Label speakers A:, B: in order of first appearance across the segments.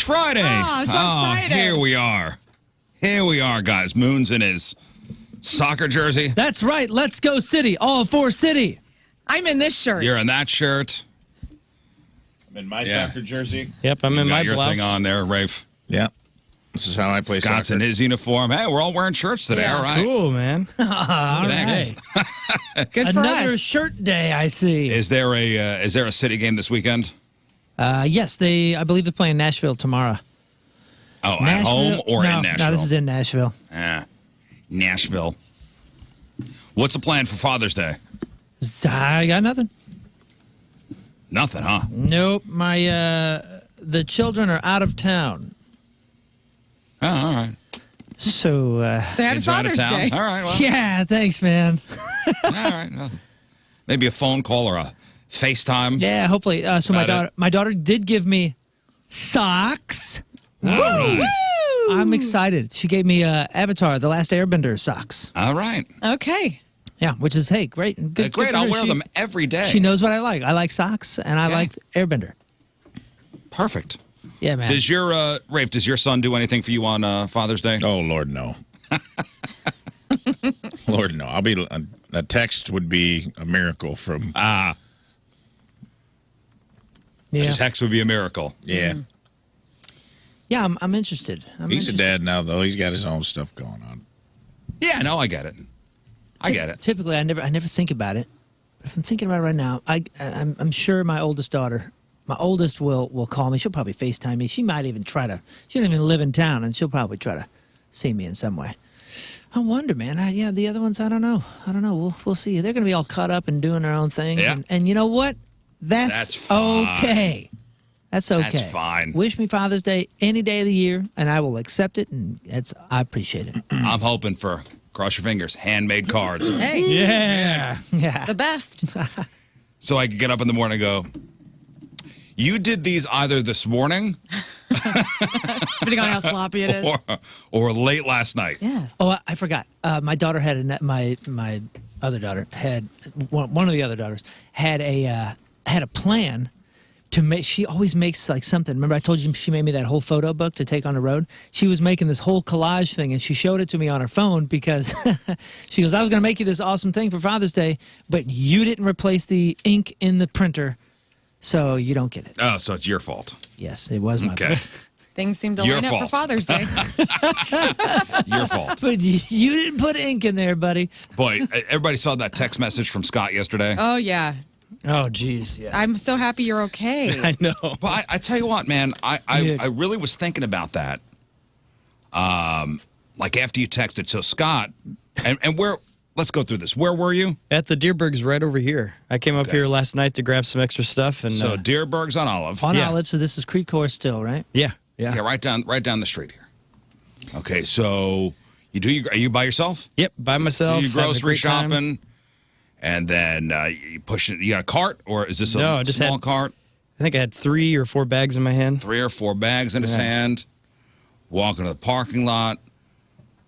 A: Friday.
B: Oh, I'm so excited.
A: Here we are. Here we are, guys. Moon's in his soccer jersey.
C: That's right. Let's go City. All for City.
B: I'm in this shirt.
A: You're in that shirt.
D: I'm in my soccer jersey.
E: Yep, I'm in
A: You got
E: my
A: your
E: blouse.
A: thing on there, Rafe.
D: Yeah. This is how I play
A: Scott's
D: soccer.
A: in his uniform. Hey, we're all wearing shirts today.
B: Yeah.
A: All right.
E: Cool, man.
A: Thanks.
B: Good for
C: Another
B: us.
C: shirt day, I see.
A: Is there a City game this weekend?
C: Yes, I believe they're playing Nashville tomorrow.
A: Oh, at home or
C: no,
A: in Nashville?
C: No, this is in Nashville.
A: Nashville. What's the plan for Father's Day?
C: I got nothing.
A: Nothing, huh?
C: Nope. The children are out of town.
A: Oh, all right.
C: So,
B: Happy
A: Kids are out of
B: Father's
A: town.
B: Day.
A: All right. Well,
C: yeah, thanks, man.
A: all right. Well, maybe a phone call or a FaceTime.
C: Yeah, hopefully. So
A: About
C: my daughter did give me socks.
A: All right.
C: I'm excited. She gave me Avatar: The Last Airbender socks.
A: All right.
B: Okay.
C: Yeah, which is great. Good,
A: Great.
C: good for
A: I'll
C: her.
A: wear them every day.
C: She knows what I like. I like socks, and I
A: Okay.
C: like Airbender.
A: Perfect.
C: Yeah, man.
A: Does your Rafe? Does your son do anything for you on Father's Day?
D: Oh, Lord, no. Lord, no. A text would be a miracle from...
C: yeah.
A: Text would be a miracle.
D: Yeah.
C: Yeah, I'm interested.
D: He's a dad now, though. He's got his own stuff going on.
A: Yeah. No, I get it. I get it.
C: Typically, I never think about it. But if I'm thinking about it right now, I'm sure my oldest will call me. She'll probably FaceTime me. She might even she doesn't even live in town, and she'll probably try to see me in some way. I wonder, man. The other ones, I don't know. We'll see. They're going to be all caught up and doing their own thing.
A: Yeah.
C: And you know what? That's
A: fine.
C: okay. That's okay.
A: That's fine.
C: Wish me Father's Day any day of the year, and I will accept it, and I appreciate it.
A: I'm hoping for, cross your fingers, handmade cards.
B: Hey,
C: Yeah.
B: the best.
A: So I could get up in the morning and go, you did these either this morning
B: Depending on how sloppy it is.
A: or late last night.
B: Yes.
C: Oh, I forgot. My daughter had my other daughter had one of the other daughters had a plan to make. She always makes like something. Remember, I told you she made me that whole photo book to take on the road. She was making this whole collage thing, and she showed it to me on her phone because she goes, "I was going to make you this awesome thing for Father's Day, but you didn't replace the ink in the printer, so you don't get it."
A: Oh, so it's your fault.
C: Yes, it was my
A: Okay.
C: fault.
B: Things seem to
A: Your
B: line up for
A: fault.
B: Father's Day.
A: Your fault.
C: But you didn't put ink in there, buddy.
A: Boy, everybody saw that text message from Scott yesterday.
B: Oh, yeah.
C: Oh, geez, yeah.
B: I'm so happy you're okay.
E: I know.
A: Well, I tell you what, man, I really was thinking about that. Like after you texted, so Scott, and where, let's go through this. Where were you?
E: At the Deerberg's right over here. I came up here last night to grab some extra stuff. And
A: So Deerberg's on Olive.
C: On
E: Yeah.
C: Olive, so this is Creek Course still, right?
E: yeah.
A: Yeah, right down the street here. Okay, so are you by yourself?
E: Yep, by myself.
A: You
E: having a
A: grocery
E: great time.
A: shopping, and then you push it. You got a cart, or is this a
E: No, I just
A: small
E: had-
A: cart?
E: I think I had 3 or 4 bags in my hand.
A: 3 or 4 bags in his
E: Yeah.
A: hand. Walk into the parking lot.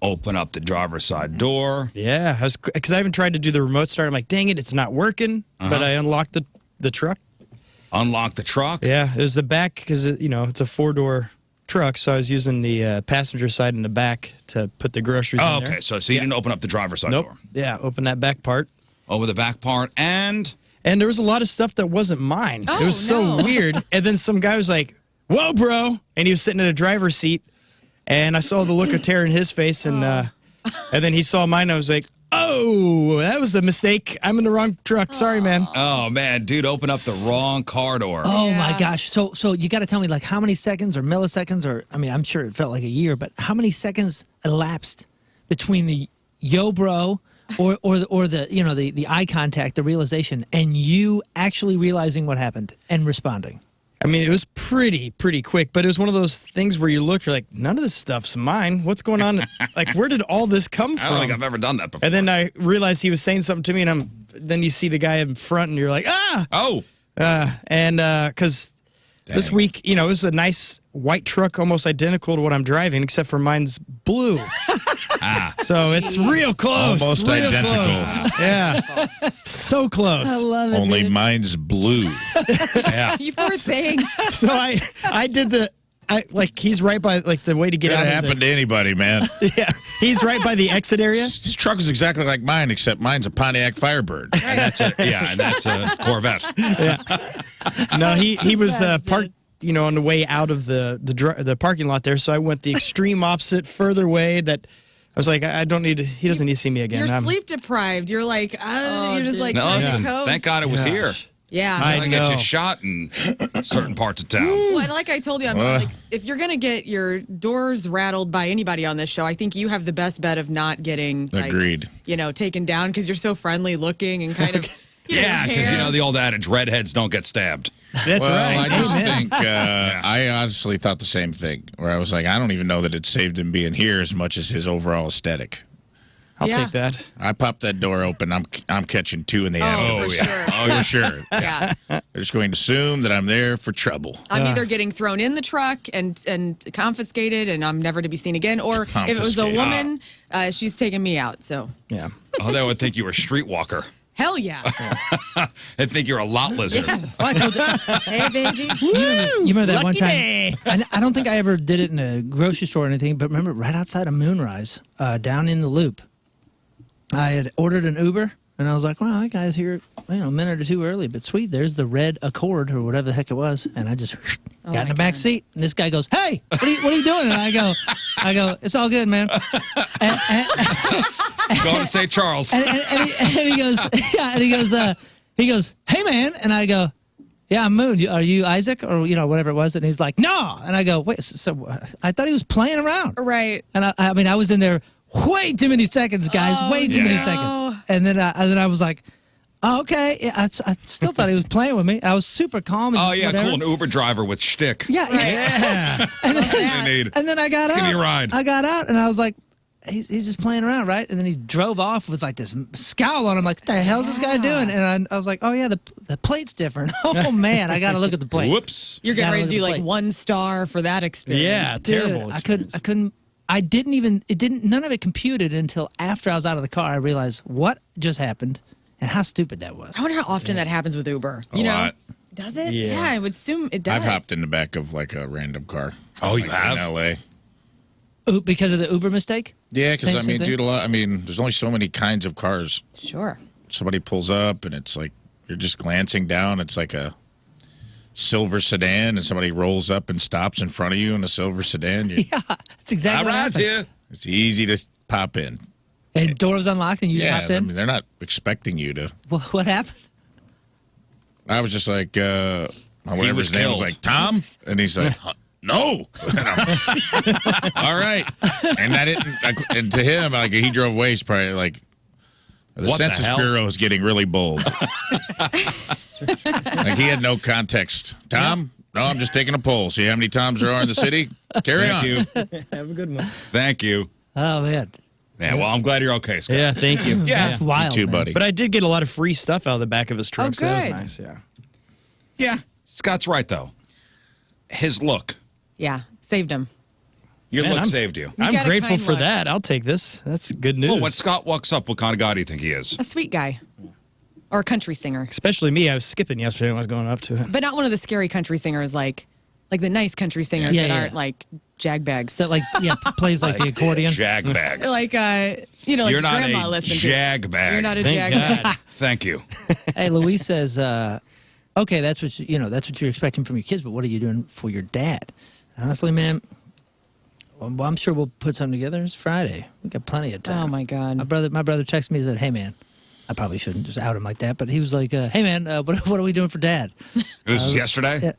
A: Open up the driver's side door.
E: Yeah, because I even tried to do the remote start. I'm like, dang it, it's not working. But I unlocked the truck.
A: Unlock the truck.
E: Yeah, it was the back because it's a 4-door truck, so I was using the passenger side in the back to put the groceries
A: Oh,
E: in there.
A: okay. So you didn't open up the driver's side
E: Nope.
A: door.
E: Yeah, open that back part.
A: Over the back part, and
E: And there was a lot of stuff that wasn't mine.
B: Oh,
E: it was so
B: no.
E: weird. And then some guy was like, "Whoa, bro!" And he was sitting in a driver's seat, and I saw the look of terror in his face, and then he saw mine. And I was like, "Oh, that was a mistake. I'm in the wrong truck. Sorry, man."
A: oh man, dude, open up the wrong car door.
C: Oh
B: Yeah.
C: my gosh! So you got to tell me like how many seconds or milliseconds or I mean I'm sure it felt like a year, but how many seconds elapsed between the yo bro or the eye contact, the realization, and you actually realizing what happened and responding?
E: I mean, it was pretty quick, but it was one of those things where you look, you're like, none of this stuff's mine. What's going on? Like, where did all this come
A: I don't think
E: from?
A: I've ever done that before.
E: And then I realized he was saying something to me, and then you see the guy in front, and you're like, ah!
A: Oh,
E: Because this week, it was a nice white truck, almost identical to what I'm driving, except for mine's blue. So it's real close.
D: Almost
E: real
D: identical.
E: close. Yeah. So close.
C: I love it.
D: Only
C: dude.
D: mine's blue.
A: yeah.
B: You poor thing.
E: So I did he's right by the way to get
D: Could
E: out.
D: happen to anybody, man.
E: Yeah, he's right by the exit area.
D: His truck is exactly like mine, except mine's a Pontiac Firebird.
A: And that's a Corvette.
E: No, he was parked, on the way out of the parking lot there. So I went the extreme opposite, further way. That I was like, I don't need. He doesn't need to see me again.
B: You're sleep deprived. You're like, you're just like
A: No,
B: trying
A: listen,
B: to coast.
A: thank God it was here.
B: Yeah.
E: I
A: I get you
E: know.
A: shot in certain parts of town.
B: Well, and like I told you, I'm like, if you're gonna get your doors rattled by anybody on this show, I think you have the best bet of not getting
D: Agreed.
B: taken down because you're so friendly looking and kind of
A: Yeah, because the old adage, redheads don't get stabbed.
E: That's
D: Well,
E: right.
D: I just
E: Amen.
D: think I honestly thought the same thing. Where I was like, I don't even know that it saved him being here as much as his overall aesthetic.
E: I'll
B: Yeah.
E: take that.
D: I popped that door open. I'm catching 2 in the
B: Oh,
D: afternoon.
B: for sure.
D: Oh, for sure.
B: Yeah.
D: They're just going to assume that I'm there for trouble.
B: I'm either getting thrown in the truck and confiscated, and I'm never to be seen again, or if it was a
D: Confiscated.
B: woman, she's taking me out. So
E: Yeah.
A: Oh, they would think you were a streetwalker.
B: hell yeah.
A: They'd think you're a lot lizard.
B: Yes.
C: Well, I told
B: Hey baby.
C: you remember that one
E: Lucky
C: time?
E: day.
C: I don't think I ever did it in a grocery store or anything, but remember right outside of Moonrise, down in the Loop, I had ordered an Uber, and I was like, "Wow, that guy's here, a minute or two early." But sweet, there's the red Accord or whatever the heck it was, and I just got in the back seat, and this guy goes, "Hey, what are you doing?" And I go, "It's all good, man."
A: Going to St. Charles.
C: And he goes, "Yeah," and he goes, "Hey, man," and I go, "Yeah, I'm Moon. Are you Isaac or whatever it was?" And he's like, "No," and I go, "Wait, so I thought he was playing around."
B: Right.
C: And I mean, I was in there way too many seconds, guys.
B: Oh,
C: way too many
B: no.
C: seconds. And then I was like, oh, okay. Yeah, I still thought he was playing with me. I was super calm. And
A: Oh, yeah,
C: whatever.
A: cool. An Uber driver with shtick.
C: Yeah.
E: Yeah.
A: You need.
C: And then I got out.
A: Give me a ride.
C: I got out and I was like, he's just playing around, right? And then he drove off with like this scowl on him, like, what the hell's this guy doing? And I was like, oh, yeah, the plate's different. Oh, man, I got to look at the plate.
A: Whoops.
B: You're getting
C: Gotta
B: ready to
C: look
B: do
C: at the
B: like
C: plate.
B: 1 star for that experience.
E: Yeah.
C: Dude,
E: Terrible.
C: I didn't, none of it computed until after I was out of the car. I realized what just happened and how stupid that was.
B: I wonder how often that happens with Uber.
D: A lot.
B: Does it?
E: Yeah.
B: I would assume it does.
D: I've hopped in the back of like a random car.
A: Oh, you
D: Like
A: have?
D: in L.A.
C: Ooh, because of the Uber mistake?
D: Yeah, because
C: Same
D: I mean,
C: thing?
D: dude, there's only so many kinds of cars.
B: Sure.
D: Somebody pulls up and it's like you're just glancing down. It's like a silver sedan, and somebody rolls up and stops in front of you in a silver sedan.
C: Yeah, that's exactly
A: All
C: what
A: right,
C: happened.
A: here.
D: It's easy to pop in.
C: And door was unlocked and you just
D: Yeah,
C: hopped
D: I
C: in?
D: mean, they're not expecting you to.
C: What happened?
D: I was just like, whatever
A: was
D: his name was,
A: killed.
D: like Tom, and he's like, no. And I'm, all right, and I didn't. And to him, like he drove away. He's probably like, the
A: What the
D: Census
A: hell?
D: Bureau is getting really bold. Like he had no context. Tom, no, I'm just taking a poll. See how many Toms there are in the city. Carry on.
A: Thank you.
E: Have a good one.
A: Thank you.
C: Oh, man.
A: Yeah, well, I'm glad you're okay, Scott.
E: Yeah. Thank you.
C: That's wild,
D: You too,
C: man.
D: buddy.
E: But I did get a lot of free stuff out of the back of his truck,
B: Oh,
E: so that was
B: good.
E: nice. Yeah.
A: Yeah, Scott's right, though. His look.
B: Yeah. Saved him.
A: Your
E: Man,
A: look
E: I'm-
A: saved you.
E: I'm
B: got a
E: grateful
B: kind
E: for
B: look.
E: that. I'll take this. That's good news.
A: Well, when Scott walks up, what kind of guy do you think he is?
B: A sweet guy. Or a country singer.
E: Especially me. I was skipping yesterday when I was going up to it.
B: But not one of the scary country singers like the nice country singers
C: Yeah,
B: that
C: yeah.
B: aren't like jagbags.
C: That, like, yeah, plays like the accordion.
A: Jag bags.
B: Like like
A: You're not
B: grandma
A: a
B: listened
A: jag bag.
B: to. You're not a
E: Thank
B: jag
E: God.
B: bag.
A: Thank you.
C: Hey, Louise says, okay, that's what that's what you're expecting from your kids, but what are you doing for your dad? Honestly, man, well, I'm sure we'll put something together. It's Friday. We got plenty of time.
B: Oh my God.
C: My brother texted me and said, "Hey, man." I probably shouldn't just out him like that, but he was like, "Hey, man, what are we doing for Dad?"
A: This was yesterday?
C: yeah.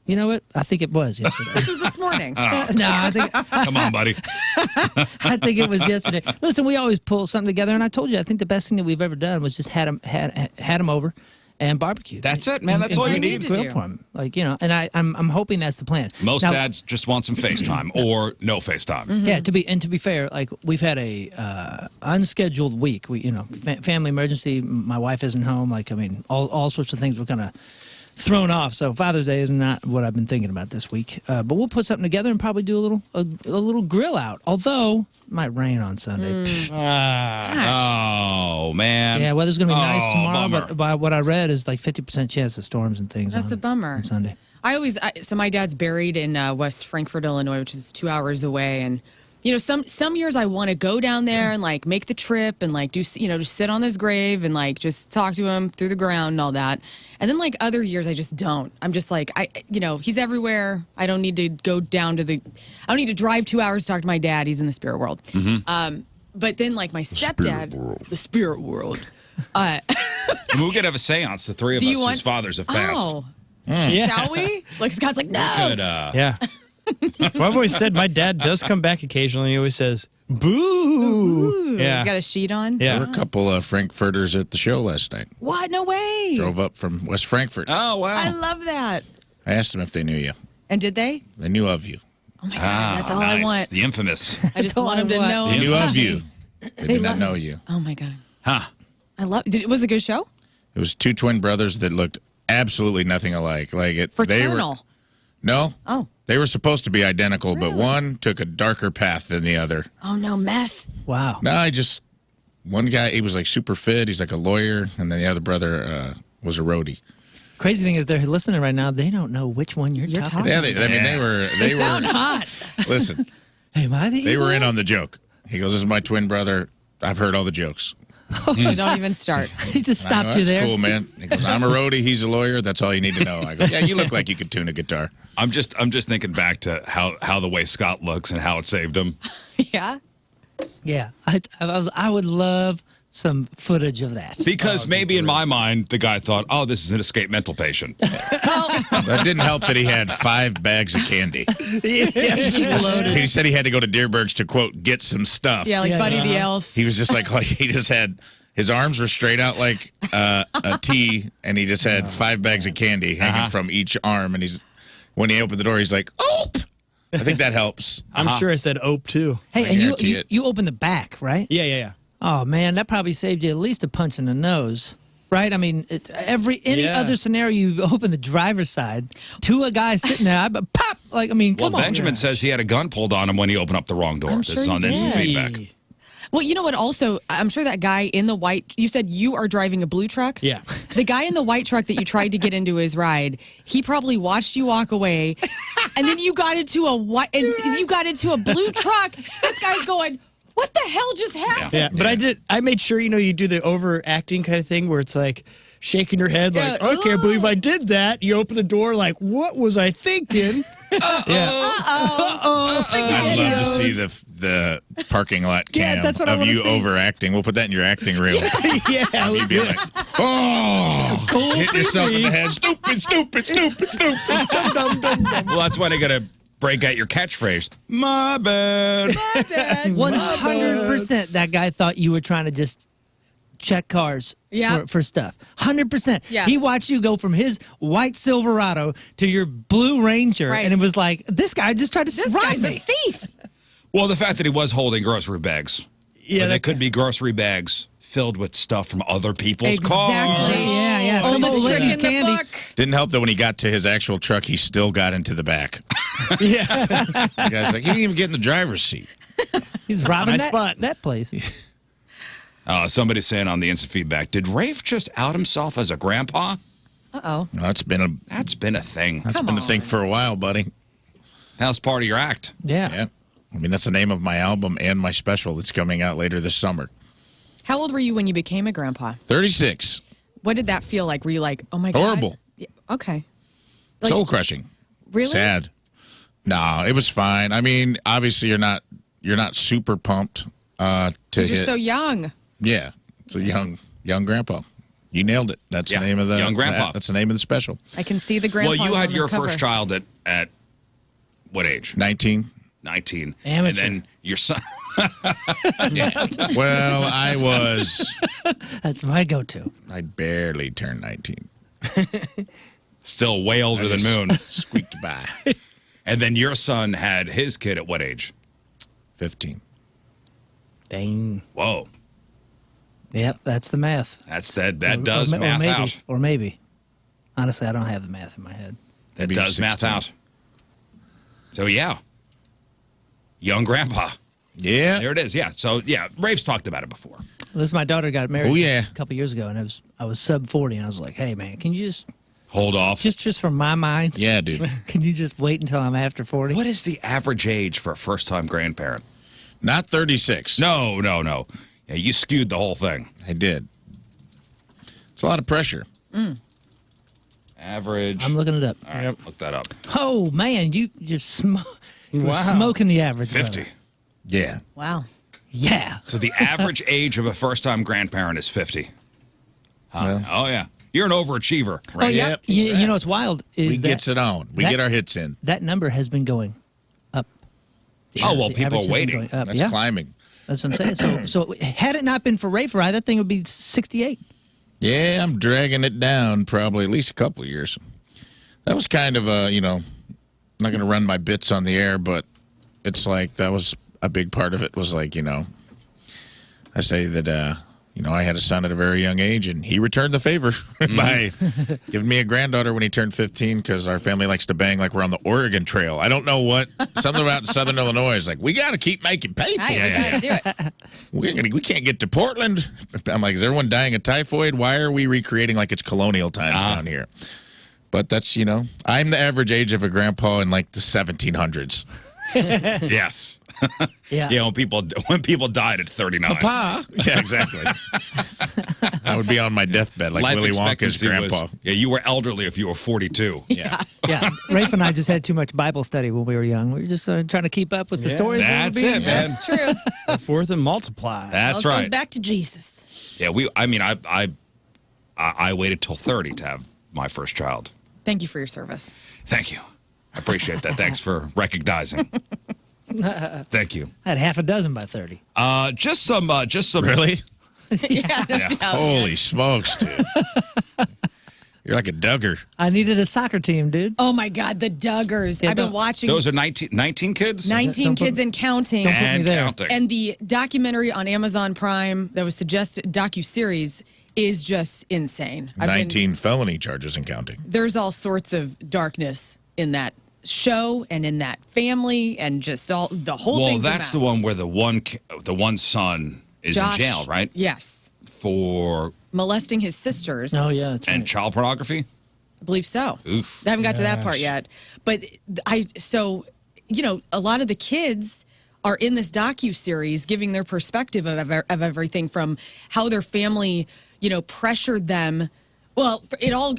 C: You know what? I think it was yesterday.
B: This was this morning.
C: No, I think
A: Come on, buddy.
C: I think it was yesterday. Listen, we always pull something together, and I told you, I think the best thing that we've ever done was just had him over and barbecue.
A: That's it, man. That's all you need.
B: to
C: Grill
B: do.
C: for him, and I'm hoping that's the plan.
A: Most
C: Now,
A: dads just want some FaceTime or no FaceTime.
C: Yeah, to be fair, like we've had a unscheduled week. We family emergency. My wife isn't home. Like all sorts of things were kind of thrown off. So Father's Day is not what I've been thinking about this week. But we'll put something together and probably do a little grill out. Although it might rain on Sunday. Psh.
A: Oh, man.
C: Yeah, weather's gonna be nice
A: Oh,
C: tomorrow.
A: bummer.
C: But by what I read is like 50% chance of storms and things.
B: That's
C: on,
B: a bummer.
C: on Sunday.
B: So my dad's buried in West Frankfort, Illinois, which is 2 hours away. And, you know, some years I want to go down there and, like, make the trip and, like, just sit on his grave and, like, just talk to him through the ground and all that. And then, like, other years I just don't. I'm just like, he's everywhere. I don't need to go down to I don't need to drive 2 hours to talk to my dad. He's in the spirit world. But then, like, my stepdad, the spirit world.
A: We could have a seance, the three of us, whose fathers have passed.
B: Oh. Shall we? Like, Scott's like, no.
A: We could,
E: Yeah. Well, I've always said my dad does come back occasionally. He always says, boo.
B: Ooh,
E: Yeah.
B: He's got a sheet on.
E: Yeah.
D: There were a couple of Frankfurters at the show last night.
B: What? No way.
D: Drove up from West Frankfurt.
A: Oh, wow.
B: I love that.
D: I asked them if they knew you.
B: And did they?
D: They knew of you.
B: Oh, my God. That's all I
A: nice.
B: want.
A: The infamous.
B: I just want them to know.
D: They knew of
B: me.
D: you. They did not know you.
B: Oh, my God.
A: Huh.
B: I love Was it a good show?
D: It was two twin brothers that looked absolutely nothing alike.
B: Fraternal.
D: No.
B: Oh.
D: They were supposed to be identical, but one took a darker path than the other.
B: Oh, no. Meth.
C: Wow.
D: No, one guy, he was like super fit. He's like a lawyer. And then the other brother was a roadie.
C: Crazy thing is, they're listening right now. They don't know which one you're talking
D: Yeah,
C: about.
D: they
B: Sound
D: were.
B: hot.
D: Listen,
C: Hey, am I the
D: they were
C: evil
D: in
C: one?
D: on the joke. He goes, "This is my twin brother. I've heard all the jokes."
B: You don't even start.
C: He just
D: I go,
C: stopped you
D: "That's
C: there.
D: cool, man." He goes, "I'm a roadie. He's a lawyer. That's all you need to know." I go, "Yeah, you look like you could tune a guitar."
A: I'm just thinking back to how the way Scott looks and how it saved him.
B: Yeah.
C: Yeah. I would love some footage of that.
A: Because maybe in my mind, the guy thought, oh, this is an escape mental patient.
D: That didn't help that he had 5 bags of candy. He said he had to go to Deerberg's to, quote, get some stuff.
B: Yeah, like
C: Yeah,
B: Buddy
C: yeah.
B: the Elf.
D: He was just like he just had, his arms were straight out like a T, and he just had 5 bags of candy hanging from each arm. And when he opened the door, he's like, "Oop!" I think that helps.
E: I'm sure I said ope, too.
C: Hey,
D: I
C: and
D: guarantee it.
C: you opened the back, right?
E: Yeah.
C: Oh man, that probably saved you at least a punch in the nose, right? I mean, any
E: Yeah.
C: other scenario, you open the driver's side to a guy sitting there, pop. Like, I mean,
A: Well,
C: come on.
A: Benjamin says he had a gun pulled on him when he opened up the wrong door.
B: I'm
A: This
B: sure
A: is
B: he
A: on instant
B: did.
A: feedback.
B: Well, you know what? Also, I'm sure that guy in the white. You said you are driving a blue truck.
E: Yeah.
B: The guy in the white truck that you tried to get into his ride, he probably watched you walk away, and then you got into a you got into a blue truck. This guy's going, "What the hell just happened?"
E: Yeah, but I made sure, you do the overacting kind of thing where it's like shaking your head like,
B: Yeah.
E: I can't believe I did that. You open the door like, what was I thinking? Yeah.
D: I'd love to see the parking lot
C: Yeah,
D: cam
C: that's what I
D: of
C: wanna
D: you
C: see.
D: overacting. We'll put that in your acting reel.
E: Yeah,
D: You'd
E: was
D: be
E: it.
D: like, "Oh, hit yourself in the head. Stupid, stupid, stupid, stupid."
A: Well, that's why they got to break out your catchphrase. My bad.
C: 100% that guy thought you were trying to just check cars
B: Yeah.
C: for stuff. 100%.
B: Yeah.
C: He watched you go from his white Silverado to your blue Ranger,
B: Right.
C: and it was like, this guy just tried to
B: This
C: rob
B: guy's
C: me.
B: a thief.
A: Well, the fact that he was holding grocery bags.
E: Yeah,
A: They
E: that
A: could be grocery bags filled with stuff from other people's
B: Exactly.
A: cars.
C: Yeah.
B: Oldest
C: Some
B: trick
C: lady's
B: in the
C: candy.
B: book.
D: Didn't help that when he got to his actual truck, he still got into the back.
E: Yes.
D: The guy's like, he didn't even get in the driver's seat.
C: He's robbing
E: nice
C: that,
E: spot.
C: that place.
A: Somebody's saying on the instant feedback, did Rafe just out himself as a grandpa?
B: Uh-oh.
D: Well, that's been a
A: thing.
B: Come on.
D: thing for a while, buddy.
A: That's part of your act.
C: Yeah.
D: Yeah. I mean, that's the name of my album and my special that's coming out later this summer.
B: How old were you when you became a grandpa?
D: 36.
B: What did that feel like? Were you like, oh my God?
D: Horrible.
B: Yeah, okay. Like,
D: Soul crushing.
B: really?
D: Sad. No, it was fine. I mean, obviously you're not super pumped to
B: 'Cause
D: hit.
B: you're so young.
D: Yeah. It's a young grandpa. You nailed it. That's
A: Yeah,
D: the name of the
A: young grandpa.
D: That's the name of the special.
B: I can see the grandpa.
A: Well, you had
B: on
A: your
B: the cover.
A: first child at what age?
D: 19.
A: 19.
C: Amateur.
A: And then your son.
D: Well, I was
C: That's my go-to.
D: I barely turned 19.
A: Still way older than
D: Just
A: Moon.
D: Squeaked by.
A: And then your son had his kid at what age?
D: 15.
C: Dang.
A: Whoa.
C: Yep, that's the math.
A: That does
C: or
A: math
C: maybe,
A: out.
C: Or maybe. Honestly, I don't have the math in my head.
A: That
D: Maybe
A: does math
D: 16.
A: out. So yeah. Young grandpa.
D: Yeah.
A: There it is. Yeah. So yeah, Rafe's talked about it before.
C: Liz, my daughter got married
D: Oh, yeah.
C: a couple years ago, and I was sub 40, and I was like, hey, man, can you just
A: Hold off.
C: Just from my mind.
D: Yeah, dude.
C: Can you just wait until I'm after 40?
A: What is the average age for a first-time grandparent?
D: Not 36.
A: No. Yeah, you skewed the whole thing.
D: I did. It's a lot of pressure.
A: Average.
C: I'm looking it up.
A: All right, look that up.
C: Oh, man, you're
E: Wow.
C: smoking the average.
A: 50.
C: brother.
D: Yeah.
B: Wow.
C: Yeah.
A: So the average age of a first-time grandparent is 50. Huh? Oh, yeah. You're an overachiever, right?
C: Oh, yeah.
D: Yep.
C: You know what's wild
D: We
C: is
D: gets it on. We
C: that-
D: get our hits in.
C: that number has been going up.
A: Oh, well,
C: The
A: people
C: average
A: are
C: has been
A: waiting.
C: going up.
D: That's
C: Yeah,
D: climbing.
C: that's what I'm saying. So had it not been for Rafe and I, that thing would be 68.
D: Yeah, I'm dragging it down probably at least a couple of years. That was kind of a, I'm not going to run my bits on the air, but it's like that was a big part of it was like, I say that, I had a son at a very young age, and he returned the favor by giving me a granddaughter when he turned 15 because our family likes to bang like we're on the Oregon Trail. I don't know what. Something about Southern Illinois is like, we got to keep making paper.
B: Hey, we got to do it.
D: We can't get to Portland. I'm like, is everyone dying of typhoid? Why are we recreating like it's colonial times down here? But that's, I'm the average age of a grandpa in like the 1700s.
A: Yes.
C: Yeah.
A: When people died at 39.
D: Papa. Yeah, exactly. I would be on my deathbed like
A: Life
D: Willy Wonka's
A: expectancy
D: grandpa.
A: you were elderly if you were 42.
D: Yeah.
C: Yeah. Rafe and I just had too much Bible study when we were young. We were just trying to keep up with the
E: Yeah.
C: stories. we were
A: That's
C: being-
A: it, man.
B: That's true.
E: Go forth and multiply.
A: That's
B: Goes
A: right.
B: back to Jesus.
A: Yeah, I waited till 30 to have my first child.
B: Thank you for your service.
A: Thank you. I appreciate that. Thanks for recognizing. Thank you.
C: I had half a dozen by 30.
A: Just some.
D: Really?
B: Yeah, no
A: Yeah.
B: doubt.
D: Holy smokes, dude. You're like a Duggar.
C: I needed a soccer team, dude.
B: Oh my God, the Duggars.
C: Yeah,
B: I've been
C: don't-
B: watching
A: Those are 19 kids
B: 19
C: Don't put-
B: kids and counting.
C: don't put me
A: and
C: there.
A: counting.
B: And the documentary on Amazon Prime that was suggested, docu-series, is just insane.
D: 19 felony charges and counting.
B: There's all sorts of darkness in that show and in that family and just all the whole
A: well,
B: thing's a
A: that's
B: mess.
A: the one where the one son is
B: Josh,
A: in jail, right?
B: Yes.
A: For
B: Molesting his sisters.
C: Oh, yeah. That's
A: and
C: right.
A: child pornography.
B: I believe so.
A: Oof.
B: I haven't got to that part yet. But a lot of the kids are in this docu-series giving their perspective of everything from how their family, pressured them. Well, it all,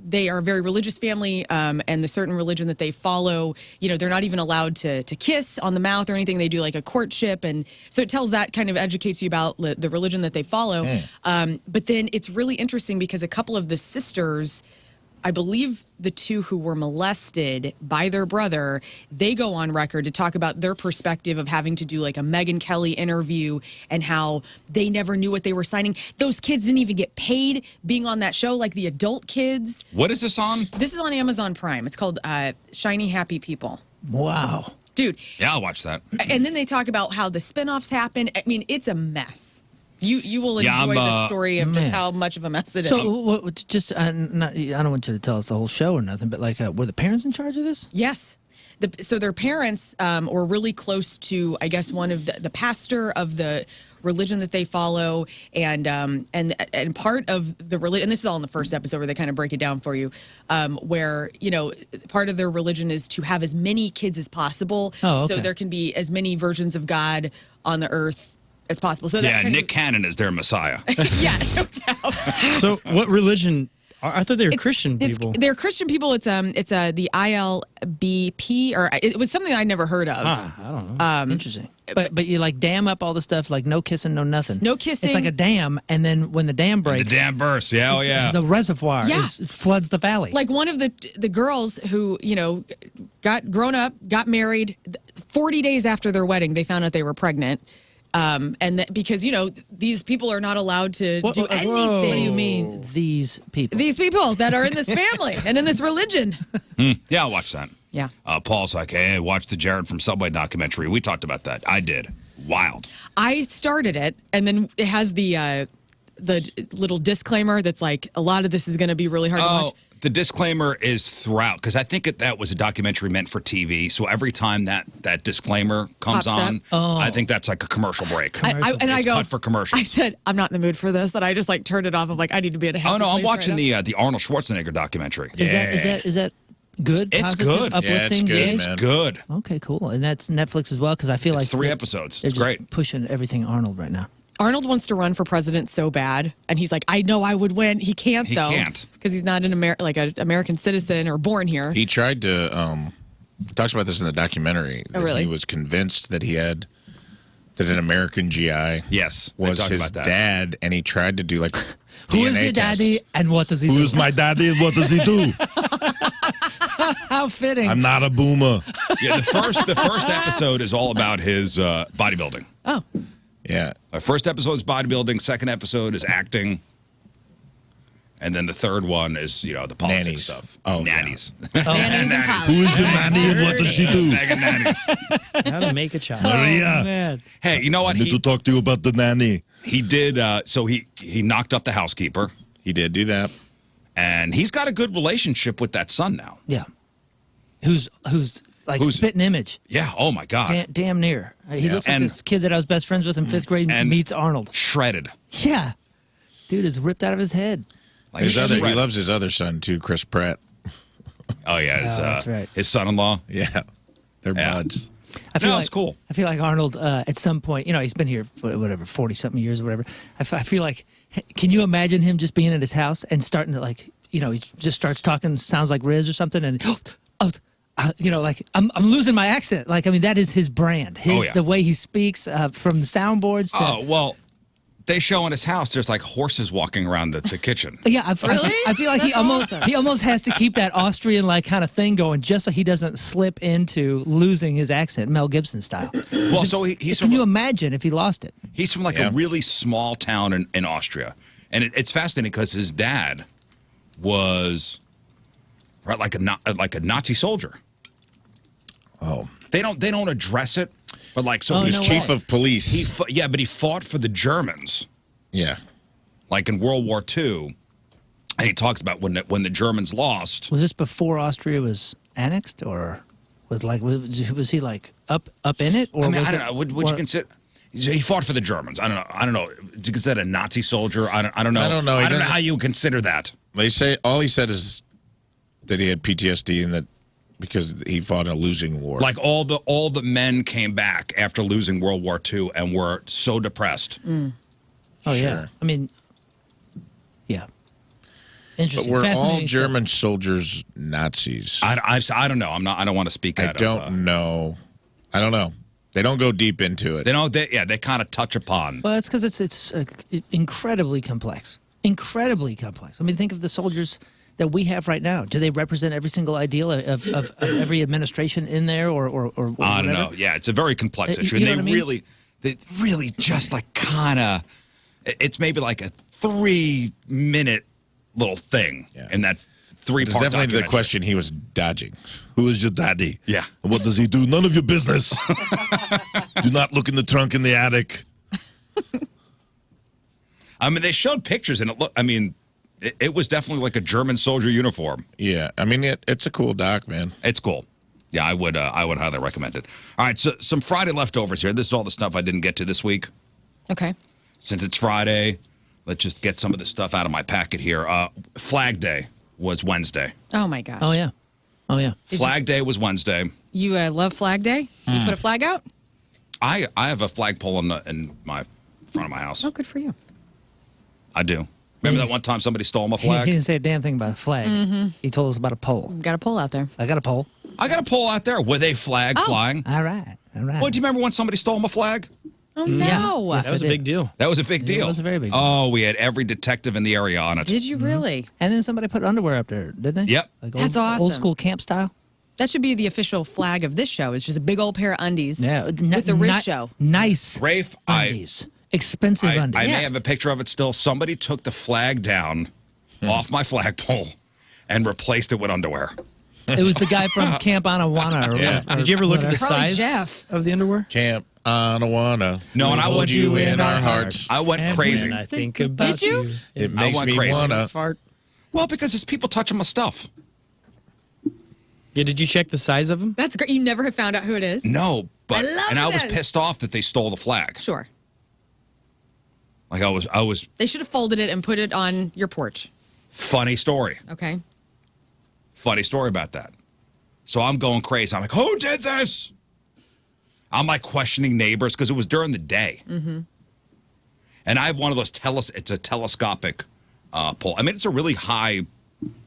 B: they are a very religious family, and the certain religion that they follow, they're not even allowed to kiss on the mouth or anything. They do like a courtship, and so it tells that kind of educates you about the religion that they follow. But then it's really interesting because a couple of the sisters, I believe the two who were molested by their brother, they go on record to talk about their perspective of having to do like a Megyn Kelly interview and how they never knew what they were signing. Those kids didn't even get paid being on that show, like the adult kids.
A: What is this on?
B: This is on Amazon Prime. It's called Shiny Happy People.
C: Wow.
B: Dude,
A: Yeah, I'll watch that.
B: and then they talk about how the spinoffs happen. I mean, it's a mess. You will
A: Yeah,
B: enjoy the story of just
C: man.
B: how much of a mess it is.
C: So, I don't want you to tell us the whole show or nothing, but like, were the parents in charge of this?
B: Yes. So their parents were really close to, I guess, one of the pastor of the religion that they follow, and part of the religion. And this is all in the first episode where they kind of break it down for you, where part of their religion is to have as many kids as possible,
C: Oh, okay.
B: so there can be as many versions of God on the earth as possible. So that
A: Yeah,
B: kind
A: Nick Cannon is their messiah.
B: yeah, no doubt.
E: So, what religion? I thought they were Christian people.
B: They're Christian people. It's the ILBP, or it was something I'd never heard of.
E: I don't know.
C: Interesting. But you like dam up all the stuff, like no kissing, no nothing.
B: No kissing.
C: It's like a dam, and then when the dam
A: The
C: breaks,
A: damn burst. Yeah, oh yeah.
C: the reservoir
B: Yeah.
C: floods the valley.
B: Like one of the girls who got grown up, got married. 40 days after their wedding, they found out they were pregnant. Because these people are not allowed to do anything.
C: What do you mean, these people?
B: These people that are in this family and in this religion.
A: Yeah, I'll watch that.
B: Yeah.
A: Paul's like, hey, watch the Jared from Subway documentary. We talked about that. I did. Wild.
B: I started it, and then it has the little disclaimer that's like a lot of this is going to be really hard to watch.
A: the disclaimer is throughout because I think that was a documentary meant for TV. So every time that disclaimer comes
B: Pops
A: on, I think that's like a commercial break.
B: I go
A: cut for commercials.
B: I said I'm not in the mood for this. That I just like turned it off. I'm like I need to be at a happy
A: Oh no, I'm
B: place
A: watching
B: right
A: the Arnold Schwarzenegger documentary.
C: Is that good?
A: It's
C: Positive,
A: good.
C: Uplifting.
D: Yeah, it's good,
C: It's
D: man.
A: Good.
C: Okay, cool. And that's Netflix as well because I feel like
A: It's 3 episodes.
C: They're
A: It's
C: just
A: great.
C: pushing everything Arnold right now.
B: Arnold wants to run for president so bad, and he's like, I know I would win. He can't,
A: He
B: though.
A: can't.
B: Because he's not an American citizen or born here.
D: He tried to, talks about this in the documentary, that
B: really?
D: he was convinced that that an American GI
A: Yes, they
D: was
A: talked
D: his
A: about that.
D: dad, and he tried to do like
C: Who
D: DNA
C: is your
D: tests.
C: daddy and what does he do?
F: Who's my daddy and what does he do?
C: How fitting.
F: I'm not a boomer.
A: Yeah, the first episode is all about his bodybuilding.
B: Oh,
D: Yeah.
A: First episode is bodybuilding. Second episode is acting. And then the third one is, the politics
D: Nannies.
A: stuff.
D: Oh, yeah.
A: nannies.
B: nannies and
F: Who is your nanny and what does she do?
A: Megan nannies.
E: How to make a child.
F: Maria,
C: Man.
A: Hey, you know
F: I
A: what?
F: need to talk to you about the nanny.
A: He did. So he knocked up the housekeeper,
D: He did do that.
A: and he's got a good relationship with that son now.
C: Yeah. Who's like
A: Who's-
C: spitting image.
A: Yeah. Oh my God.
C: Damn near. He looks like
A: And-
C: this kid that I was best friends with in 5th grade
A: and-
C: meets Arnold.
A: Shredded.
C: Yeah. Dude is ripped out of his head.
A: Like
D: He
A: shredded.
D: loves his other son too, Chris Pratt.
A: Oh yeah,
C: that's right.
A: his son-in-law.
D: Yeah. They're
A: Yeah.
D: buds.
C: I feel
A: No,
C: like,
A: it's cool.
C: I feel like Arnold, at some point, he's been here for whatever, 40-something years or whatever. I feel like, can you imagine him just being at his house and starting to he just starts talking, sounds like Rizz or something, and I'm losing my accent. That is his brand. The way he speaks from the soundboards to.
A: Oh well, they show in his house. There's like horses walking around the kitchen.
C: Yeah, I feel like he
B: That's
C: almost
B: awesome.
C: he almost has to keep that Austrian kind of thing going just so he doesn't slip into losing his accent, Mel Gibson style.
A: Well, so he's
C: Can
A: from
C: you imagine if he lost it?
A: he's from
D: Yeah.
A: a really small town in Austria, and it's fascinating because his dad was like a Nazi soldier.
D: Oh.
A: They don't address it, but
C: Oh,
D: He was
C: no
D: chief
C: way.
D: of police.
A: but he fought for the Germans,
D: Yeah.
A: like in World War II, and he talks about when the Germans lost.
C: Was this before Austria was annexed, or was he up in it, or
A: I mean,
C: was
A: I don't
C: it?
A: know. Would you consider? He fought for the Germans. I don't know. Would you consider a Nazi soldier? I don't know.
D: I don't know. He
A: I don't know
D: doesn't-
A: how you would consider that.
D: All he said is that he had PTSD and that because he fought in a losing war.
A: Like all the men came back after losing World War II and were so depressed.
C: Oh yeah,
D: Sure.
C: I mean, yeah.
D: But
C: Interesting.
D: were all
C: Fascinating stuff.
D: German soldiers Nazis?
A: I don't know. I don't want to speak.
D: I don't know. I don't know. They don't go deep into it.
A: They don't. They kind of touch upon.
C: Well, it's because it's incredibly complex. Incredibly complex. I mean, think of the soldiers that we have right now. Do they represent every single ideal of every administration in there, or
A: I don't
C: whatever?
A: know. Yeah, it's a very complex
C: You
A: issue.
C: know
A: And
C: what I mean?
A: they really just kind of. It's maybe like a 3-minute little thing
D: Yeah.
A: in that 3-part.
D: It's definitely the
A: documentary.
D: question he was dodging.
F: Who is your daddy?
A: Yeah.
F: And what does he do? None of your business. Do not look in the trunk in the attic.
A: I mean, they showed pictures, and it was definitely like a German soldier uniform.
D: Yeah, I mean it's a cool doc, man.
A: It's cool. Yeah, I would highly recommend it. All right, so some Friday leftovers here. This is all the stuff I didn't get to this week.
B: okay.
A: Since it's Friday, let's just get some of the stuff out of my packet here. Flag Day was Wednesday.
B: Oh my gosh.
C: Oh yeah. Oh yeah.
A: Flag Day was Wednesday.
B: You love Flag Day? You put a flag out?
A: I have a flagpole in my front of my house.
B: Oh, good for you.
A: I do. Remember that one time somebody stole my
C: He
A: flag?
C: didn't say a damn thing about a flag. He told us about a pole.
B: Got a pole out there.
C: I got a pole.
A: I got a pole out there with a flag flying.
C: All right. All right.
A: Well, do you remember when somebody stole my flag?
B: Oh
C: Yeah.
B: no.
C: Yes,
E: That was
C: I
E: a
C: did.
E: big deal.
A: That was a big deal.
C: it was a very big deal.
A: Oh, we had every detective in the area on it.
B: Did you really?
C: And then somebody put underwear up there, didn't they?
A: Yep.
C: Like
B: That's
C: old,
B: awesome.
C: Old school camp style.
B: That should be the official flag of this show. It's just a big old pair of undies.
C: Yeah.
B: With the Rizz show.
C: Nice.
A: Rafe,
C: undies. Expensive
A: I
C: undies.
A: may
B: Yes.
A: have a picture of it still. Somebody took the flag down off my flagpole and replaced it with underwear.
C: It was the guy from Camp Anawana. Or
D: Yeah.
C: whatever.
E: Did you ever look at the
B: Probably
E: size
B: Jeff.
E: of the underwear?
D: Camp Anawana.
A: No, and I
D: hold
A: went
D: you in our hearts.
A: I went
C: And
A: crazy.
E: When I think about
B: you?
E: you,
D: It
A: I
D: makes
A: went
D: me
A: crazy.
D: wanna.
E: fart.
A: Well, because it's people touching my stuff.
E: Yeah, did you check the size of them?
B: That's great. You never have found out who it is?
A: No, but
B: I love
A: and I was
B: this.
A: pissed off that they stole the flag.
B: Sure.
A: Like I was.
B: They should have folded it and put it on your porch.
A: Funny story.
B: Okay.
A: Funny story about that. So I'm going crazy. I'm like, who did this? I'm like questioning neighbors because it was during the day. Mm-hmm. And I have one of those it's a telescopic pole. I mean, it's a really high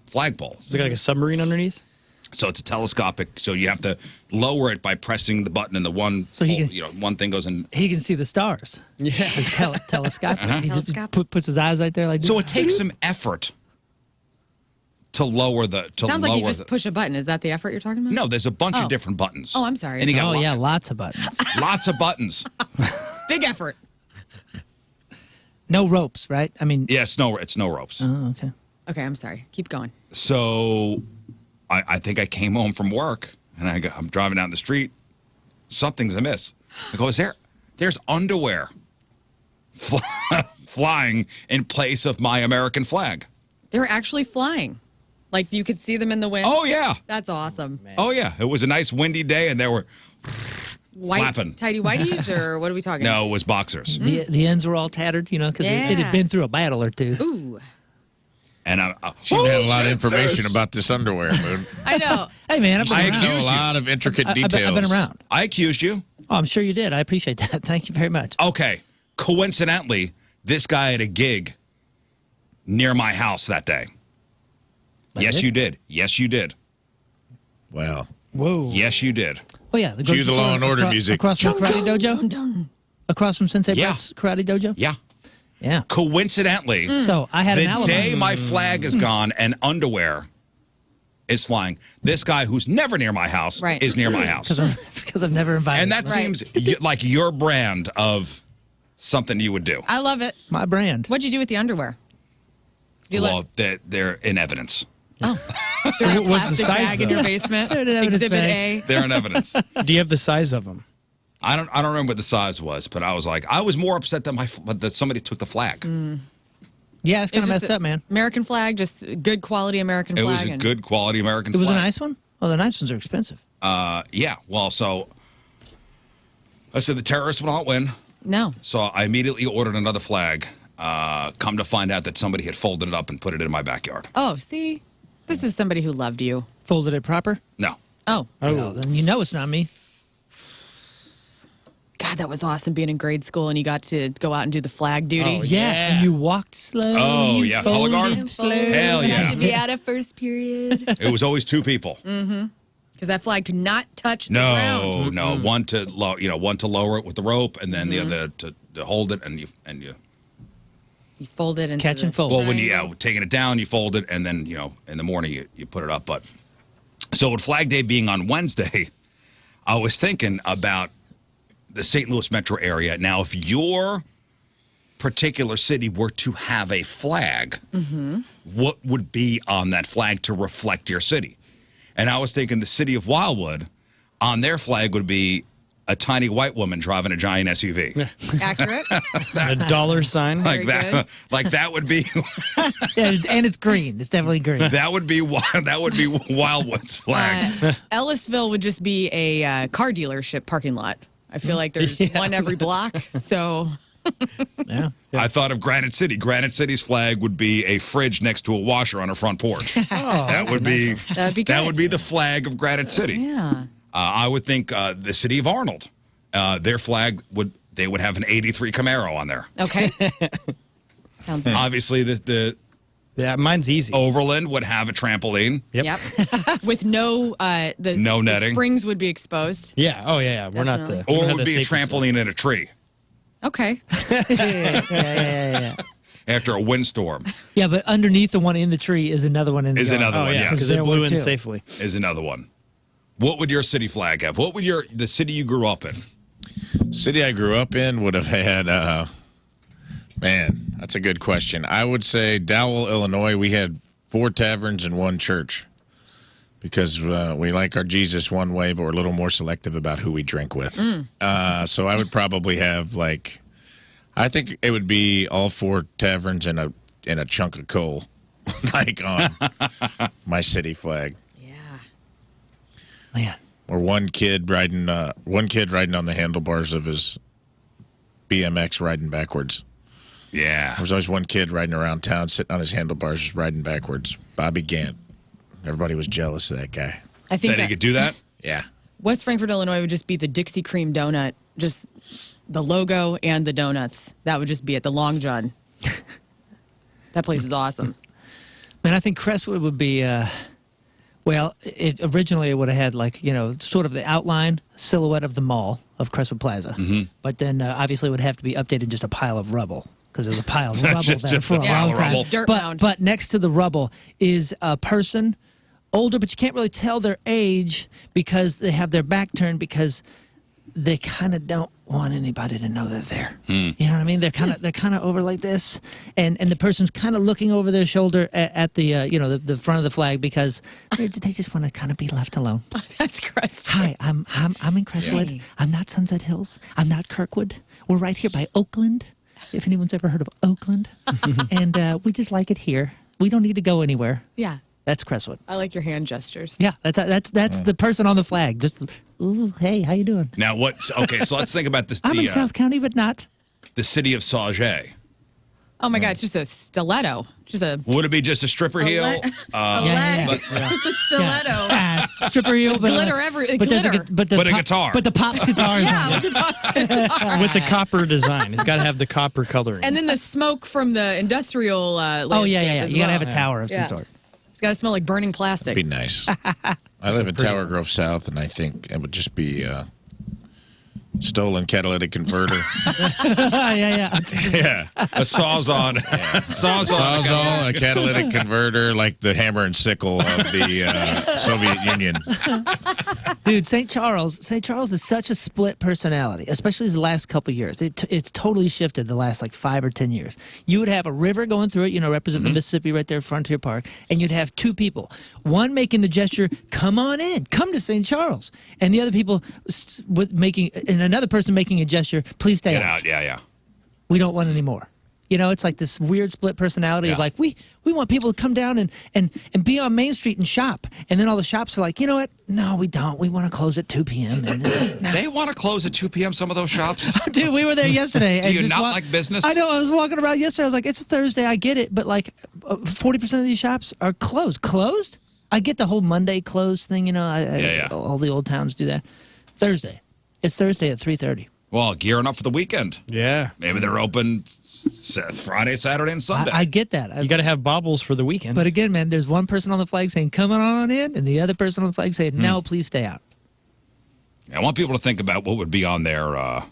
A: flagpole.
E: Is it like a submarine underneath?
A: So it's a telescopic. So you have to lower it by pressing the button, and the one,
C: So he
A: pole,
C: can-
A: one thing goes in.
C: He can see the stars.
E: Yeah.
C: Like telescopic. He just
B: Telescopic.
C: puts his eyes right there like this.
A: So it takes some effort to lower the.
B: Sounds like you just push a button. Is that the effort you're talking about?
A: No, there's a bunch
B: Oh.
A: of different buttons.
B: Oh, I'm sorry.
A: And you got
C: Oh, yeah, lots of buttons.
A: lots of buttons.
B: Big effort.
C: No ropes, right? I mean,
A: Yeah, it's no ropes.
C: oh, okay.
B: Okay, I'm sorry. Keep going.
A: So I think I came home from work and I'm driving down the street. Something's amiss. I go, there's underwear flying in place of my American flag.
B: They were actually flying. Like you could see them in the wind.
A: Oh, yeah.
B: That's awesome.
A: Oh, yeah. It was a nice windy day and they were
B: White
A: flapping.
B: tighty whities, or what are we talking about?
A: No, it was boxers.
C: The ends were all tattered, because it
B: Yeah.
C: had been through a battle or two.
B: Ooh.
A: And I
D: She had a lot of
A: did
D: information
A: this?
D: about this underwear, Moon.
B: I know.
C: Hey, man, I've been
D: I
C: around.
D: know a
A: accused you.
D: lot of intricate
C: I've
D: details.
C: been around.
A: I accused you.
C: Oh, I'm sure you did. I appreciate that. Thank you very much.
A: Okay. Coincidentally, this guy had a gig near my house that day. Yes,
C: did?
A: you did. Yes, you did.
D: Wow.
E: Whoa.
A: Yes, you did.
C: Oh, yeah.
D: Cue the Law and Order music.
C: Across from Karate Dojo?
B: Dun, dun.
C: Across from Sensei
A: Yeah.
C: Brett's Karate Dojo?
A: Yeah.
C: Yeah.
A: Coincidentally,
C: So I had an
A: the
C: alibi.
A: day my flag is gone and underwear is flying, this guy who's never near my house
B: Right.
A: is near my house.
C: Because I've never invited
A: And that
C: him.
A: seems like your brand of something you would do.
B: I love it.
C: My brand.
B: What'd you do with the underwear? Did you
A: Well, they're in evidence.
E: So what was the
B: plastic
E: size,
B: bag in
E: though?
B: your basement?
C: They're in evidence
B: Exhibit
C: bag.
B: A.
A: They're in evidence.
E: Do you have the size of them?
A: I don't remember what the size was, but I was more upset that somebody took the flag.
C: Yeah, it's kind
B: It's
C: of
B: just
C: messed up, man.
B: American flag, just good quality American
A: It
B: flag.
A: was a
B: and-
A: good quality American
C: It was
A: flag.
C: a nice one? Well, the nice ones are expensive.
A: Yeah. Well, so I said the terrorists will not win.
B: No.
A: So I immediately ordered another flag. Come to find out that somebody had folded it up and put it in my backyard.
B: Oh, see? This is somebody who loved you.
C: Folded it proper?
A: No.
B: Oh.
C: Well, then you know it's not me.
B: God, that was awesome being in grade school and you got to go out and do the flag duty.
E: Oh,
C: Yeah.
E: Yeah.
C: And you walked slow.
A: Oh,
C: you
A: yeah, color
C: folded
A: guard?
C: slow.
A: Hell yeah.
B: Had to be out of first period.
A: It was always two people.
B: Because that flag could not touch the ground.
A: No, one to lower it with the rope, and then the other to hold it, and you.
B: You fold it into
C: Catch
B: the
C: and fold.
A: Well, when you
B: triangle.
A: taking it down, you fold it, and then in the morning you put it up. But so with Flag Day being on Wednesday, I was thinking about the St. Louis metro area. Now, if your particular city were to have a flag, what would be on that flag to reflect your city? And I was thinking the city of Wildwood, on their flag would be a tiny white woman driving a giant SUV.
B: Accurate.
E: A dollar sign?
A: Like
B: Very
A: that,
B: good.
A: like that would be
C: Yeah, and it's green. It's definitely green.
A: that would be Wildwood's flag.
B: Ellisville would just be a car dealership parking lot. I feel like there's one every block. So
C: Yeah.
A: I thought of Granite City. Granite City's flag would be a fridge next to a washer on her front porch. That would be
B: that'd be good.
A: that would be the flag of Granite City.
B: Yeah.
A: I would think the city of Arnold, their flag would have an '83 Camaro on there.
B: Okay. Sounds good.
A: Obviously, the
E: Yeah, mine's easy.
A: Overland would have a trampoline.
E: Yep.
B: Yep. With no
A: No netting.
B: The springs would be exposed.
E: Yeah. Oh, yeah. We're not the.
B: Definitely.
E: we don't
A: Or
E: have
A: would
E: the
A: be a
E: safety
A: trampoline in a tree
B: Okay.
C: Yeah.
A: after a windstorm.
C: Yeah, but underneath the one in the tree is another one in the
A: Is
C: yard.
A: another
E: stuff. Oh,
A: one,
E: yeah.
A: yes.
E: Because
C: There
E: it blew
C: were
E: in
C: two.
E: safely.
A: Is another one. What would your city flag have? What would the city you grew up in?
D: City I grew up in would have had, man, that's a good question. I would say Dowell, Illinois, we had 4 taverns and 1 church because we like our Jesus one way, but we're a little more selective about who we drink with. So I would probably have I think it would be all 4 taverns and a chunk of coal. like on my city flag.
B: Yeah.
C: Man.
D: Or one kid riding on the handlebars of his BMX riding backwards.
A: Yeah.
D: There was always one kid riding around town, sitting on his handlebars, just riding backwards. Bobby Gant. Everybody was jealous of that guy.
B: I think
A: That he could do that?
D: Yeah.
B: West Frankfort, Illinois would just be the Dixie Cream donut, just the logo and the donuts. That would just be it, the Long John. That place is awesome.
C: Man, I think Crestwood would be, originally it would have had like, sort of the outline, silhouette of the mall of Crestwood Plaza. Mm-hmm. But then obviously it would have to be updated just a pile of rubble because there was a pile of rubble there for a long time.
B: Dirt mound.
C: But next to the rubble is a person, older, but you can't really tell their age because they have their back turned because they kind of don't want anybody to know they're there. You know what I mean? They're kind of over like this, and the person's kind of looking over their shoulder at the the front of the flag because they just want to kind of be left alone.
B: That's Crestwood.
C: Hi, I'm in Crestwood.
B: Yeah.
C: I'm not Sunset Hills. I'm not Kirkwood. We're right here by Oakland. If anyone's ever heard of Oakland, and we just like it here. We don't need to go anywhere.
B: Yeah.
C: That's Crestwood.
B: I like your hand gestures.
C: Yeah, that's the person on the flag. Just, ooh, hey, how you doing?
A: Now what? Okay, so let's think about this.
C: I'm in South County, but not.
A: The city of Sauget.
B: Oh my God, it's just a stiletto. Just a
A: Would it be just a stripper heel?
B: leg with a stiletto.
C: Stripper heel, but
B: Glitter glitter.
A: But a guitar.
C: But the Pops guitar.
B: Yeah, with the Pops guitar.
E: With the copper design. It's got to have the copper coloring.
B: And then the smoke from the industrial
C: Oh yeah. You gotta have a tower of some sort.
B: It's got to smell like burning plastic.
D: Be nice. I live in Tower Grove South, and I think it would just be stolen catalytic converter.
C: Yeah.
D: Yeah.
A: A Sawzall.
D: Sawzall, a catalytic converter, like the hammer and sickle of the Soviet Union.
C: Dude, St. Charles is such a split personality, especially the last couple of years. It's totally shifted the last like 5 or 10 years. You would have a river going through it, representing the Mississippi right there, Frontier Park, and you'd have two people. One making the gesture, come on in, come to St. Charles. And the other people and another person making a gesture, please stay
A: Get out. Yeah.
C: We don't want any more. It's like this weird split personality of like, we want people to come down and be on Main Street and shop. And then all the shops are like, you know what? No, we don't. We want to close at 2 p.m. And,
A: They want to close at 2 p.m., some of those shops?
C: Dude, we were there yesterday.
A: Do you not like business?
C: I know. I was walking around yesterday. I was like, it's Thursday. I get it. But like 40% of these shops are closed. Closed? I get the whole Monday closed thing. All the old towns do that. Thursday. It's Thursday at 3:30.
A: Well, gearing up for the weekend.
E: Yeah.
A: Maybe they're open Friday, Saturday, and Sunday.
C: I get that.
E: You got to have baubles for the weekend.
C: But again, man, there's one person on the flag saying, come on in, and the other person on the flag saying, no, please stay out.
A: I want people to think about what would be on their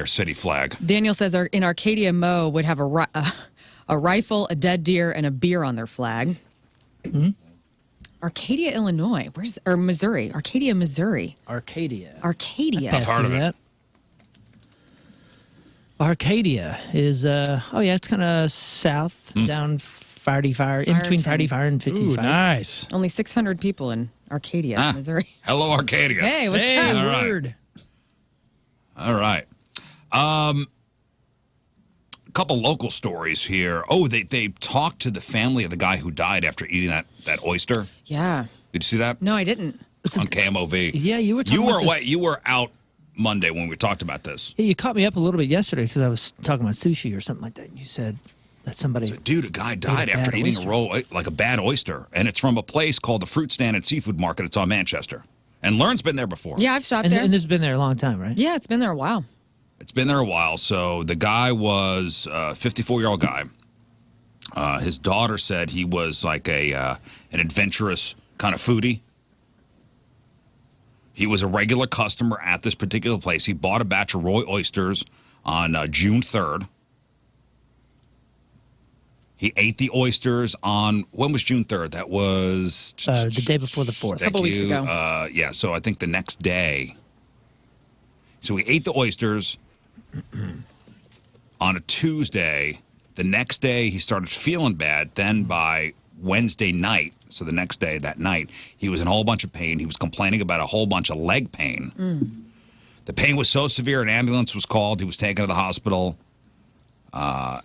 A: city flag.
B: Daniel says in Arcadia, Mo would have a rifle, a dead deer, and a beer on their flag.
C: Mm-hmm.
B: Arcadia, Illinois. Missouri? Arcadia, Missouri.
C: Arcadia.
A: I've heard of it.
C: Arcadia is, it's kind of south, down Fire, in between Fire and 55.
E: Ooh, nice.
B: Only 600 people in Arcadia, Missouri.
A: Hello, Arcadia.
B: Hey, what's up?
A: All right.
E: Word.
A: All right. A couple local stories here. Oh, they talked to the family of the guy who died after eating that oyster.
B: Yeah.
A: Did you see that?
B: No, I didn't.
A: On KMOV.
C: Yeah, you were talking about this.
A: You were out Monday when we talked about this.
C: Yeah, you caught me up a little bit yesterday because I was talking about sushi or something like that. And you said that somebody...
A: So, dude, a guy died after eating a bad oyster. And it's from a place called the Fruit Stand and Seafood Market. It's on Manchester. And Lern's been there before.
B: Yeah, I've shopped
C: and,
B: there.
C: And this has been there a long time, right?
B: Yeah, it's been there a while.
A: It's been there a while. So the guy was a 54-year-old guy. His daughter said he was like an adventurous kind of foodie. He was a regular customer at this particular place. He bought a batch of raw oysters on June 3rd. He ate the oysters on, when was June 3rd? That was...
C: the day before the 4th.
B: A couple weeks ago.
A: Yeah, so I think the next day. So he ate the oysters on a Tuesday. The next day, he started feeling bad. Then by Wednesday night, so the next day, that night, he was in a whole bunch of pain. He was complaining about a whole bunch of leg pain. The pain was so severe, an ambulance was called. He was taken to the hospital.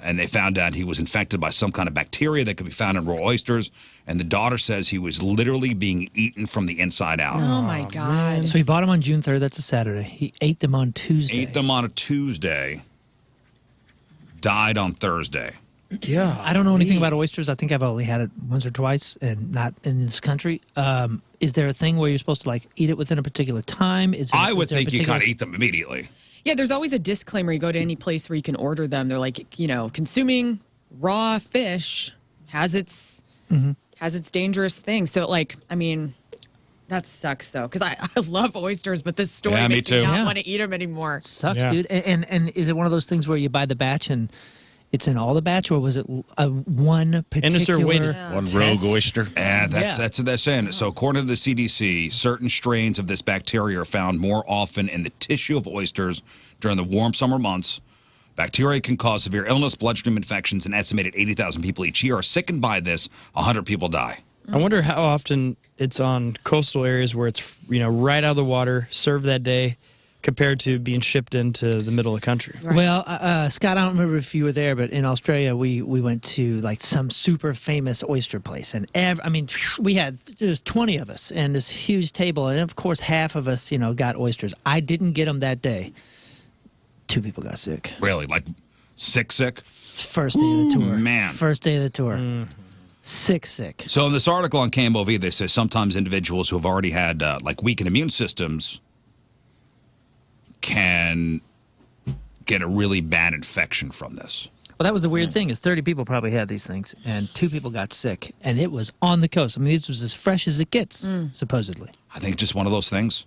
A: And they found out he was infected by some kind of bacteria that could be found in raw oysters. And the daughter says he was literally being eaten from the inside out.
B: Oh my God.
C: So he bought them on June 3rd. That's a Saturday. He ate them on Tuesday.
A: Ate them on a Tuesday. Died on Thursday.
E: Yeah.
C: I don't know anything about oysters. I think I've only had it once or twice, and not in this country. Is there a thing where you're supposed to like eat it within a particular time?
A: I would think you kind of eat them immediately.
B: Yeah, there's always a disclaimer. You go to any place where you can order them. They're like, consuming raw fish has its dangerous things. So, like, I mean, that sucks though, because I love oysters, but this story
A: Yeah, me
B: makes me
A: too.
B: not
C: Yeah.
B: want to eat them anymore.
C: Sucks,
E: Yeah.
C: dude. And is it one of those things where you buy the batch and it's in all the batch, or was it one particular?
E: And is there a way to-
D: One rogue oyster.
A: That's what they're saying. So according to the CDC, certain strains of this bacteria are found more often in the tissue of oysters during the warm summer months. Bacteria can cause severe illness, bloodstream infections. An estimated 80,000 people each year are sickened by this. 100 people die.
E: I wonder how often it's on coastal areas where it's right out of the water, served that day, compared to being shipped into the middle of the country.
B: Right.
C: Well, Scott, I don't remember if you were there, but in Australia, we went to like some super famous oyster place, and there's 20 of us and this huge table, and of course half of us, got oysters. I didn't get them that day. 2 people got sick.
A: Really? Like sick?
C: First day of the tour.
A: man.
C: First day of the tour. Sick.
A: So in this article on KMOV, they say sometimes individuals who have already had like weakened immune systems can get a really bad infection from this.
C: Well, that was the weird thing is 30 people probably had these things, and 2 people got sick, and it was on the coast. I mean, this was as fresh as it gets, supposedly.
A: I think it's just one of those things.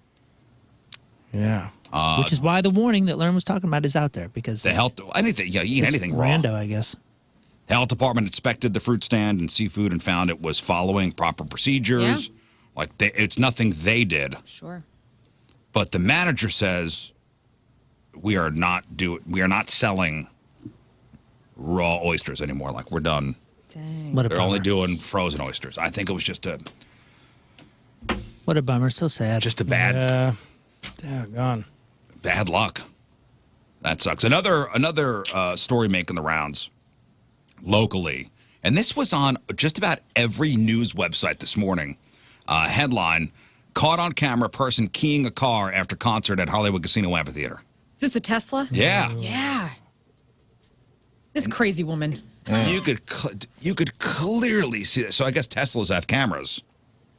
E: Yeah.
C: Which is why the warning that Lern was talking about is out there, because
A: The health, anything, you eat
C: it's
A: anything raw.
C: rando, I guess.
A: The health department inspected the fruit stand and seafood and found it was following proper procedures.
B: Yeah.
A: Like it's nothing they did.
B: Sure.
A: But the manager says we are not selling raw oysters anymore. Like we're done.
B: Dang.
C: What a
A: They're
C: bummer.
A: only doing frozen oysters. I think it was just a
C: What a bummer. So sad.
A: bad
E: Daggone.
A: bad luck. That sucks. Another story making the rounds locally, and this was on just about every news website this morning. Headline: Caught on camera person keying a car after concert at Hollywood Casino Amphitheater.
B: Is this the Tesla?
A: Yeah.
B: Yeah. This crazy woman.
A: You could clearly see it. So I guess Teslas have cameras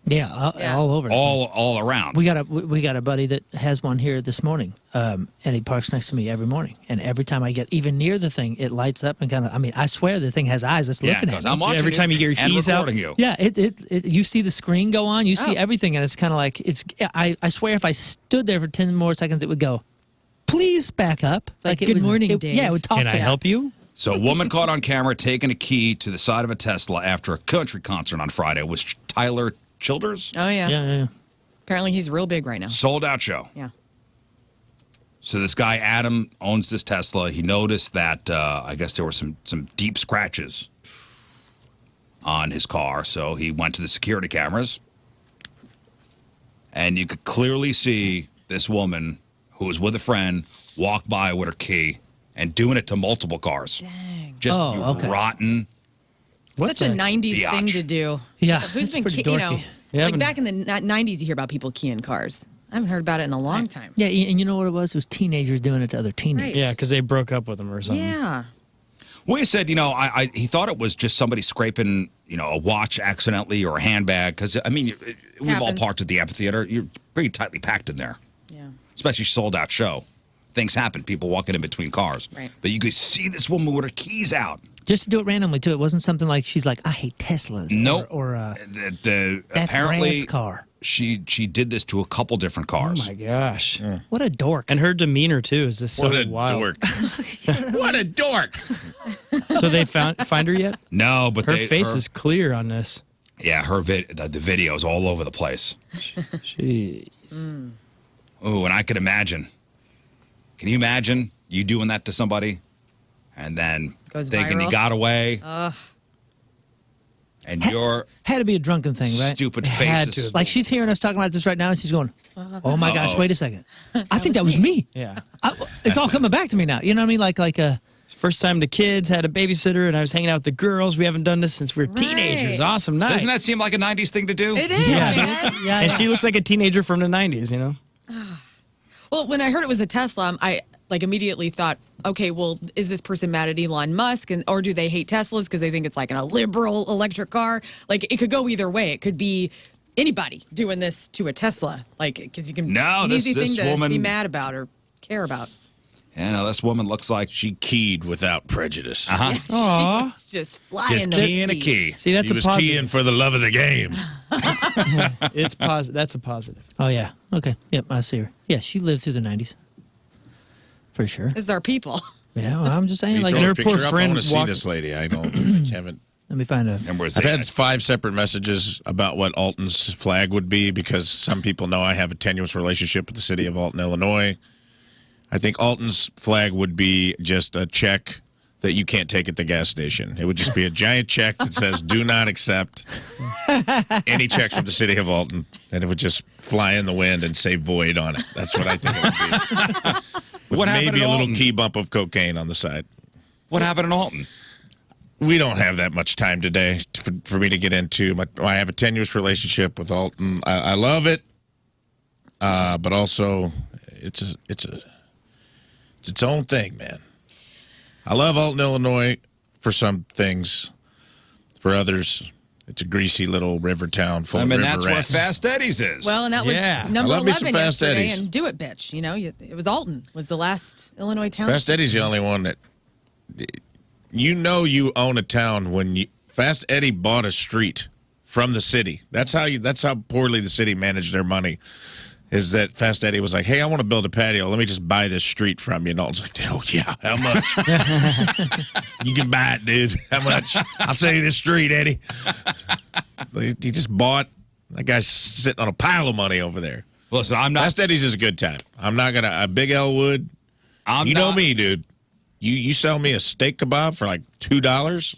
C: yeah,
B: Yeah.
C: all over. the place.
A: all around.
C: We got a buddy that has one here this morning, and he parks next to me every morning. And every time I get even near the thing, it lights up and kind of. I mean, I swear the thing has eyes that's looking at
A: because
C: me.
A: I'm watching
E: every
A: you
E: time you get your
A: and
E: keys out.
A: recording you.
C: Yeah, it you see the screen go on, you see
B: Oh.
C: everything, and it's kind of like I swear if I stood there for 10 more seconds, it would go, please back up.
B: Like,
C: it
B: "Good
C: would-
B: morning,
C: it-
B: Dave."
C: Yeah, it would talk
E: Can
C: to
E: I
C: you.
E: help you?
A: So a woman caught on camera taking a key to the side of a Tesla after a country concert on Friday was Tyler Childers.
B: Oh, yeah.
C: Yeah.
B: Apparently he's real big right now.
A: Sold out show.
B: Yeah.
A: So this guy, Adam, owns this Tesla. He noticed that I guess there were some deep scratches on his car. So he went to the security cameras. And you could clearly see this woman who was with a friend walk by with her key and doing it to multiple cars.
B: Dang.
A: Just
C: Oh,
A: you
C: okay.
A: rotten.
B: Such a 90s thing
A: biatch.
B: to do.
C: Yeah,
B: Who's
C: it's
B: been,
C: pretty dorky.
E: Yeah,
B: like
E: but-
B: back in the 90s, you hear about people keying cars. I haven't heard about it in a long time.
C: Yeah, and you know what it was? It was teenagers doing it to other teenagers.
B: Right.
E: Yeah, because they broke up with him or something.
B: Yeah.
A: We said, he thought it was just somebody scraping, a watch accidentally or a handbag. Because, I mean, we've all
B: Happens.
A: parked at the amphitheater. You're pretty tightly packed in there,
B: Yeah.
A: especially sold out show. Things happen, people walking in between cars.
B: Right.
A: But you could see this woman with her keys out.
C: Just to do it randomly, too. It wasn't something like she's like, I hate Teslas.
A: Nope.
C: Or that's
A: apparently,
C: Brad's car.
A: she did this to a couple different
E: Oh
A: cars.
E: my gosh.
C: What a dork.
E: And her demeanor too is just so
D: What a
E: wild.
D: dork. What a dork.
E: So they find her yet?
A: No, but
E: Her face is clear on this.
A: Yeah, the video's all over the place.
E: Jeez.
A: Ooh, and I could imagine. Can you imagine you doing that to somebody and then
B: Goes
A: thinking you
B: viral.
A: got away? And your
C: Had to be a drunken thing, right?
A: stupid
E: had
A: faces.
E: to.
C: Like she's hearing us talking about this right now, and she's going, "Oh my gosh,
A: Uh-oh.
C: wait a second! I think that was me.
E: Yeah.
C: It's all coming back to me now. You know what I mean? Like
E: First First time to kids, had a babysitter, and I was hanging out with the girls. We haven't done this since we were teenagers.
B: Right.
E: Awesome night.
A: Doesn't that seem like a 90s thing to do?
B: It is, man.
C: Yeah,
E: And she looks like a teenager from the 90s, you know?
B: Well, when I heard it was a Tesla, I immediately thought, okay, well, is this person mad at Elon Musk, or do they hate Teslas because they think it's like a liberal electric car? Like, it could go either way. It could be anybody doing this to a Tesla, like, because you can
A: No,
B: an
A: this-
B: easy
A: this
B: thing to
A: woman-
B: be mad about or care about.
A: Yeah, no, this woman looks like
D: She keyed without prejudice.
A: Uh-huh.
E: Aw.
B: She's just flying.
A: just
B: the
A: keying a
B: speed.
A: key.
E: See, that's
D: He
E: a
D: was
E: positive.
D: keying for the love of the game.
E: It's positive. That's a positive.
C: Oh, yeah. Okay. Yep, I see her. Yeah, she lived through the 90s. For sure.
B: This is our people.
C: Yeah, well, I'm just saying,
D: You
C: like,
D: throw
E: her
D: a
E: poor
D: picture up. I
E: friend
D: want to see
E: walked-
D: this lady. I haven't.
C: let me find a.
A: And where's
D: I've
A: that?
D: had 5 separate messages about what Alton's flag would be because some people know I have a tenuous relationship with the city of Alton, Illinois. I think Alton's flag would be just a check that you can't take at the gas station. It would just be a giant check that says, do not accept any checks from the city of Alton. And it would just fly in the wind and say void on it. That's what I think it would be. With
A: What happened
D: maybe
A: at
D: a little
A: Alton?
D: key bump of cocaine on the side.
A: What happened in Alton?
D: We don't have that much time today for me to get into. I have a tenuous relationship with Alton. I love it, but also it's its own thing, man. I love Alton, Illinois for some things. For others, it's a greasy little river town full
A: I
D: of
A: mean,
D: river
A: that's
D: rats.
A: where Fast Eddie's is.
B: Well, and that
E: Yeah.
B: was number
D: I love me some
B: 11
D: Fast
B: yesterday,
D: Eddies.
B: and do it, bitch. You know, it was Alton was the last Illinois town.
D: Fast Eddie's the only one that you own a town when Fast Eddie bought a street from the city. That's how poorly the city managed their money. Is that Fast Eddie was like, hey, I want to build a patio. Let me just buy this street from you. And Alton's like, oh, yeah, how much? You can buy it, dude. How much? I'll sell you this street, Eddie. He just bought. That guy's sitting on a pile of money over there.
A: Listen, I'm not.
D: Fast Eddie's is a good time. I'm not going to. A Big Elwood.
A: I'm
D: You know
A: not-
D: me, dude. You sell me a steak kebab for like $2.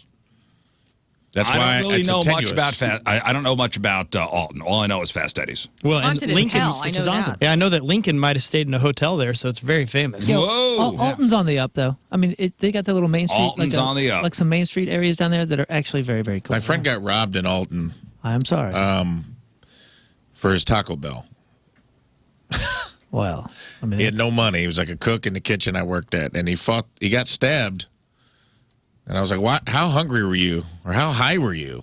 D: That's why
A: I don't really
D: it's
A: know
D: a
A: much
D: tenuous.
A: about Fast. I don't know much about Alton. All I know is Fast Eddie's.
E: Well, and
B: Haunted as
E: Lincoln,
B: hell, I
E: which
B: know
E: is
B: that.
E: awesome. Yeah, I know that Lincoln might have stayed in a hotel there, so it's very famous.
A: Whoa.
C: Alton's on the up, though. I mean, they got the little Main Street.
A: Alton's on the up.
C: Like some Main Street areas down there that are actually very, very cool.
D: My friend got robbed in Alton
C: I'm sorry.
D: for his Taco Bell.
C: well, I mean,
D: He had
C: it's-
D: no money. He was like a cook in the kitchen I worked at, and he got stabbed. And I was like, "What? How hungry were you, or how high were you,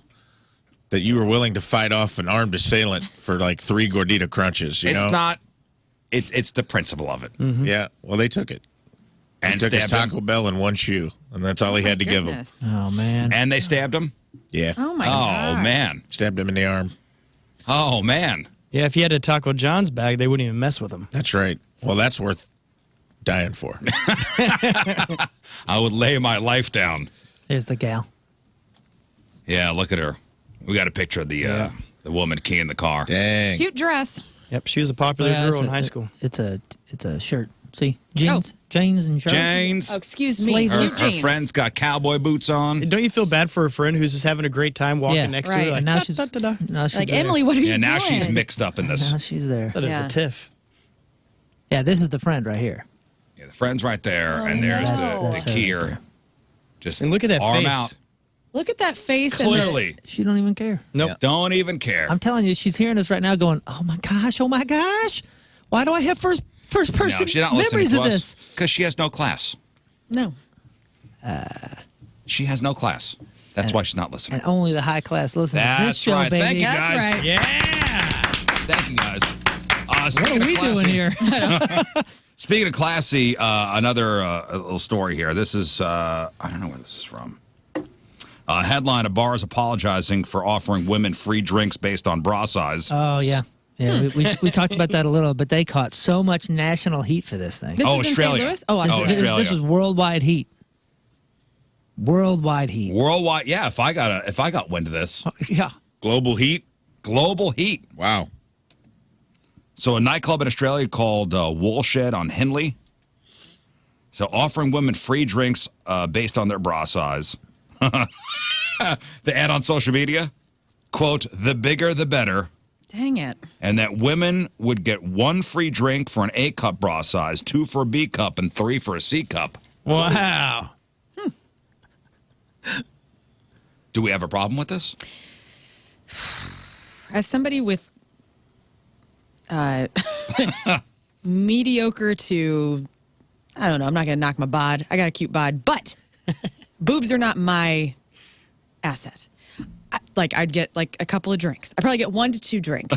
D: that you were willing to fight off an armed assailant for like 3 gordita crunches?" You
A: It's
D: know?
A: not. It's the principle of it.
D: Yeah. Well, they took it. They
A: And
D: took his
A: stabbed him.
D: Taco Bell in one shoe, and that's all he had to give him.
B: Goodness.
C: Oh man.
A: And they stabbed him.
D: Yeah.
B: Oh my
A: Oh
B: god.
A: man.
D: Stabbed him in the arm.
A: Oh man.
E: Yeah, if you had a Taco John's bag, they wouldn't even mess with him.
D: That's right. Well, that's worth dying for.
A: I would lay my life down.
C: There's the gal.
A: Yeah, look at her. We got a picture of the woman keying the car.
D: Dang.
B: Cute dress.
E: Yep, she was a popular
C: Yeah,
E: girl
C: it's
E: in
C: a-
E: high school.
C: It's a shirt. See, jeans and shirt.
A: Jane's.
B: Oh, excuse me.
C: Slave
A: Her,
B: Cute
A: her
B: jeans.
A: friend's got cowboy boots on.
E: Don't you feel bad for a friend who's just having a great time walking
C: Yeah.
E: next to
B: Right.
E: her? Like,
C: And now
E: da,
C: she's
E: da, da, da.
C: now she's
B: Like
C: there.
B: Emily, what are you
A: Yeah,
B: doing?
A: now she's mixed up in this.
C: Now she's there.
E: That is
B: Yeah.
E: a tiff.
C: Yeah, this is the friend right here.
A: Yeah, the friend's right there, and there's
C: That's
A: the
C: her right
A: keyer.
C: there.
A: Just
E: And look at that
A: arm
E: face.
A: out.
B: Look at that face.
A: Clearly,
C: She don't even care.
E: Nope.
A: don't even care.
C: I'm telling you, she's hearing us right now, going, "Oh my gosh, oh my gosh, why do I have first person
A: No, she's not listening
C: memories
A: to
C: of
A: us
C: this?"
A: because she has no class.
B: No.
A: She has no class. That's why she's not listening.
C: And only the high class listen to this
A: That's
C: show,
A: right.
C: baby.
A: Thank you,
B: That's
A: guys.
B: right.
E: Yeah.
A: Thank you, guys.
C: What
A: Speaking
C: are we
A: of classy,
C: doing here?
A: Speaking of classy, another little story here. This is, I don't know where this is from. Headline, a bar is apologizing for offering women free drinks based on bra size.
C: Oh yeah, yeah. We talked about that a little, but they caught so much national heat for this thing.
B: This
A: Oh,
B: was
A: Australia.
B: in St. Louis? Oh,
C: This,
B: Australia.
C: this
A: Australia.
C: was worldwide heat. Worldwide heat.
A: Worldwide, yeah, if I got wind of this.
C: Yeah.
D: Global heat.
A: Global heat.
D: Wow.
A: So a nightclub in Australia called Woolshed on Hindley. So offering women free drinks based on their bra size. The ad on social media, quote, the bigger the better.
B: Dang it.
A: And that women would get 1 free drink for an A cup bra size, 2 for a B cup, and 3 for a C cup.
E: Wow.
A: Do we have a problem with this?
B: As somebody with mediocre to, I don't know, I'm not going to knock my bod. I got a cute bod, but boobs are not my asset. I'd get like a couple of drinks. I probably get 1 to 2 drinks.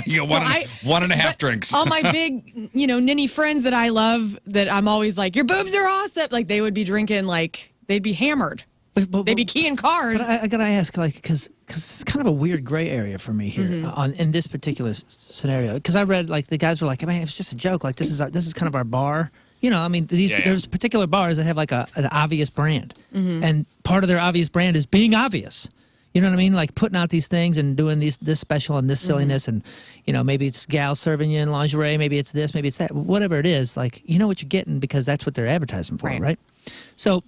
A: You get one and a half drinks.
B: All my big, ninny friends that I love, that I'm always like, your boobs are awesome. Like they would be drinking, like they'd be hammered. They'd be keying cars.
C: But I gotta ask, like, because it's kind of a weird gray area for me here in this particular scenario. Because I read, like, the guys were like, man, it's just a joke. Like, this is kind of our bar. There's particular bars that have like an obvious brand, and part of their obvious brand is being obvious. You know what I mean? Like putting out these things and doing this special and this silliness, and maybe it's gals serving you in lingerie, maybe it's this, maybe it's that, whatever it is. Like, you know what you're getting because that's what they're advertising for, right? So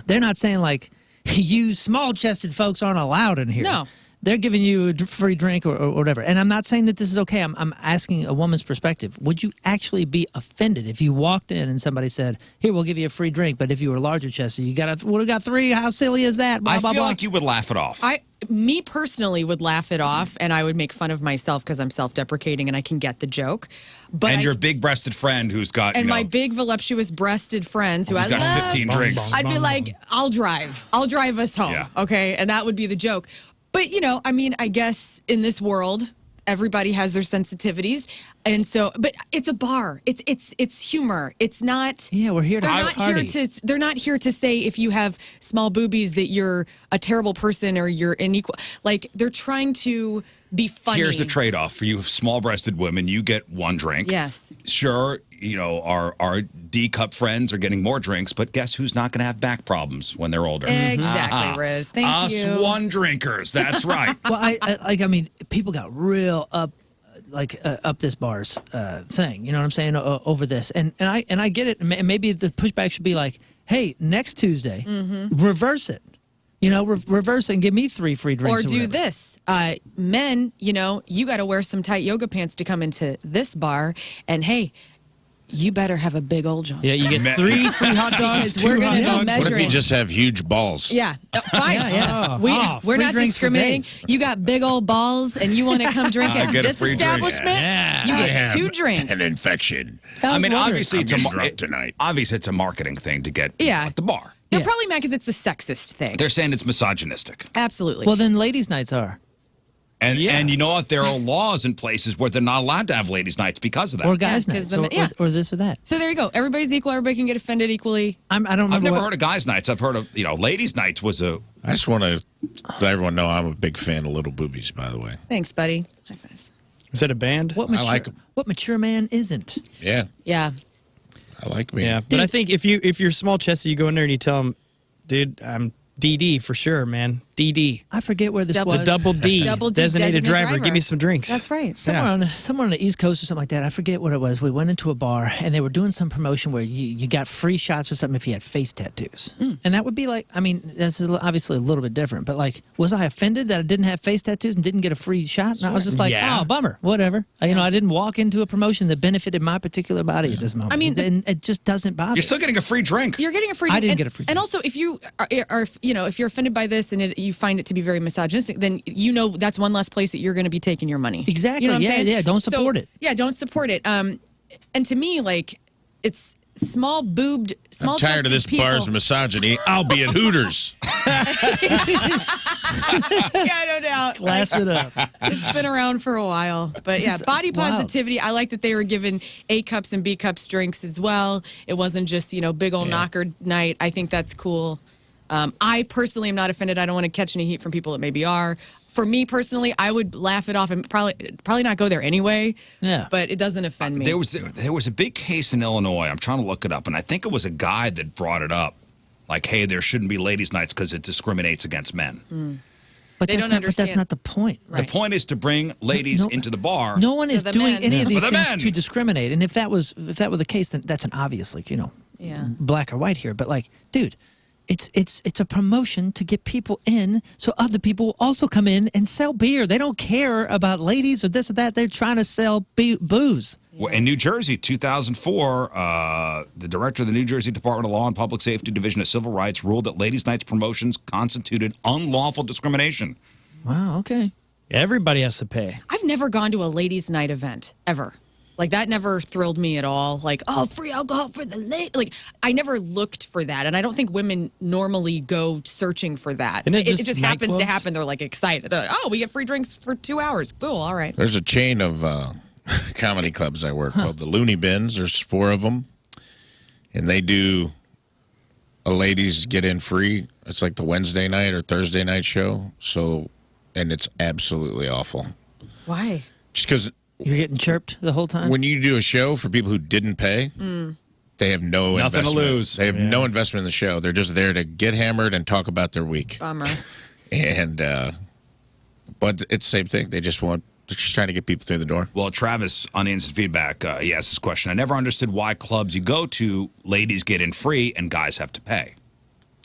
C: they're not saying like you small-chested folks aren't allowed in here. No. They're giving you a free drink or whatever. And I'm not saying that this is okay. I'm asking a woman's perspective. Would you actually be offended if you walked in and somebody said, here, we'll give you a free drink, but if you were larger chested, you would have got 3. How silly is that? Blah,
A: I
C: blah,
A: feel
C: blah.
A: like you would laugh it off.
B: Me personally would laugh it off, and I would make fun of myself because I'm self-deprecating and I can get the joke. But
A: your big-breasted friend who's got,
B: my big voluptuous-breasted friends who I
A: got
B: love,
A: 15 drinks.
B: I'd be like, I'll drive us home, okay? And that would be the joke. But, I guess in this world, everybody has their sensitivities. And so, but it's a bar. It's humor. It's not.
C: Yeah, we're here to
B: They're not here to say if you have small boobies that you're a terrible person or you're unequal. Like, they're trying to be funny.
A: Here's the trade-off. For you small-breasted women, you get 1 drink.
B: Yes.
A: Sure, our D-cup friends are getting more drinks, but guess who's not going to have back problems when they're older?
B: Exactly, Rizz. Thank you.
A: Us one-drinkers. That's right.
C: Well, I mean, people got real up this bar's thing. You know what I'm saying? Over this, and I get it. And maybe the pushback should be like, hey, next Tuesday, reverse it. Reverse it and give me 3 free drinks.
B: Or do this. Men, you got to wear some tight yoga pants to come into this bar, and hey, you better have a big old joint.
E: Yeah, you get 3 free hot dogs.
B: Because we're going to go measuring.
D: What if you just have huge balls?
B: Yeah, fine. We're not discriminating. You got big old balls, and you want to come drink at this establishment?
D: Yeah.
B: You get 2 drinks.
D: An infection.
A: Obviously,
D: it's drunk tonight.
A: Obviously, it's a marketing thing to get at the bar.
B: They're probably mad because it's a sexist thing.
A: They're saying it's misogynistic.
B: Absolutely.
C: Well, then ladies' nights are.
A: And you know what? There are laws in places where they're not allowed to have ladies' nights because of that.
C: Or guys' nights. Or this or that.
B: So there you go. Everybody's equal. Everybody can get offended equally.
C: I've
A: never heard of guys' nights. I've heard of, ladies' nights was a...
D: I just want to let everyone know I'm a big fan of little boobies, by the way.
B: Thanks, buddy. High fives.
E: Is that a band?
C: I like them. What mature man isn't?
D: Yeah.
B: Yeah.
D: I like me.
E: Yeah, but I think if you're small chested, you go in there and you tell them, dude, I'm DD for sure, man. DD.
C: I forget where this was.
E: The double D. Designated driver. Give me some drinks.
B: That's right.
C: Somewhere on the East Coast or something like that. I forget what it was. We went into a bar and they were doing some promotion where you got free shots or something if you had face tattoos. And that would be like, this is obviously a little bit different, but like, was I offended that I didn't have face tattoos and didn't get a free shot? And I was just like, oh, bummer, whatever. I didn't walk into a promotion that benefited my particular body at this moment. And it just doesn't bother.
A: You're still getting a free drink.
B: You're getting a free drink.
C: I didn't get a free drink.
B: And also, if you are if you're offended by this and you find it to be very misogynistic, then that's one less place that you're going to be taking your money.
C: Exactly.
B: You know what I'm saying?
C: Yeah. Don't support it.
B: Yeah, don't support it. And to me, like, it's small
D: I'm tired of this bar's misogyny. I'll be at Hooters.
B: Yeah, no doubt.
C: Class it up.
B: It's been around for a while. But yeah, body positivity. I like that they were given A cups and B cups drinks as well. It wasn't just, big old knocker night. I think that's cool. I personally am not offended. I don't want to catch any heat from people that maybe are. For me personally, I would laugh it off and probably not go there anyway. Yeah. But it doesn't offend me.
A: There was a big case in Illinois. I'm trying to look it up, and I think it was a guy that brought it up. Like, hey, there shouldn't be ladies' nights because it discriminates against men.
C: But they don't understand. But that's not the point.
A: Right. The point is to bring ladies into the bar.
C: No one is doing any of these things to discriminate. And if that were the case, then that's an obvious, black or white here. But like, dude, It's a promotion to get people in, so other people will also come in and sell beer. They don't care about ladies or this or that. They're trying to sell booze.
A: Well, in New Jersey, 2004, the director of the New Jersey Department of Law and Public Safety Division of Civil Rights ruled that ladies' nights promotions constituted unlawful discrimination.
C: Wow. Okay.
E: Everybody has to pay.
B: I've never gone to a ladies' night event ever. Like, that never thrilled me at all. Like, oh, free alcohol for the late. Like, I never looked for that. And I don't think women normally go searching for that.
E: Isn't it
B: It
E: just
B: just happens to
E: nightclubs?
B: happen. They're like excited. They're like, oh, we get free drinks for 2 hours. Cool. All right.
D: There's a chain of comedy clubs I work called the Looney Bins. There's 4 of them, and they do a ladies get in free. It's like the Wednesday night or Thursday night show. So, and it's absolutely awful.
B: Why?
D: Just because
C: You're getting chirped the whole time.
D: when you do a show for people who didn't pay, they have no
A: Nothing to
D: investment.
A: lose.
D: They have no investment in the show. They're just there to get hammered and talk about their week.
B: Bummer.
D: And but it's the same thing. They're just trying to get people through the door.
A: Well, Travis, on instant feedback, he asked this question. I never understood why clubs you go to, ladies get in free and guys have to pay.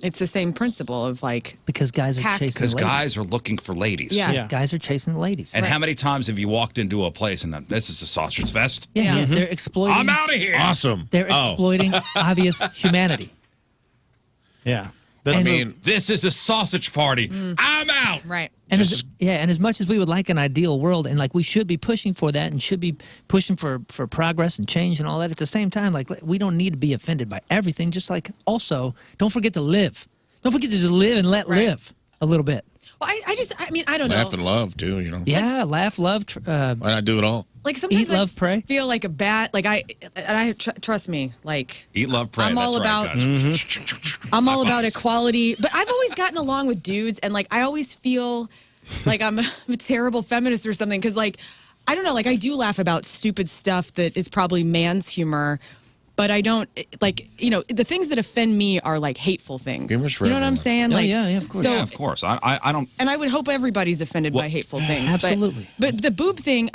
B: It's the same principle of like,
C: because guys are
B: Hack.
C: chasing
A: Because
C: the ladies.
A: guys are looking for ladies.
B: Yeah.
E: Yeah.
C: Guys are chasing the ladies.
A: And how many times have you walked into a place and this is a sausage fest?
C: yeah,
B: Yeah.
C: they're exploiting.
A: I'm out of here.
D: Awesome.
C: They're
D: Oh,
C: exploiting obvious humanity.
E: Yeah.
D: I
E: That's
D: mean,
A: This is a sausage party. I'm out.
B: right.
C: And
D: Just-
C: and as much as we would like an ideal world, and like we should be pushing for that, and should be pushing for progress and change and all that, at the same time, like we don't need to be offended by everything. Just like also, don't forget to live. Don't forget to just live and let
B: Right.
C: live a little bit.
B: Well, I mean, I don't
D: laugh
B: know.
D: and love too. You know,
C: Yeah, laugh, love.
D: why not do it all?
B: Like sometimes
C: Eat, love, pray.
B: feel like a bat. Like trust me. Like
A: Eat, love, pray.
B: I'm all
A: That's
B: about-
A: right, guys.
B: I'm all about equality, but I've always gotten along with dudes, and like I always feel like I'm a terrible feminist or something because like I don't know, like I do laugh about stupid stuff that is probably man's humor, but I don't like the things that offend me are like hateful things.
D: Humor's for
B: you know what I'm
D: everyone.
B: saying?
C: Oh,
B: Like
C: yeah, of course.
B: So,
A: Yeah, of course. I don't.
B: and I would hope everybody's offended by hateful things.
C: absolutely.
B: But the boob thing,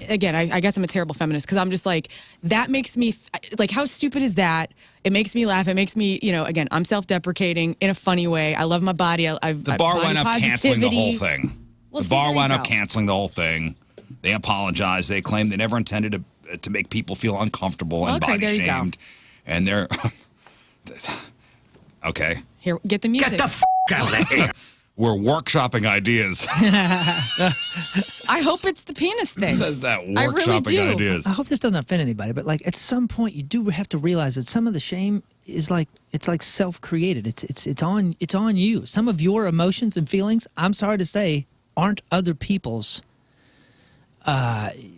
B: again, I guess I'm a terrible feminist because I'm just like, that makes me, like, how stupid is that? It makes me laugh. It makes me, again, I'm self-deprecating in a funny way. I love my body.
A: The bar wound up canceling the whole thing.
B: Well,
A: The
B: see,
A: bar
B: there you
A: wound up
B: go.
A: canceling the whole thing. They apologized. They claimed they never intended to make people feel uncomfortable and
B: Okay,
A: body
B: there you go.
A: shamed. And they're okay.
B: Here, get the music.
A: We're workshopping ideas.
B: I hope it's the penis thing.
A: Says that
B: I really
A: workshopping
B: do.
A: ideas.
C: I hope this doesn't offend anybody, but like at some point you do have to realize that some of the shame is like it's like self-created. It's on you. Some of your emotions and feelings, I'm sorry to say, aren't other people's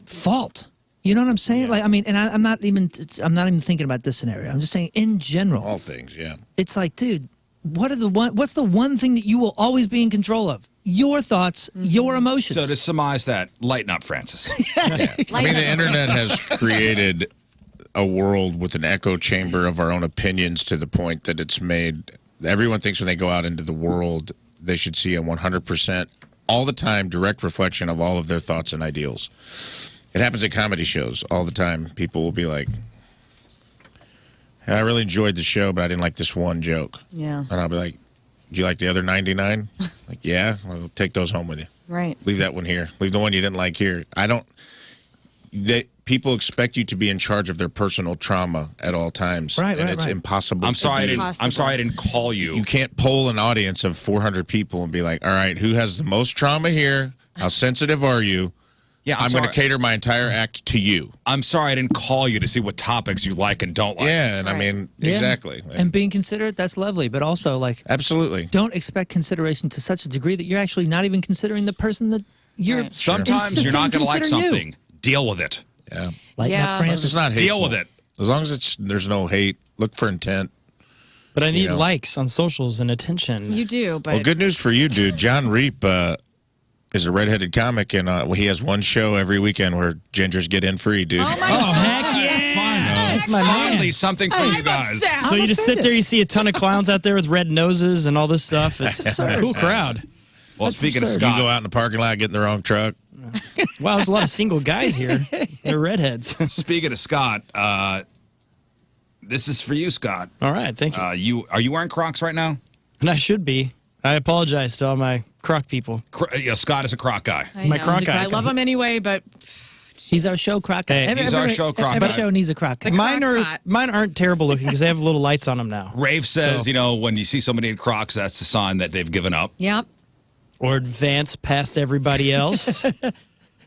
C: fault. You know what I'm saying? Like I mean, and I'm not even thinking about this scenario. I'm just saying in general.
D: All things, yeah.
C: It's like, dude, what's the one thing that you will always be in control of? Your thoughts, your emotions.
A: So to surmise that, lighten up, Francis.
D: Yeah. I mean, the internet has created a world with an echo chamber of our own opinions to the point that it's made everyone thinks when they go out into the world they should see a 100% all the time direct reflection of all of their thoughts and ideals. It happens at comedy shows all the time. People will be like, I really enjoyed the show, but I didn't like this one joke.
B: Yeah.
D: And I'll be like, do you like the other 99? Like, yeah, well, take those home with you.
B: Right.
D: Leave that one here. Leave the one you didn't like here. People expect you to be in charge of their personal trauma at all times.
C: Right,
D: and
C: right,
D: it's
C: right.
D: impossible.
A: I'm sorry.
D: to do.
A: I'm sorry I didn't call you.
D: You can't poll an audience of 400 people and be like, all right, who has the most trauma here? How sensitive are you?
A: Yeah,
D: I'm going to
A: sorry.
D: cater my entire act to you.
A: I'm sorry I didn't call you to see what topics you like and don't like.
D: Yeah, and I
B: Right.
D: mean,
C: Yeah.
D: exactly.
C: And being considerate, that's lovely. But also, like,
D: Absolutely.
C: don't expect consideration to such a degree that you're actually not even considering the person that you're.
B: Right.
A: Sometimes you're not going to like
C: consider you.
A: something. Deal with it.
D: Yeah.
C: Lighten
B: Yeah.
C: up,
D: It's
C: Francis.
D: not hateful.
A: Deal with it.
D: As long as there's no hate, look for intent.
E: But I need
D: know.
E: likes on socials and attention.
B: You do, but
D: Well, good news for you, dude. John Reap is a redheaded comic, and he has one show every weekend where gingers get in free, dude.
B: oh my God.
E: Heck yeah! That's my man.
A: Finally, something for you guys.
B: obsessed.
E: So you just sit
C: offended.
E: there, you see a ton of clowns out there with red noses and all this stuff. It's a cool crowd.
A: Well, speaking of
C: absurd.
D: You go
A: Scott,
D: out in the parking lot, get in the wrong truck.
E: Wow, there's a lot of single guys here. They're redheads.
A: speaking of Scott, This is for you, Scott.
E: All right, thank you.
A: Are you wearing Crocs right now?
E: And I should be. I apologize to all my Croc people.
A: Yeah, Scott is a Croc guy.
B: I
E: My
B: know.
E: Croc
B: I
E: eyes.
B: love him anyway, but
C: He's our show croc guy.
E: Hey,
A: he's our show croc
C: Every
A: guy.
C: show needs a croc guy.
E: Mine aren't terrible looking because they have little lights on them now.
A: Rafe says, when you see somebody in Crocs, that's the sign that they've given up.
B: yep.
E: Or advanced past everybody else.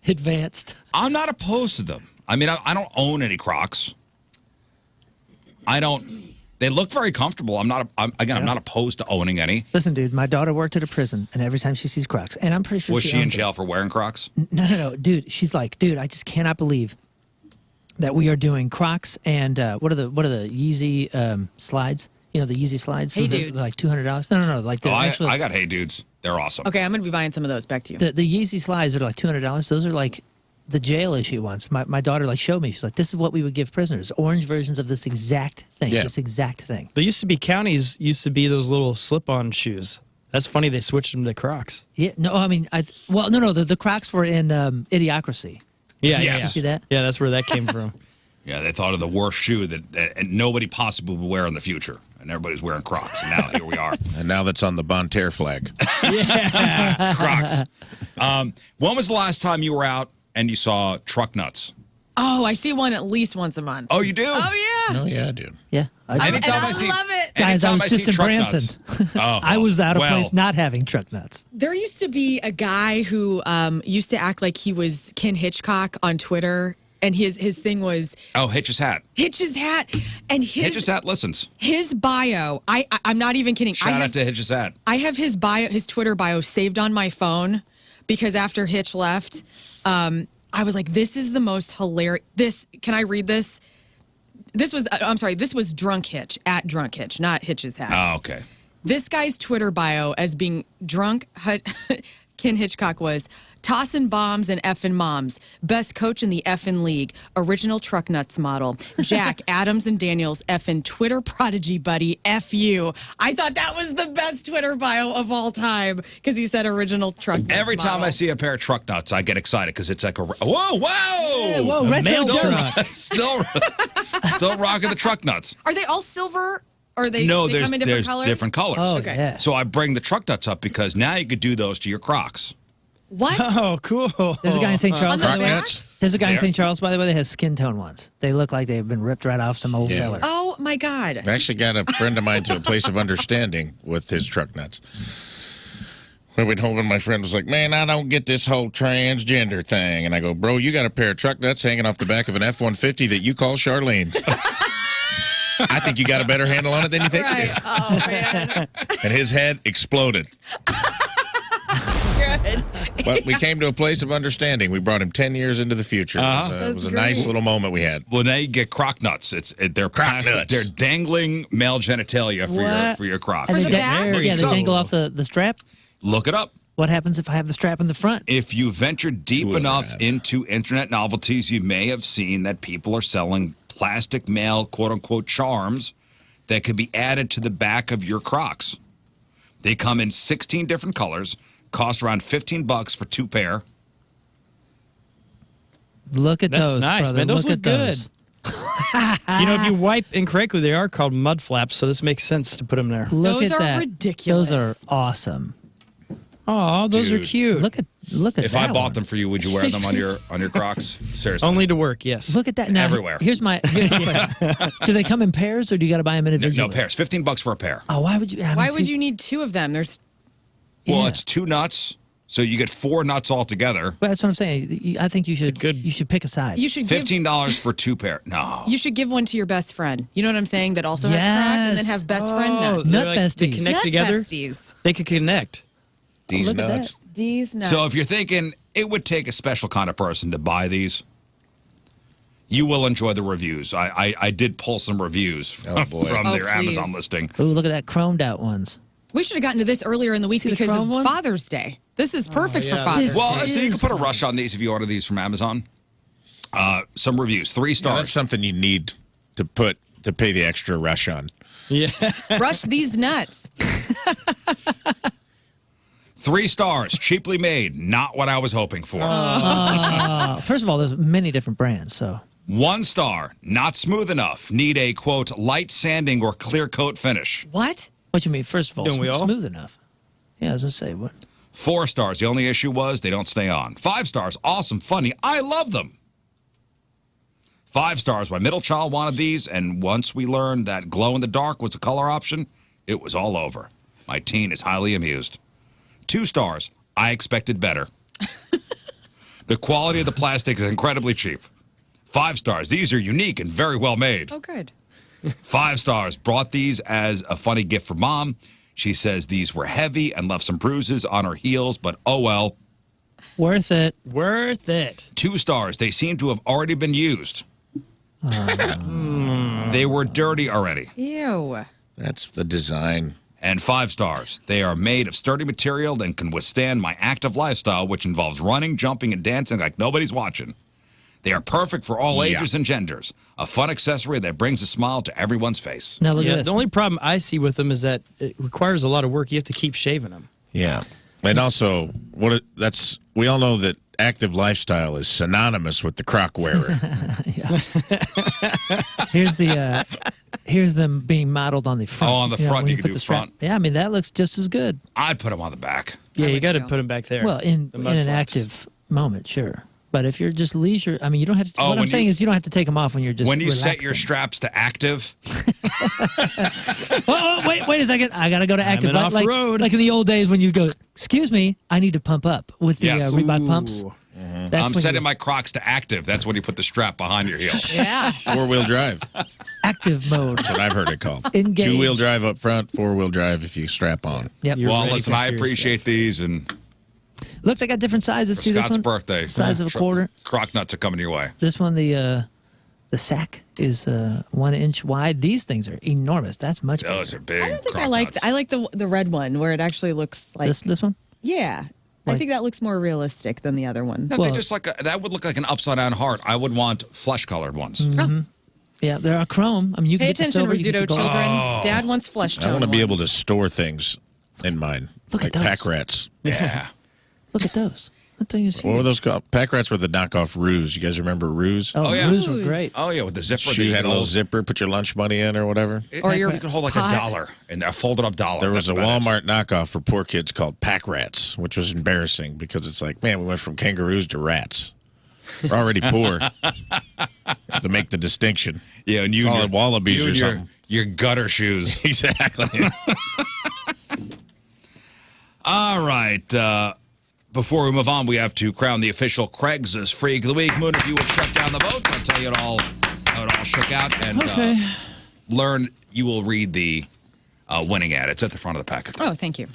C: Advanced.
A: I'm not opposed to them. I mean, I don't own any Crocs. They look very comfortable. I'm not opposed to owning any.
C: Listen, dude, my daughter worked at a prison, and every time she sees Crocs, and I'm pretty sure
A: Was she in
C: owns
A: jail for wearing Crocs?
C: No, dude. She's like, dude, I just cannot believe that we are doing Crocs and what are the Yeezy slides? You know, the Yeezy slides.
B: Hey,
C: They're
B: dudes.
C: like $200. No, like the actual.
A: I got Hey Dudes. They're awesome.
B: Okay, I'm going to be buying some of those. Back to you.
C: The Yeezy slides are like $200. Those are like the jail issue ones. My daughter like showed me. She's like, this is what we would give prisoners. Orange versions of this exact thing.
D: Yeah.
C: This exact thing.
E: There used to be counties used to be those little slip-on shoes. That's funny they switched them to Crocs.
C: Yeah. No, I mean, no. The Crocs were in Idiocracy.
E: Yeah,
A: Yes.
E: yeah.
C: See that?
E: Yeah, that's where that came from.
A: Yeah, they thought of the worst shoe that nobody possibly will wear in the future. And everybody's wearing Crocs. And now here we are.
D: And now that's on the Bon Terre flag.
A: Crocs. When was the last time you were out and you saw truck nuts?
B: Oh, I see one at least once a month.
A: Oh, you do?
B: Oh, yeah.
D: Oh, yeah, dude.
C: Yeah.
A: Anytime
B: and I
A: see,
B: love it.
C: Guys, I
A: anytime
C: was just
A: see
C: in
A: truck
C: Branson.
A: nuts- Oh,
C: I was out of
A: well,
C: place not having truck nuts.
B: There used to be a guy who used to act like he was Ken Hitchcock on Twitter, and his thing was
A: Oh, Hitch's hat.
B: Hitch's hat, and
A: Hitch's hat listens.
B: his bio. I'm not even kidding.
A: Shout out to Hitch's hat.
B: I have his Twitter bio saved on my phone because after Hitch left, I was like, this is the most hilarious. Can I read this? This was Drunk Hitch, at Drunk Hitch, not Hitch's hat.
A: Oh, okay.
B: This guy's Twitter bio as being drunk, Ken Hitchcock was tossin' bombs and effing moms, best coach in the effing league, original truck nuts model, Jack, Adams and Daniels effing Twitter prodigy buddy, F you. I thought that was the best Twitter bio of all time because he said original truck nuts
A: Every time
B: model.
A: I see a pair of truck nuts, I get excited because it's like a whoa.
C: Whoa, red
E: mail
C: Jones.
E: truck.
A: Still rocking the truck nuts.
B: Are they all silver? Or they
A: No,
B: they
A: there's
B: come in different colors?
A: different colors.
C: Oh,
B: Okay.
C: yeah.
A: So I bring the truck nuts up because now you could do those to your Crocs.
B: What?
E: Oh, cool.
C: There's a guy in St. Charles,
B: On
C: by
B: the
C: the way.
B: back?
C: There's a guy in
A: There.
C: St. Charles, by the way, that has skin tone ones. They look like they've been ripped right off some old
D: Yeah.
C: fella.
B: Oh my God.
D: I actually got a friend of mine to a place of understanding with his truck nuts. When we'd hold him, my friend was like, man, I don't get this whole transgender thing. And I go, bro, you got a pair of truck nuts hanging off the back of an F-150 that you call Charlene. I think you got a better handle on it than you think you
B: Right.
D: do.
B: Oh man.
D: And his head exploded.
B: Good.
D: But we came to a place of understanding. We brought him 10 years into the future. It was a nice
B: great.
D: little moment we had.
A: Well, now you get Croc nuts. They're plastic.
D: nuts.
A: They're dangling male genitalia
C: What?
A: for your Crocs.
C: And
B: For
C: they
B: the
C: da-
B: back?
C: yeah, they
A: So-
C: dangle off the strap.
A: Look it up.
C: What happens if I have the strap in the front?
A: If you venture deep
D: Whoever
A: enough
D: had.
A: into internet novelties, you may have seen that people are selling plastic male quote-unquote charms that could be added to the back of your Crocs. They come in 16 different colors, cost around $15 for 2 pair.
C: Look at
E: That's
C: those,
E: nice,
C: brother.
E: man. Those
C: look
E: look
C: at
E: good.
C: those.
E: You know, if you wipe incorrectly, they are called mud flaps, so this makes sense to put them there.
C: Look
B: Those
C: at
B: are
C: that.
B: ridiculous.
C: Those are awesome.
E: Oh, those are
A: Dude.
E: cute.
C: Look at
A: If
C: that
A: I bought
C: one.
A: them for you, would you wear them on your Crocs? Seriously.
E: Only to work, yes.
C: Look at that now.
A: Everywhere.
C: Here's my question. Do they come in pairs or do you got to buy them individually?
A: No pairs. $15 for a pair.
C: Oh, why would you?
B: Why would you need 2 of them? There's
A: Well,
C: Yeah.
A: it's 2 nuts, so you get 4 nuts altogether.
C: Well, that's what I'm saying. I think you should. You should pick a side.
B: you should give
A: $15 for 2 pair. No.
B: you should give one to your best friend. You know what I'm saying? That also has Crocs, and then
C: Yes.
B: have best friend
E: Oh,
B: nuts.
C: Nut
E: they
C: besties.
E: connect
B: Nut
E: together.
B: besties.
E: They could connect.
D: These
C: look at
D: nuts.
B: These nuts.
A: So if you're thinking it would take a special kind of person to buy these, you will enjoy the reviews. I did pull some reviews
D: Oh, boy.
A: from
B: Oh,
A: their Amazon
B: please.
A: listing.
C: Ooh, look at that chromed out ones.
B: we should have gotten to this earlier in the week
C: See the
B: because of
C: chrome ones?
B: Father's Day. This is perfect for
E: yeah.
B: Father's
A: Well,
B: Day.
A: so you can put a rush on these if you order these from Amazon. Some reviews, 3
D: Yeah,
A: stars.
D: that's something you need to pay the extra rush on.
E: Yeah.
B: Rush these nuts.
A: 3 stars, cheaply made, not what I was hoping for.
C: First of all, there's many different brands, so
A: 1 star, not smooth enough. Need a, quote, light sanding or clear coat finish.
B: What?
C: What you mean? First of all,
E: Don't we all?
C: smooth enough. Yeah, I was gonna say what.
A: 4 stars, the only issue was they don't stay on. 5 stars, awesome, funny, I love them. 5 stars, my middle child wanted these, and once we learned that glow in the dark was a color option, it was all over. My teen is highly amused. 2 stars, I expected better. The quality of the plastic is incredibly cheap. 5 stars, these are unique and very well made.
B: Oh, good.
A: 5 stars, brought these as a funny gift for mom. She says these were heavy and left some bruises on her heels, but oh well.
C: Worth it.
E: Worth it.
A: 2 stars, they seem to have already been used. They were dirty already.
B: Ew.
D: That's the design.
A: And 5 stars, they are made of sturdy material and can withstand my active lifestyle, which involves running, jumping, and dancing like nobody's watching. They are perfect for all ages and genders. A fun accessory that brings a smile to everyone's face.
C: Now look at
E: Yeah,
C: this.
E: the only problem I see with them is that it requires a lot of work. You have to keep shaving them.
D: Yeah. And also, we all know that active lifestyle is synonymous with the Croc wearer.
C: Here's them being modeled on the front.
A: Oh, on the front,
C: when
A: you can
C: put
A: do
C: the strap-
A: front.
C: Yeah, I mean that looks just as good.
A: I'd put them on the back.
E: Yeah, you
B: would
E: got to
B: too.
E: put them back there.
C: Well, in
E: The
C: an
E: mud flaps.
C: active moment, sure. But if you're just leisure, I mean, you don't have to.
A: Oh,
C: what I'm
A: when
C: saying
A: you-
C: is, you don't have to take them off when you're just.
A: When you set your
C: relaxing.
A: straps to active,
C: Wait a second. I gotta go to active.
E: an
C: Like,
E: off-road.
C: like in the old days when you go, excuse me, I need to pump up with the
A: Yes.
C: Reebok pumps.
E: Ooh.
C: That's
A: I'm
C: when
A: setting
C: you-
A: my Crocs to active. That's when you put the strap behind your heel.
B: Yeah.
D: 4-wheel drive.
C: active mode.
D: That's what I've heard it called.
C: Engage.
D: 2-wheel drive up front, 4-wheel drive if you strap on.
C: Yep.
E: You're
A: Well,
E: ready
A: listen,
E: for
A: I
E: serious
A: appreciate these, and
C: Look, they got different sizes.
A: for
C: See this
A: Scott's
C: one?
A: birthday,
C: Size of a quarter.
A: Croc nuts are coming your way.
C: This one, the sack is 1 inch wide. These things are enormous. That's much bigger.
A: Those are big.
B: I don't think
A: Croc
B: I like.
A: nuts.
B: I like the red one where it actually looks like.
C: This one?
B: Yeah. I
C: Like-
B: think that looks more realistic than the other one.
A: No,
C: Well-
A: they just that would look like an upside down heart. I would want flesh colored ones.
C: Mm. Yeah, they're a chrome. I mean, you can
B: Pay
C: get the
B: attention,
C: silver, you get
B: Rizzuto
C: the gold.
B: children.
A: Oh.
B: Dad wants flesh tone.
D: I want to be able
B: ones.
D: to store things in mine.
C: Look
D: like
C: at those.
D: pack rats.
A: Yeah.
C: Look at those. That thing is
D: What were
C: huge.
D: those called? Pack rats were the knockoff Rizz. You guys remember Rizz?
C: Oh,
A: Oh, yeah.
C: those were
B: Ooh.
C: great.
A: Oh yeah, with the zipper.
D: You
A: that
D: had a
A: could
D: little
A: hold-
D: zipper, put your lunch money in or whatever.
B: Or your
A: you could hold like
B: pot.
A: a dollar in a folded up dollar.
D: There was
A: That's
D: a
A: about it.
D: Walmart knockoff for poor kids called Pack Rats, which was embarrassing because it's like, man, we went from kangaroos to rats. We're already poor. To make the distinction.
A: Yeah, and you
D: Call
A: and
D: it wallabies
A: you
D: or
A: and your-
D: something.
A: Your gutter shoes.
D: Exactly.
A: All right. Before we move on, we have to crown the official Craigslist Freak of the Week. Moon, if you would shut down the votes, I'll tell you how it all shook out. And
C: Okay.
A: Learn, you will read the winning ad. It's at the front of the packet.
B: Oh, thank you.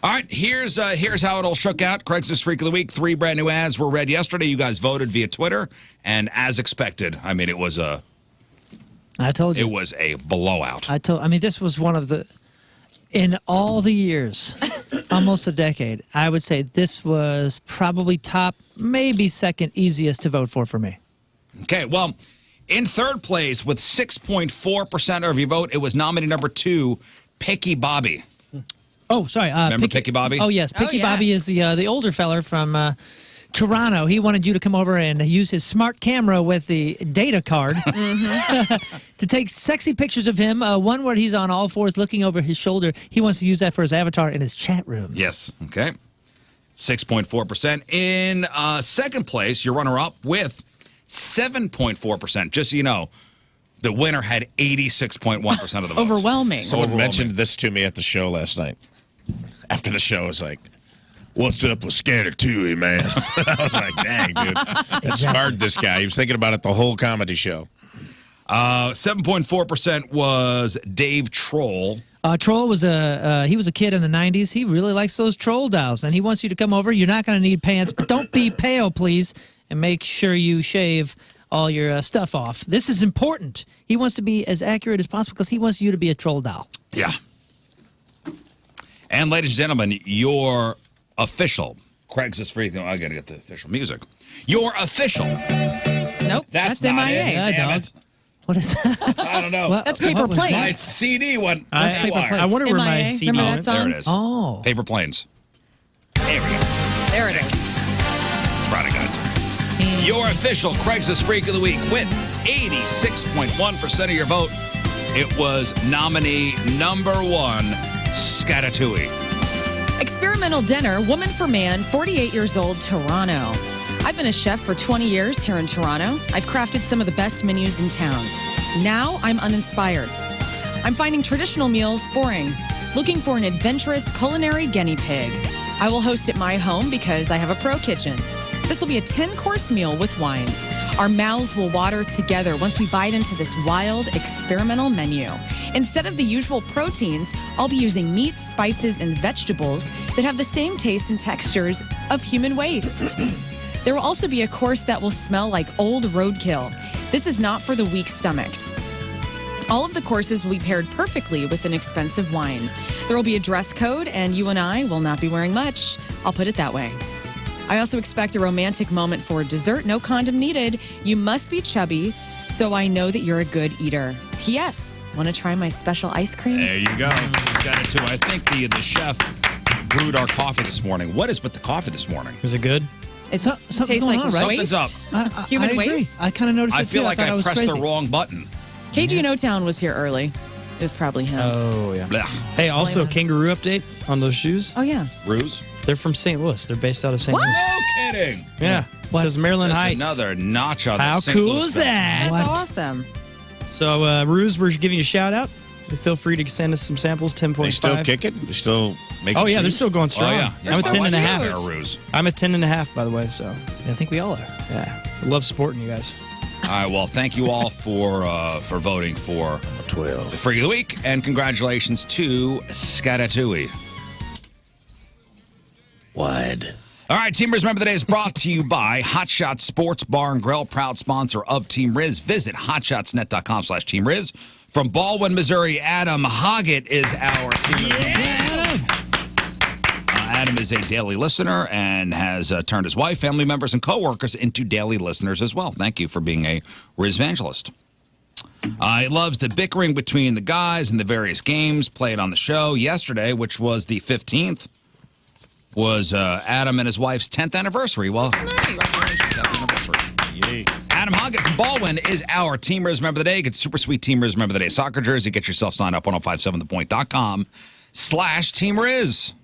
A: All right, here's how it all shook out. Craigslist Freak of the Week. 3 brand new ads were read yesterday. You guys voted via Twitter, and as expected, I mean, it was a blowout.
C: I mean, this was one of the, in all the years, almost a decade, I would say this was probably top, maybe second easiest to vote for me.
A: Okay, well, in third place with 6.4% of your vote, it was nominee number 2, Picky Bobby.
C: Oh, sorry.
A: Remember Picky Bobby?
C: Oh, yes.
B: Oh,
C: Picky
B: yes.
C: Bobby is the older feller from Toronto. He wanted you to come over and use his smart camera with the data card to take sexy pictures of him. One where he's on all fours looking over his shoulder. He wants to use that for his avatar in his chat rooms.
A: Yes. Okay. 6.4%. In second place, your runner-up with 7.4%. Just so you know, the winner had 86.1% of the votes.
B: Overwhelming.
D: Someone mentioned this to me at the show last night. After the show, I was like, what's up with Scanner 2, man? I was like, dang, dude. That scarred this guy. He was thinking about it the whole comedy show.
A: 7.4% was Dave Troll.
C: Troll was he was a kid in the 90s. He really likes those troll dolls, and he wants you to come over. You're not going to need pants, but don't be pale, please, and make sure you shave all your stuff off. This is important. He wants to be as accurate as possible because he wants you to be a troll doll.
A: Yeah. And ladies and gentlemen, your official Craigslist Freak. I got to get the official music. Your official.
B: Nope. That's
A: not
B: MIA.
A: it.
C: Yeah,
A: Damn
C: dog.
A: it.
C: What is that?
A: I don't know.
C: What-
B: That's paper
C: what was that?
A: My
B: planes.
A: CD went.
C: That's
A: went
C: paper
A: haywire.
C: planes.
E: I wonder where my
B: MIA.
E: CD
B: Remember
E: went.
B: that
A: There
B: song?
A: it is.
C: Oh.
A: Paper planes. There we go.
B: There it is.
A: It's Friday, guys. your official Craigslist Freak of the Week with 86.1% of your vote. It was nominee number 1, Scatatui.
B: Experimental dinner, woman for man, 48 years old, Toronto. I've been a chef for 20 years here in Toronto. I've crafted some of the best menus in town. Now I'm uninspired. I'm finding traditional meals boring, looking for an adventurous culinary guinea pig. I will host at my home because I have a pro kitchen. This will be a 10-course meal with wine. Our mouths will water together once we bite into this wild, experimental menu. Instead of the usual proteins, I'll be using meats, spices, and vegetables that have the same taste and textures of human waste. There will also be a course that will smell like old roadkill. This is not for the weak-stomached. All of the courses will be paired perfectly with an expensive wine. There will be a dress code, and you and I will not be wearing much. I'll put it that way. I also expect a romantic moment for dessert. No condom needed. You must be chubby, so I know that you're a good eater. P.S. Want to try my special ice cream?
A: There you go. Scatatui. I think the chef brewed our coffee this morning. What is with the coffee this morning?
E: Is it good?
B: It
C: Something's
B: tastes
C: going
B: like
C: on, right?
B: waste.
A: Something's up.
B: Human
C: I agree.
B: waste.
C: I kind of noticed
A: I
C: it
A: feel
C: too.
A: like
C: thought
A: I
C: was
A: pressed
C: crazy.
A: the wrong button.
B: KG in O-Town was here early. It was probably him.
E: Oh, yeah.
A: Blech.
E: Hey, also,
B: Blame it.
E: kangaroo update on those shoes.
B: Oh, yeah.
A: Ruse?
E: They're from St. Louis. They're based out of St.
B: What?
E: Louis.
A: No kidding.
E: Yeah. It says Maryland
A: Just
E: Heights.
A: another notch on
E: How
A: the St.
E: cool
A: Louis
E: is
A: belt.
E: that?
B: That's
C: What?
B: awesome.
E: So, Ruse, we're giving you a shout out. Feel free to send us some samples. 10.5.
D: They still kick it? They still make
E: Oh, yeah,
D: shoes?
E: they're still going
A: Oh,
E: strong.
A: yeah.
E: I'm a
B: so
E: 10 and a
B: much
E: half.
B: huge.
A: Ruse.
E: I'm a 10 and a half, by the way. So,
C: I think we all are.
E: yeah. I love supporting you guys.
A: All right, well, thank you all for voting for
F: 12.
A: the Freak of the Week, and congratulations to Scatatui.
F: Wide.
A: All right, Team Rizz Member of the Day is brought to you by Hot Shots Sports Bar and Grill, proud sponsor of Team Rizz. Visit hotshotsnet.com/Team Rizz. From Baldwin, Missouri, Adam Hoggett is our Team Rizz member. Adam is a daily listener and has turned his wife, family members, and coworkers into daily listeners as well. Thank you for being a Rizz evangelist. He loves the bickering between the guys and the various games played on the show. Yesterday, which was the 15th, was Adam and his wife's 10th anniversary. Well, congratulations, 10th anniversary.
D: Yay.
A: Adam Hoggett from Baldwin is our Team Rizz Member of the Day. Get super sweet Team Rizz Member of the Day soccer jersey. Get yourself signed up 1057thepoint.com/Team Rizz.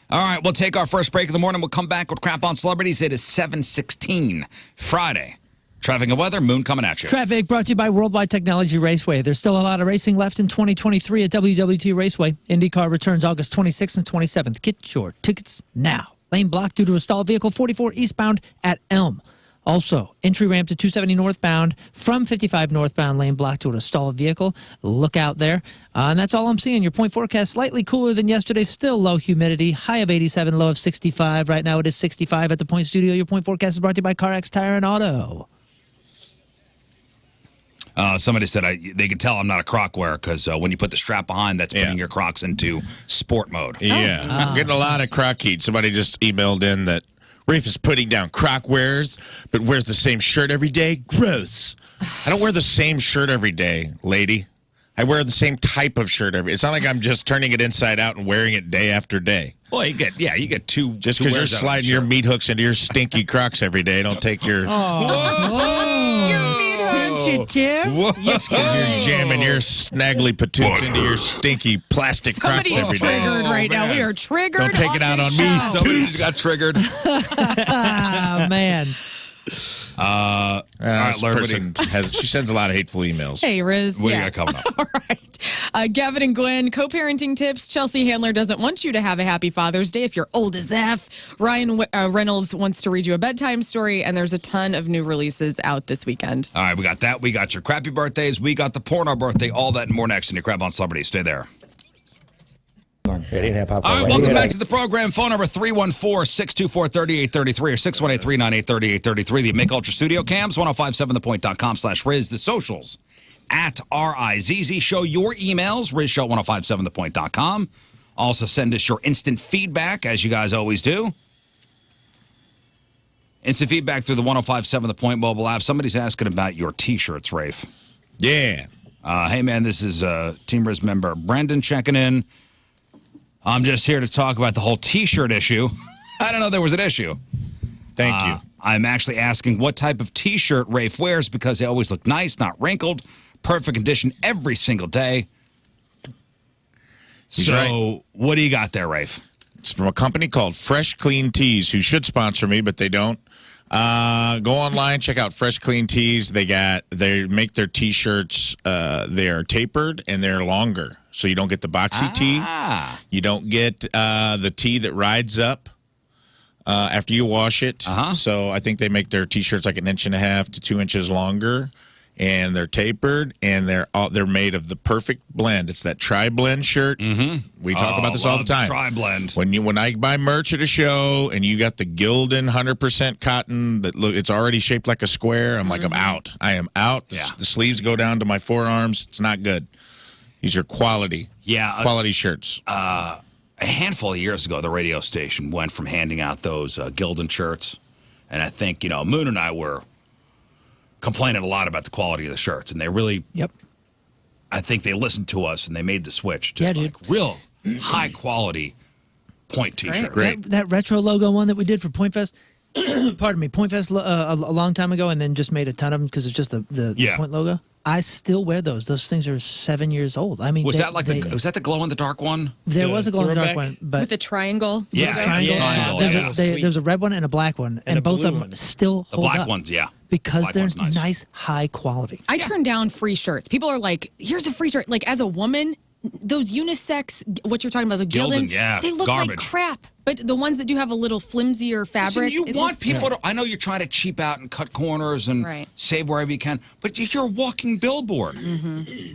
A: All right, we'll take our first break of the morning. We'll come back with Crap on Celebrities. It is 7:16 Friday. Traffic and weather, Moon coming at you.
C: Traffic brought to you by Worldwide Technology Raceway. There's still a lot of racing left in 2023 at WWT Raceway. IndyCar returns August 26th and 27th. Get your tickets now. Lane blocked due to a stalled vehicle 44 eastbound at Elm. Also, entry ramp to 270 northbound from 55 northbound, lane blocked to a stalled vehicle. Look out there. And that's all I'm seeing. Your point forecast slightly cooler than yesterday. Still low humidity. High of 87, low of 65. Right now it is 65 at the Point Studio. Your point forecast is brought to you by CarX Tire and Auto.
A: Somebody said they could tell I'm not a Croc wearer because when you put the strap behind, that's putting your Crocs into sport mode.
D: Yeah. I'm getting a lot of Croc heat. Somebody just emailed in that Rafe is putting down Croc wears, but wears the same shirt every day. Gross. I don't wear the same shirt every day, lady. I wear the same type of shirt every. It's not like I'm just turning it inside out and wearing it day after day.
A: Well, you get two.
D: Just
A: two
D: because you're
A: wears out of the
D: sliding your
A: shirt.
D: meat hooks into your stinky Crocs every day, don't take your.
C: Sensitive.
A: Whoa.
D: You're jamming your snaggly patoots into your stinky plastic Crocs
B: Somebody is
D: every day.
B: triggered right now.
A: man.
B: We are triggered.
D: Don't take it out
B: this
D: on me.
B: show.
A: Somebody just got triggered.
C: Ah, man.
D: This
A: Lern,
D: person she sends a lot of hateful emails.
B: Hey, Rizz.
A: What do you got coming up?
B: All right. Gavin and Gwen, co-parenting tips. Chelsea Handler doesn't want you to have a happy Father's Day if you're old as F. Ryan Reynolds wants to read you a bedtime story, and there's a ton of new releases out this weekend.
A: All right, we got that. We got your crappy birthdays. We got the porno birthday. All that and more next in your Crap on Celebrity. Stay there. All right, welcome back to the program. Phone number 314-624-3833 or 618-398-3833. The Make Ultra Studio Cams, 1057thepoint.com/Rizz. The socials at RIZZ Show. Your emails, RizzShow1057thepoint.com. Also send us your instant feedback, as you guys always do. Instant feedback through the 1057 The Point mobile app. Somebody's asking about your T-shirts, Rafe.
D: Yeah.
A: Hey, man, this is Team Rizz member Brendan checking in. I'm just here to talk about the whole T-shirt issue. I don't know there was an issue.
D: Thank you.
A: I'm actually asking what type of T-shirt Rafe wears because they always look nice, not wrinkled, perfect condition every single day.
D: He's
A: so,
D: right.
A: What do you got there, Rafe?
D: It's from a company called Fresh Clean Tees, who should sponsor me, but they don't. Go online, check out Fresh Clean Tees. They make their T-shirts. They are tapered and they're longer, so you don't get the boxy tee. You don't get the tee that rides up after you wash it. So I think they make their T-shirts like 1.5 inches to 2 inches longer. And they're tapered, and they're made of the perfect blend. It's that tri-blend shirt. We talk about this all the time.
A: Tri-blend.
D: When I buy merch at a show, and you got the Gildan 100% cotton that it's already shaped like a square, I'm like, I'm out. I am out. The sleeves go down to my forearms. It's not good. These are quality shirts.
A: A handful of years ago, the radio station went from handing out those Gildan shirts, and I think Moon and I were complaining a lot about the quality of the shirts, and they really, I think they listened to us and they made the switch to real high quality point T-shirt.
D: Great.
C: That retro logo one that we did for Point Fest. Pardon me, Point Fest a long time ago, and then just made a ton of them because it's just the Point logo. I still wear those. Those things are 7 years old. I mean,
A: was that the glow in the dark one?
C: There was a glow in the dark one, but
B: with a triangle.
A: Triangle.
C: There's a red one and a black one, and both of them still hold up.
A: The black ones,
C: because they're nice, high quality.
B: I turn down free shirts. People are like, "Here's a free shirt." Like as a woman, those unisex, what you're talking about, the Gildan, they look
A: garbage.
B: like crap. But the ones that do have a little flimsier fabric,
A: you want people to. I know you're trying to cheap out and cut corners and save wherever you can, but you're a walking billboard.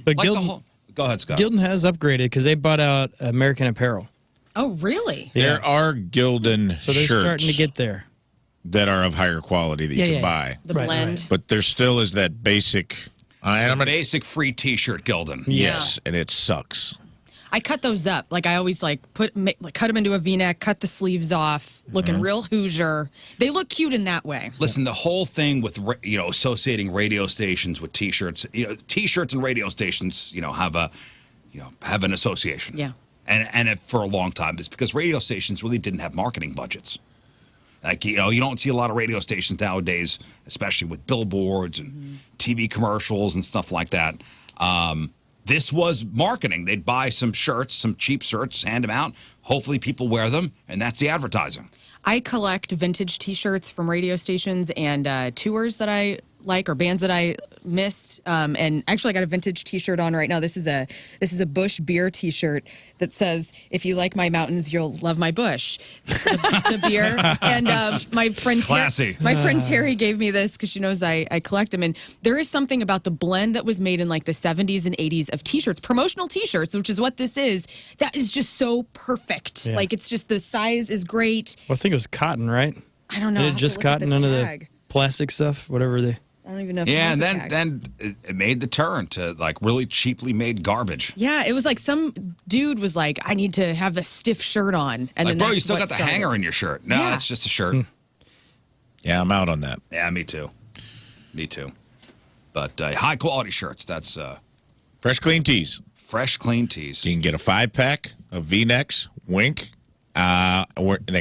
E: But
A: like
E: Gildan,
A: go ahead, Scott.
E: Gildan has upgraded because they bought out American Apparel.
B: Oh, really?
D: There are Gildan
E: so they're
D: shirts
E: starting to get there
D: that are of higher quality that you can buy.
B: The blend.
D: But there still is that basic.
A: Basic free T-shirt Gildan.
D: Yes, and it sucks.
B: I cut those up. Like I always cut them into a V-neck, cut the sleeves off, looking real Hoosier. They look cute in that way.
A: Listen, the whole thing with associating radio stations with T-shirts, T-shirts and radio stations, have an association.
B: Yeah.
A: And for a long time, it's because radio stations really didn't have marketing budgets. Like you don't see a lot of radio stations nowadays, especially with billboards and TV commercials and stuff like that. This was marketing. They'd buy some shirts, some cheap shirts, hand them out. Hopefully people wear them, and that's the advertising.
B: I collect vintage T-shirts from radio stations and tours that I like or bands that I missed. And actually, I got a vintage T-shirt on right now. This is a Bush beer T-shirt that says, "If you like my mountains, you'll love my Bush." The beer. And my friend Terry gave me this because she knows I collect them. And there is something about the blend that was made in like the 70s and 80s of T-shirts, promotional T-shirts, which is what this is. That is just so perfect.
E: Yeah.
B: Like it's just the size is great.
E: Well, I think it was cotton, right?
B: I don't know.
E: It just cotton under the plastic stuff, whatever they.
B: I don't even know if
A: and
B: it was a
A: then it made the turn to like really cheaply made garbage.
B: Yeah, it was like some dude was like, "I need to have a stiff shirt on," and
A: like,
B: then
A: bro, you still got the hanger in your shirt. No, it's just a shirt.
D: Yeah, I'm out on that.
A: Yeah, me too. But high quality shirts. That's
D: Fresh Clean Tees.
A: Fresh Clean Tees.
D: You can get a 5-pack of V-necks. Wink. They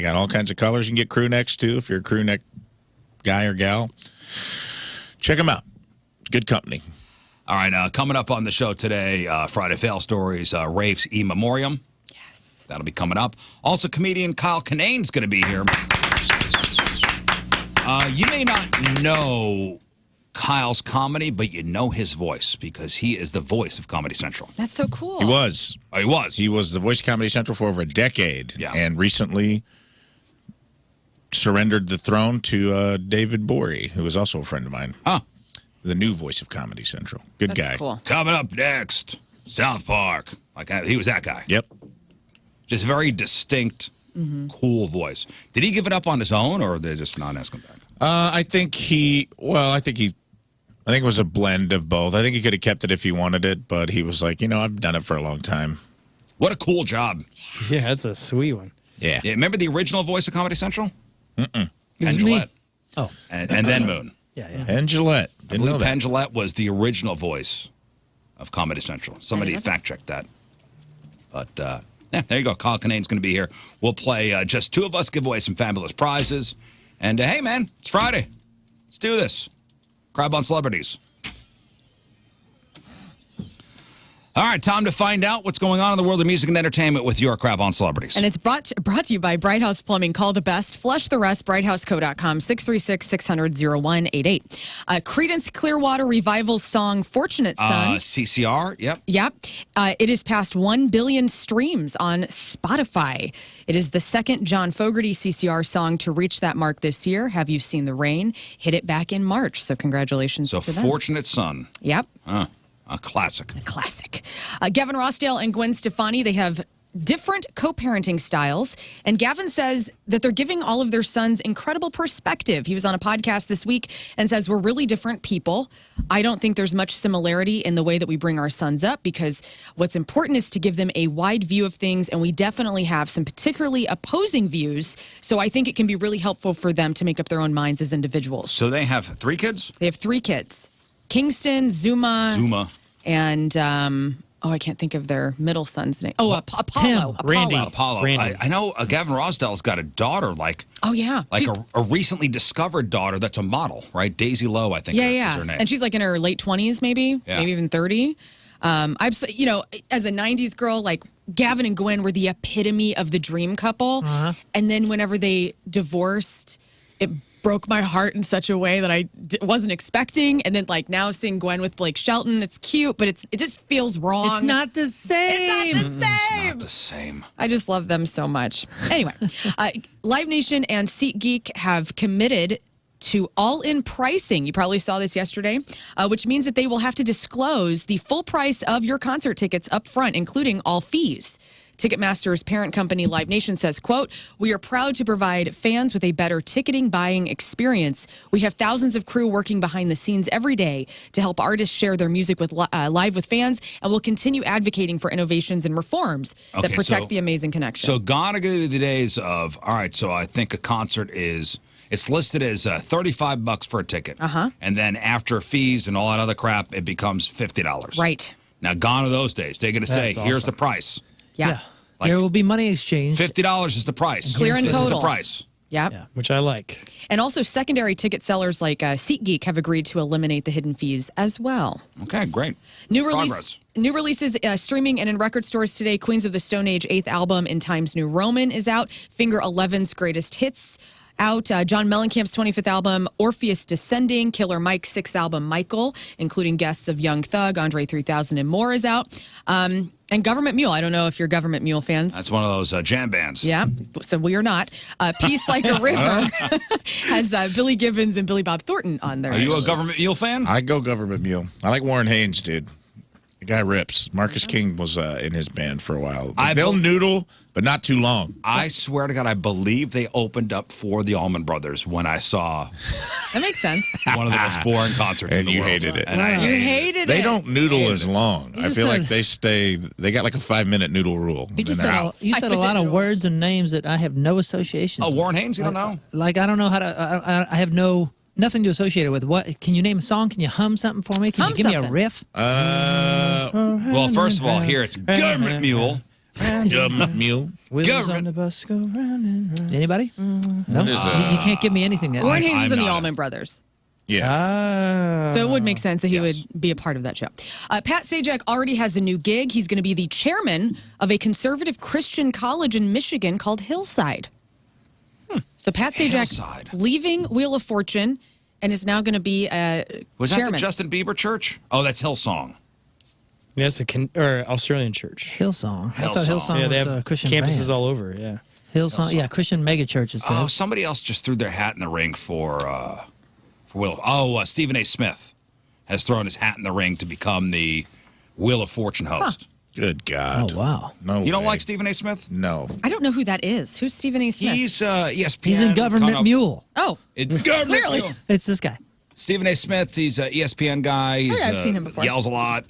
D: got all kinds of colors. You can get crew necks too if you're a crew neck guy or gal. Check them out. Good company.
A: All right, coming up on the show today, Friday Fail Stories, Rafe's e-memorium.
B: Yes.
A: That'll be coming up. Also, comedian Kyle Kinane's going to be here. You may not know Kyle's comedy, but you know his voice because he is the voice of Comedy Central.
B: That's so cool.
D: He was.
A: Oh, he was.
D: He was the voice of Comedy Central for over a decade.
A: Yeah.
D: And recently surrendered the throne to David Bory, who is also a friend of mine.
A: Huh.
D: The new voice of Comedy Central. Good
B: That's
D: guy.
B: Cool.
A: Coming up next, South Park. Like he was that guy.
D: Yep.
A: Just very distinct, cool voice. Did he give it up on his own, or they just not ask him back?
D: I think it was a blend of both. I think he could have kept it if he wanted it, but he was like, I've done it for a long time.
A: What a cool job.
E: Yeah, that's a sweet one.
D: Yeah.
A: Remember the original voice of Comedy Central?
D: Mm-mm.
A: Penn Jillette.
C: Oh.
A: And then Moon.
C: Yeah.
D: Penn Jillette.
A: I believe Penn Jillette was the original voice of Comedy Central. Somebody fact-checked that. But, there you go. Kyle Kinane's going to be here. We'll play Just Two of Us, give away some fabulous prizes. And hey, man, it's Friday. Let's do this. Crab on Celebrities. All right, time to find out what's going on in the world of music and entertainment with your Crab on Celebrities.
B: And it's brought to you by Bright House Plumbing. Call the best. Flush the rest. BrightHouseCo.com. 636-600-0188. Creedence Clearwater Revival's song Fortunate Son.
A: CCR, yep.
B: Yep. It has passed 1 billion streams on Spotify. It is the second John Fogerty CCR song to reach that mark this year. Have You Seen the Rain? Hit it back in March. So congratulations to them.
A: Fortunate Son.
B: Yep.
A: A classic.
B: A classic. Gavin Rossdale and Gwen Stefani, they have different co-parenting styles. And Gavin says that they're giving all of their sons incredible perspective. He was on a podcast this week and says, we're really different people. I don't think there's much similarity in the way that we bring our sons up because what's important is to give them a wide view of things. And we definitely have some particularly opposing views. So I think it can be really helpful for them to make up their own minds as individuals.
A: So they have 3 kids?
B: They have 3 kids. Kingston, Zuma. And, I can't think of their middle son's name. Oh, Apollo.
C: Randy.
A: Apollo. I know Gavin Rossdale's got a daughter,
B: oh, yeah.
A: Like a recently discovered daughter that's a model, right? Daisy Lowe, I think is her name.
B: And she's like in her late 20s, maybe even 30. As a 90s girl, like Gavin and Gwen were the epitome of the dream couple. And then whenever they divorced, it broke my heart in such a way that I wasn't expecting. And then, like, now seeing Gwen with Blake Shelton, it's cute, but it just feels wrong.
C: It's not the same.
B: It's not the same.
A: It's not the same.
B: I just love them so much. Anyway, Live Nation and SeatGeek have committed to all-in pricing. You probably saw this yesterday, which means that they will have to disclose the full price of your concert tickets up front, including all fees. Ticketmaster's parent company, Live Nation, says, quote, "We are proud to provide fans with a better ticketing buying experience. We have thousands of crew working behind the scenes every day to help artists share their music with live with fans, and we'll continue advocating for innovations and reforms that protect the amazing connection."
A: So gone are going to be the days of, all right, so I think a concert is, it's listed as $35 for a ticket. And then after fees and all that other crap, it becomes $50.
B: Right.
A: Now, gone are those days. They're going to say, here's the price.
B: Yeah.
A: Like,
C: there will be money exchanged.
A: $50 is the price.
B: Clear and
A: this
B: total.
A: Is the price.
B: Yep.
E: Yeah, which I like.
B: And also secondary ticket sellers like SeatGeek have agreed to eliminate the hidden fees as well.
A: Okay, great.
B: New releases streaming and in record stores today. Queens of the Stone Age 8th album in Times New Roman is out. Finger 11's Greatest Hits out. John Mellencamp's 25th album, Orpheus Descending. Killer Mike's 6th album, Michael, including guests of Young Thug, Andre 3000, and more is out. And Government Mule. I don't know if you're Government Mule fans.
A: That's one of those jam bands.
B: Yeah, so we are not. Peace Like a River has Billy Gibbons and Billy Bob Thornton on there.
A: Are you a Government Mule fan?
D: I go Government Mule. I like Warren Haynes, dude. The guy rips. Marcus King was in his band for a while. They'll noodle, but not too long.
A: I swear to God, I believe they opened up for the Allman Brothers when I saw
B: that makes sense.
A: One of the most boring concerts in the world.
D: And you hated it.
A: And I hated it.
D: They don't noodle as long. I feel like they got like a 5-minute noodle rule.
C: You said a lot of words and names that I have no associations with.
A: Warren Haynes, you don't know?
C: Like, I don't know how to, I have nothing to associate it with. What? Can you name a song? Can you hum something for me? Can you give me a riff?
A: Well, first of all, here it's Government Mule.
D: Government Mule.
E: Wheels on the bus go round and round.
C: Anybody? No? You can't give me anything.
B: Warren Haynes was in the Allman Brothers.
D: Yeah.
B: So it would make sense that he would be a part of that show. Pat Sajak already has a new gig. He's going to be the chairman of a conservative Christian college in Michigan called Hillside. So Pat Sajak leaving Wheel of Fortune and is now going to be
A: Was
B: chairman.
A: that the Justin Bieber church? Oh, that's Hillsong.
E: Yeah, it's Australian church.
C: Hillsong. I thought Hillsong
E: yeah, they
C: was
E: have
C: a Christian
E: campuses
C: band.
E: all over, yeah.
C: Hillsong, yeah, Christian megachurch, it says.
A: Oh, somebody else just threw their hat in the ring for Will. Oh, Stephen A. Smith has thrown his hat in the ring to become the Wheel of Fortune host.
D: Good God.
C: Oh, wow.
D: No
A: You don't
D: way.
A: like Stephen A. Smith?
D: No.
B: I don't know who that is. Who's Stephen A. Smith?
A: He's ESPN.
C: He's in Government Mule.
B: Oh,
A: Government
B: clearly.
A: Mule.
C: It's this guy.
A: Stephen A. Smith, he's an ESPN guy. He's,
B: I've seen him before.
A: Yells a lot.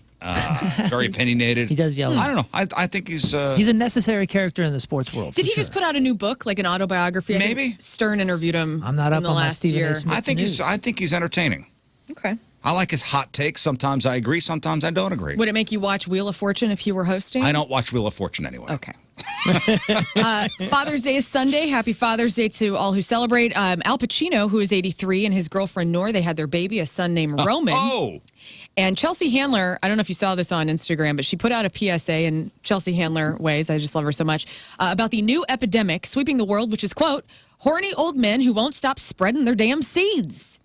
A: Very opinionated.
C: He does yell.
A: I don't know. I think he's
C: a necessary character in the sports world.
B: Did he just put out a new book, like an autobiography?
A: Maybe.
B: Stern interviewed him.
C: I'm not up
B: in the
C: on my
B: last
C: Stephen A.
B: year.
C: Smith
A: I think
C: news.
A: he's entertaining.
B: Okay.
A: I like his hot takes. Sometimes I agree, sometimes I don't agree.
B: Would it make you watch Wheel of Fortune if you were hosting?
A: I don't watch Wheel of Fortune anyway.
B: Okay. Father's Day is Sunday. Happy Father's Day to all who celebrate. Al Pacino, who is 83, and his girlfriend Nor, they had their baby, a son named Roman.
A: Oh!
B: And Chelsea Handler, I don't know if you saw this on Instagram, but she put out a PSA in Chelsea Handler ways, I just love her so much, about the new epidemic sweeping the world, which is, quote, horny old men who won't stop spreading their damn seeds.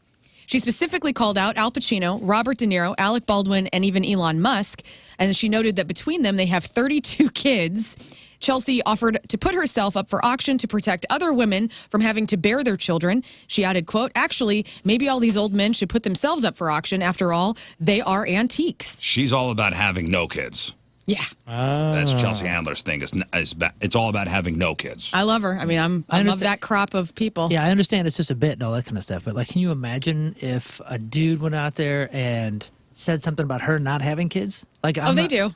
B: She specifically called out Al Pacino, Robert De Niro, Alec Baldwin, and even Elon Musk. And she noted that between them, they have 32 kids. Chelsea offered to put herself up for auction to protect other women from having to bear their children. She added, quote, actually, maybe all these old men should put themselves up for auction. After all, they are antiques.
A: She's all about having no kids.
B: Yeah.
A: That's Chelsea Handler's thing. It's all about having no kids.
B: I love her. I mean, I love that crop of people.
C: Yeah, I understand it's just a bit and all that kind of stuff, but like, can you imagine if a dude went out there and said something about her not having kids? Like,
B: They do.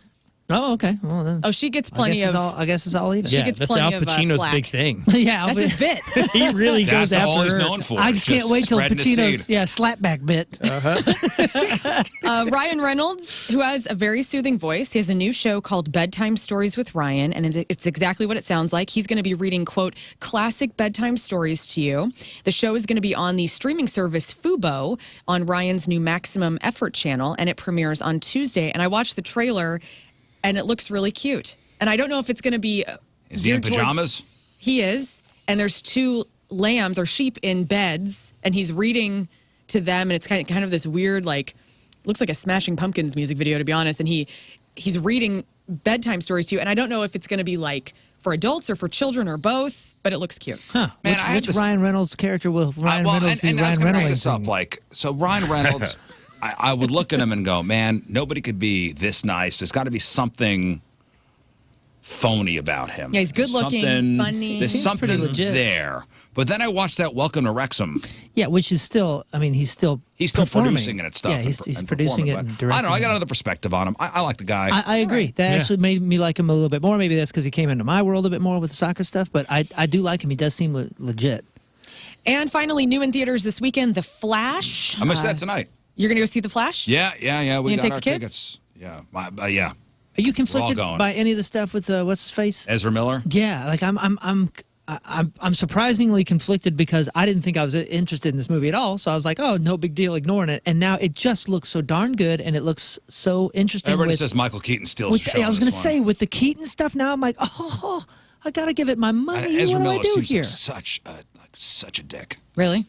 C: Oh, okay. Well, then
B: Oh, she gets plenty of.
C: I guess it's all even.
B: She gets
E: that's
B: plenty
E: Al
B: of,
E: Pacino's
B: flack.
E: big thing.
C: Yeah,
B: That's his bit.
E: He really goes
A: That's
E: after
A: all he's
E: her.
A: known for.
C: I just can't wait till
A: spreading his
C: Pacino's
A: seed.
C: slapback bit.
B: Ryan Reynolds, who has a very soothing voice, he has a new show called Bedtime Stories with Ryan, and it's exactly what it sounds like. He's going to be reading, quote, classic bedtime stories to you. The show is going to be on the streaming service Fubo on Ryan's new Maximum Effort channel, and it premieres on Tuesday. And I watched the trailer, and it looks really cute. And I don't know if it's going to be
A: Is he in
B: geared towards-
A: pajamas?
B: He is, and there's two lambs or sheep in beds, and he's reading to them, and it's kind of this weird, like, looks like a Smashing Pumpkins music video, to be honest. And he's reading bedtime stories to you, and I don't know if it's going to be like for adults or for children or both, but it looks cute.
C: Huh.
A: Man, I had
C: which
A: this-
C: Ryan Reynolds character will Ryan
A: well,
C: Reynolds be
A: and I was
C: Ryan
A: going to bring
C: Reynolds?
A: this up. Like, so Ryan Reynolds, I would look at him and go, man, nobody could be this nice. There's got to be something phony about him.
B: Yeah, he's good-looking,
A: Something-
B: funny.
A: There's
C: Seems
A: something
C: pretty legit.
A: there. But then I watched that Welcome to Wrexham.
C: Yeah, which is still, I mean, he's still
A: Producing
C: performing.
A: it and stuff.
C: Yeah, he's producing it and directing.
A: I don't know. I got another perspective on him. I like the guy.
C: I agree. That actually made me like him a little bit more. Maybe that's because he came into my world a bit more with the soccer stuff, but I do like him. He does seem legit.
B: And finally, new in theaters this weekend, The Flash.
A: I'm going to see that tonight.
B: You're going to go see The Flash?
A: Yeah. We
B: You gonna
A: got
B: take
A: our
B: the kids?
A: tickets. Yeah. Yeah.
C: Are you conflicted
A: going.
C: by any of the stuff with what's his face?
A: Ezra Miller.
C: Yeah, like I'm surprisingly conflicted because I didn't think I was interested in this movie at all. So I was like, oh, no big deal, ignoring it. And now it just looks so darn good, and it looks so interesting.
A: Everybody says Michael Keaton steals the show.
C: I was going
A: to
C: to say with the Keaton stuff. Now I'm like, oh, I got to give it my money.
A: Ezra
C: What do I
A: Miller
C: do
A: seems
C: here?
A: like such a dick.
B: Really?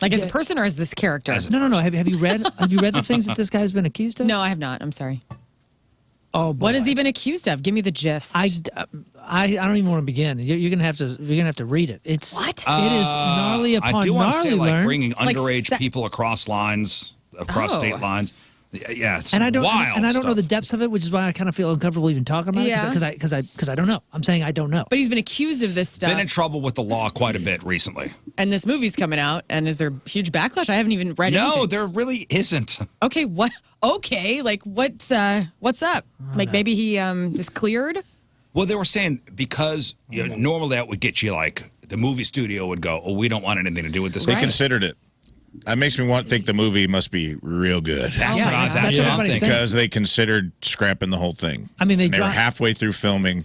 B: Like as a
C: Yeah.
B: person or as this character?
A: As a
C: No.
A: person.
C: Have you read the things that this guy's been accused of?
B: No, I have not. I'm sorry.
C: Oh, boy.
B: What has he been accused of? Give me the gist.
C: I don't even want to begin. You're gonna have to read it. It's
B: What?
C: It is gnarly upon
A: I do want to
C: gnarly.
A: say, like,
C: Learn.
A: bringing
B: Like
A: underage
B: se-
A: people across state lines. Yeah, it's
C: and I don't
A: wild
C: and I don't know the
A: stuff.
C: depths of it, which is why I kind of feel uncomfortable even talking about
B: Yeah.
C: it because I don't know. I'm saying I don't know.
B: But he's been accused of this stuff.
A: Been in trouble with the law quite a bit recently.
B: And this movie's coming out, and is there huge backlash? I haven't even read
A: No,
B: anything.
A: there really isn't.
B: Okay, what? Okay, like what's up? Like maybe he is cleared.
A: Well, they were saying because normally that would get you like the movie studio would go, oh, we don't want anything to do with this.
D: They
A: guy.
D: considered it. That makes me think the movie must be real good.
A: That's
B: Yeah,
A: what
B: that's
A: I'm
B: what
A: thinking.
C: everybody's saying.
D: Because they considered scrapping the whole thing.
C: I mean, they
D: were
C: dropped-
D: halfway through filming.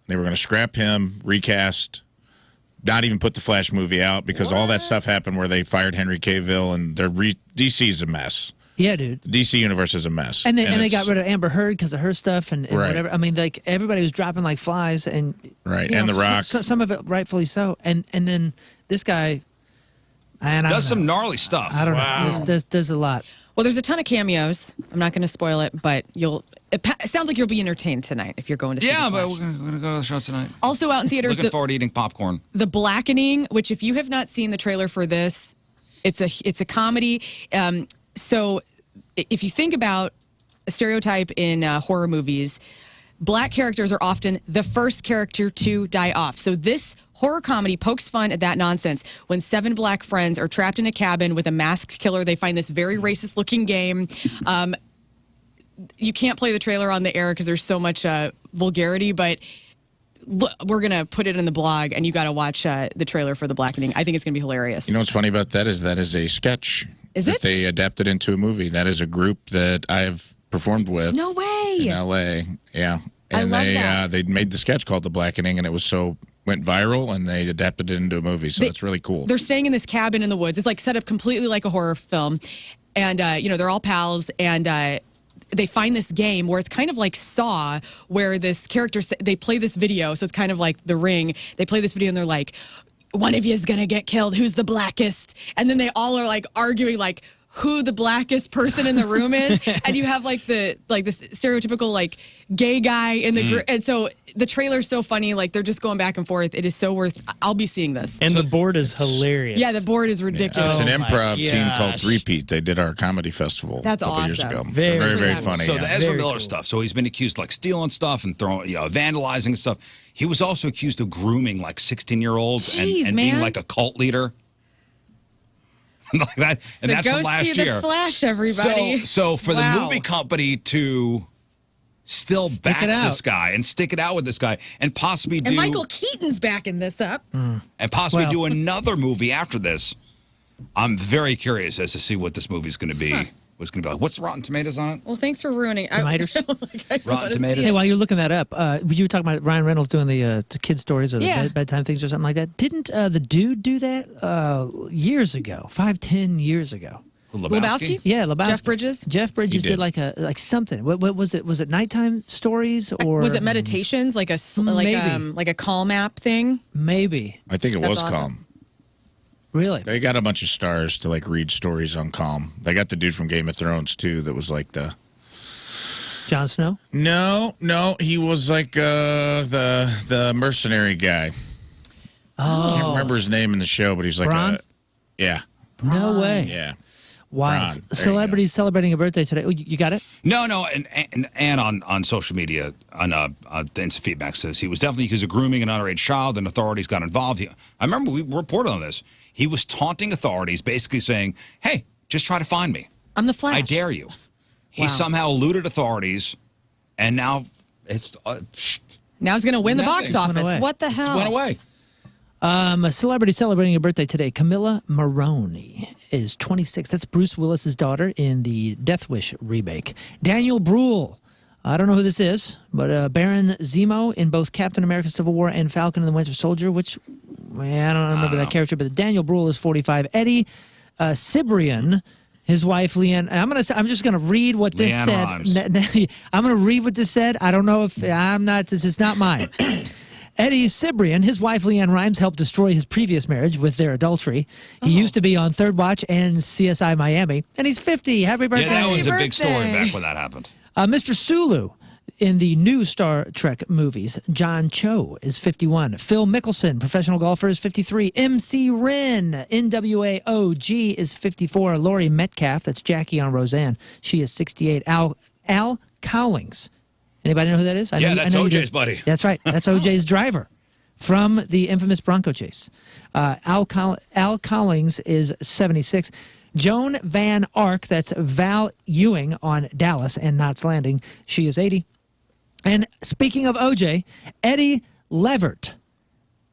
D: They were going to scrap him, recast, not even put the Flash movie out because all that stuff happened where they fired Henry Cavill and DC's a mess.
C: Yeah, dude.
D: The DC universe is a mess.
C: And they
D: it's-
C: got rid of Amber Heard because of her stuff and
D: Right.
C: whatever. I mean, like everybody was dropping like flies and
D: Right,
C: you
D: and The Rock.
C: Some of it rightfully so. And then this guy, and I
A: Does
C: don't
A: some
C: know.
A: gnarly stuff.
C: I don't know. Does a lot.
B: Well, there's a ton of cameos. I'm not going to spoil it, but it sounds like you'll be entertained tonight if you're going to see
A: Yeah,
B: The
A: but
B: Flash.
A: we're gonna go to the show tonight.
B: Also out in theaters,
A: Looking forward to eating popcorn.
B: The Blackening, which if you have not seen the trailer for this, it's a comedy. So if you think about a stereotype in horror movies, black characters are often the first character to die off. So this horror comedy pokes fun at that nonsense. When 7 black friends are trapped in a cabin with a masked killer, they find this very racist-looking game. You can't play the trailer on the air because there's so much vulgarity, but we're going to put it in the blog, and you got to watch the trailer for The Blackening. I think it's going to be hilarious.
D: You know what's funny about that is a sketch
B: Is
D: that
B: it?
D: they adapted into a movie. That is a group that I've performed with.
B: No way.
D: In L.A. Yeah,
B: I
D: and
B: love
D: they
B: that.
D: they made the sketch called The Blackening, and it was went viral, and they adapted it into a movie. So that's really cool.
B: They're staying in this cabin in the woods. It's like set up completely like a horror film, and they're all pals, and they find this game where it's kind of like Saw, where this character they play this video, so it's kind of like The Ring. They play this video, and they're like, "One of you is gonna get killed. Who's the blackest?" And then they all are like arguing like who the blackest person in the room is, and you have like the stereotypical like gay guy in the group, and so the trailer's so funny. Like they're just going back and forth. It is so worth. I'll be seeing this.
E: And the board is hilarious.
B: Yeah, the board is ridiculous.
D: It's an
E: my
D: improv team called
E: gosh.
D: Repeat. They did our comedy festival
B: That's
D: a couple years
B: awesome.
D: ago.
E: Very
D: They're very
B: cool.
D: funny.
A: So
D: yeah.
A: the Ezra
E: Very
A: Miller
E: cool.
A: stuff. So he's been accused like stealing stuff and throwing, vandalizing and stuff. He was also accused of grooming like 16-year-olds and
B: Jeez,
A: being
B: man.
A: like a cult leader. Like that,
B: So
A: and that's
B: go
A: from last
B: see
A: year.
B: The Flash, everybody.
A: So for
B: Wow.
A: the movie company to still
C: Stick
A: back
C: it out.
A: this guy and stick it out with this guy and possibly do
B: And Michael Keaton's backing this up.
A: and possibly
C: Well-
A: do another movie after this, I'm very curious as to see what this movie's going to be. What's going to be like? What's the Rotten Tomatoes on it?
B: Well, thanks for ruining it.
C: Tomatoes.
A: Rotten Tomatoes.
C: Hey, while you're looking that up, you were talking about Ryan Reynolds doing the kid stories or the
B: Yeah.
C: bedtime things or something like that. Didn't the dude do that years ago, 5-10 years ago?
B: Lebowski?
C: Yeah, Lebowski.
B: Jeff Bridges?
C: Jeff Bridges
D: He
C: did
D: did.
C: like something. What was it? Was it nighttime stories or
B: Was it meditations, like a
C: Maybe.
B: like a calm app thing?
C: Maybe.
D: I think it
B: That's
D: was
B: awesome.
D: Calm.
C: Really?
D: They got a bunch of stars to like read stories on Calm. They got the dude from Game of Thrones too. That was like the
C: Jon Snow?
D: no, he was like the mercenary guy. I can't remember his name in the show, but he's like
C: Bronn?
D: yeah,
C: No way.
D: yeah.
C: Wow.
D: Bronn. There you
C: Celebrities celebrating a birthday today. Oh, you got it?
A: No, and on social media, on the instant feedback says he was definitely accused of grooming an underage child, and authorities got involved. I remember we reported on this. He was taunting authorities, basically saying, "Hey, just try to find me.
B: I'm the Flash.
A: I dare you." He
B: Wow.
A: somehow eluded authorities, and now it's
B: Now he's going to win the
A: Nothing.
B: box office.
C: away.
B: What the hell?
A: went away.
C: A celebrity celebrating a birthday today. Camilla Maroney is 26. That's Bruce Willis's daughter in the Death Wish remake. Daniel Bruhl. I don't know who this is, but Baron Zemo in both Captain America Civil War and Falcon and the Winter Soldier, which I don't remember that character, but Daniel Bruhl is 45. Eddie Cibrian, his wife Leanne. I'm just gonna read what this
A: Leanne
C: said.
A: Rhymes.
C: I'm gonna read what this said. I don't know if I'm not. This is not mine. Eddie Cibrian, his wife Leanne Rhymes helped destroy his previous marriage with their adultery. He used to be on Third Watch and CSI Miami, and he's 50. Happy birthday!
A: Yeah, that was a
B: Happy
A: big story
B: birthday.
A: back when that happened.
C: Mr. Sulu in the new Star Trek movies. John Cho is 51. Phil Mickelson, professional golfer, is 53. MC Ren, NWA OG, is 54. Laurie Metcalf, that's Jackie on Roseanne, she is 68. Al Cowlings. Anybody know who that is? I
A: Yeah,
C: know,
A: that's
C: I know you
A: OJ's
C: do.
A: buddy.
C: That's right. That's OJ's driver from the infamous Bronco chase. Al Cowlings is 76. Joan Van Ark, that's Val Ewing on Dallas and Knots Landing, she is 80. And speaking of OJ, Eddie Levert,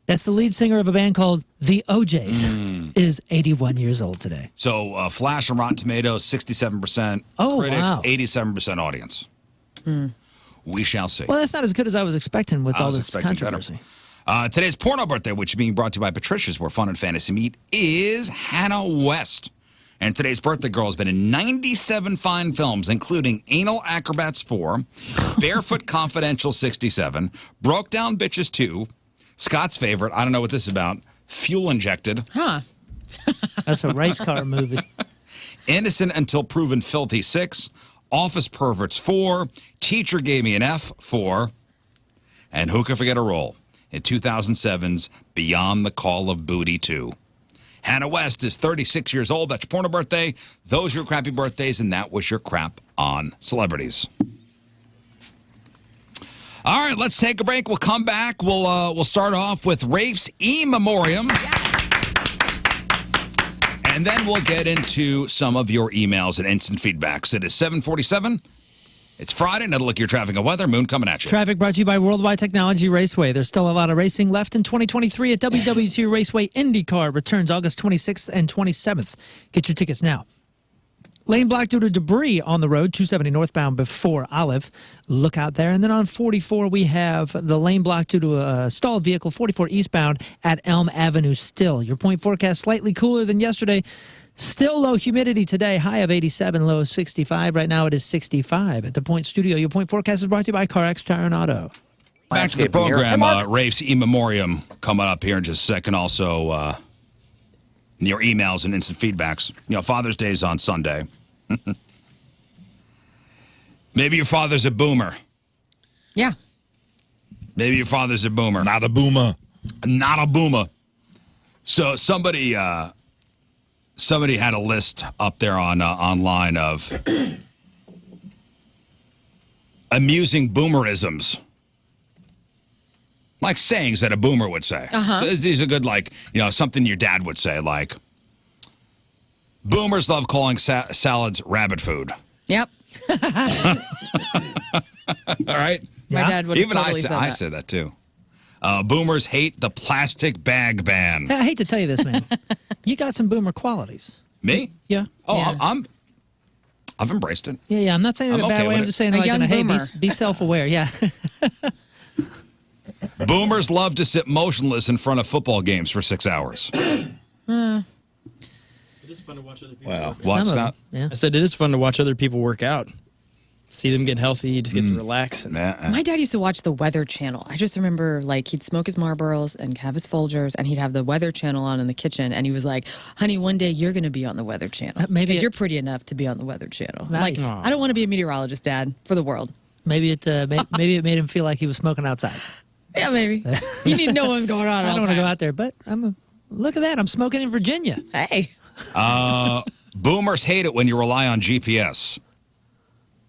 C: that's the lead singer of a band called The OJs, is 81 years old today.
A: So Flash on Rotten Tomatoes, 67%.
C: Oh,
A: Critics,
C: wow.
A: 87% audience. We shall see.
C: Well, that's not as good as I was expecting with
A: I
C: all
A: was
C: this
A: expecting better.
C: controversy.
A: Today's porno birthday, which is being brought to you by Patricia's, where fun and fantasy meet, is Hannah West. And today's birthday girl has been in 97 fine films, including Anal Acrobats 4, Barefoot Confidential 67, Broke Down Bitches 2, Scott's favorite, I don't know what this is about, Fuel Injected,
B: Huh.
C: That's a race car movie.
A: Innocent Until Proven Filthy 6, Office Perverts 4, Teacher Gave Me an F 4, and who could forget a role in 2007's Beyond the Call of Booty 2. Hannah West is 36 years old. That's your porno birthday. Those are your crappy birthdays, and that was your crap on celebrities. All right, let's take a break. We'll come back. We'll start off with Rafe's e-memorium. And then we'll get into some of your emails and instant feedbacks. It is 7:47. It's Friday. Another look at your traffic and weather. Moon coming at you.
C: Traffic brought to you by Worldwide Technology Raceway. There's still a lot of racing left in 2023 at WW2 Raceway IndyCar. Returns August 26th and 27th. Get your tickets now Lane blocked due to debris on the road, 270 northbound before Olive. Look out there. And then on 44, we have the lane blocked due to a stalled vehicle, 44 eastbound at Elm Avenue still. Your point forecast slightly cooler than yesterday. Still low humidity today, high of 87, low of 65. Right now it is 65 at the Point Studio. Your point forecast is brought to you by CarX Tire and Auto.
A: Back to the program, Rafe's e-memorium coming up here in just a second. Also, your emails and instant feedbacks. Father's Day is on Sunday. Maybe your father's a boomer.
B: Yeah.
A: Maybe your father's a boomer.
F: Not a boomer.
A: Not a boomer. So somebody had a list up there on online of amusing boomerisms. Like sayings that a boomer would say.
B: Uh-huh.
A: So these are good, something your dad would say, like, boomers love calling salads rabbit food.
B: Yep.
A: All right?
B: My dad would have
A: Even
B: totally said that.
A: I said that, too. Boomers hate the plastic bag ban.
C: I hate to tell you this, man. You got some boomer qualities.
A: Me?
C: Yeah.
A: Oh,
B: Yeah.
A: I've embraced it.
C: Yeah. I'm not saying it in a
A: I'm
C: bad
A: okay
C: way.
A: with
C: I'm
A: it.
C: just saying,
B: A
C: like,
B: young
C: hey,
B: boomer.
C: be self-aware. Yeah.
A: Boomers love to sit motionless in front of football games for 6 hours.
E: It is fun to watch other people.
D: Wow.
A: What,
C: Some of
A: Scott?
C: them, yeah.
E: I said it is fun to watch other people work out. See them get healthy. You just get to relax. And
B: My dad used to watch the Weather Channel. I just remember, he'd smoke his Marlboros and have his Folgers, and he'd have the Weather Channel on in the kitchen, and he was like, honey, one day you're going to be on the Weather Channel.
C: maybe
B: 'Cause
C: it-
B: you're pretty enough to be on the Weather Channel.
C: Nice.
B: Like, I don't want to be a meteorologist, Dad, for the world.
C: Maybe it maybe it made him feel like he was smoking outside.
B: Yeah, maybe. You need to know what's going on.
C: I don't want to go out there, but look at that. I'm smoking in Virginia.
B: Hey.
A: Boomers hate it when you rely on GPS.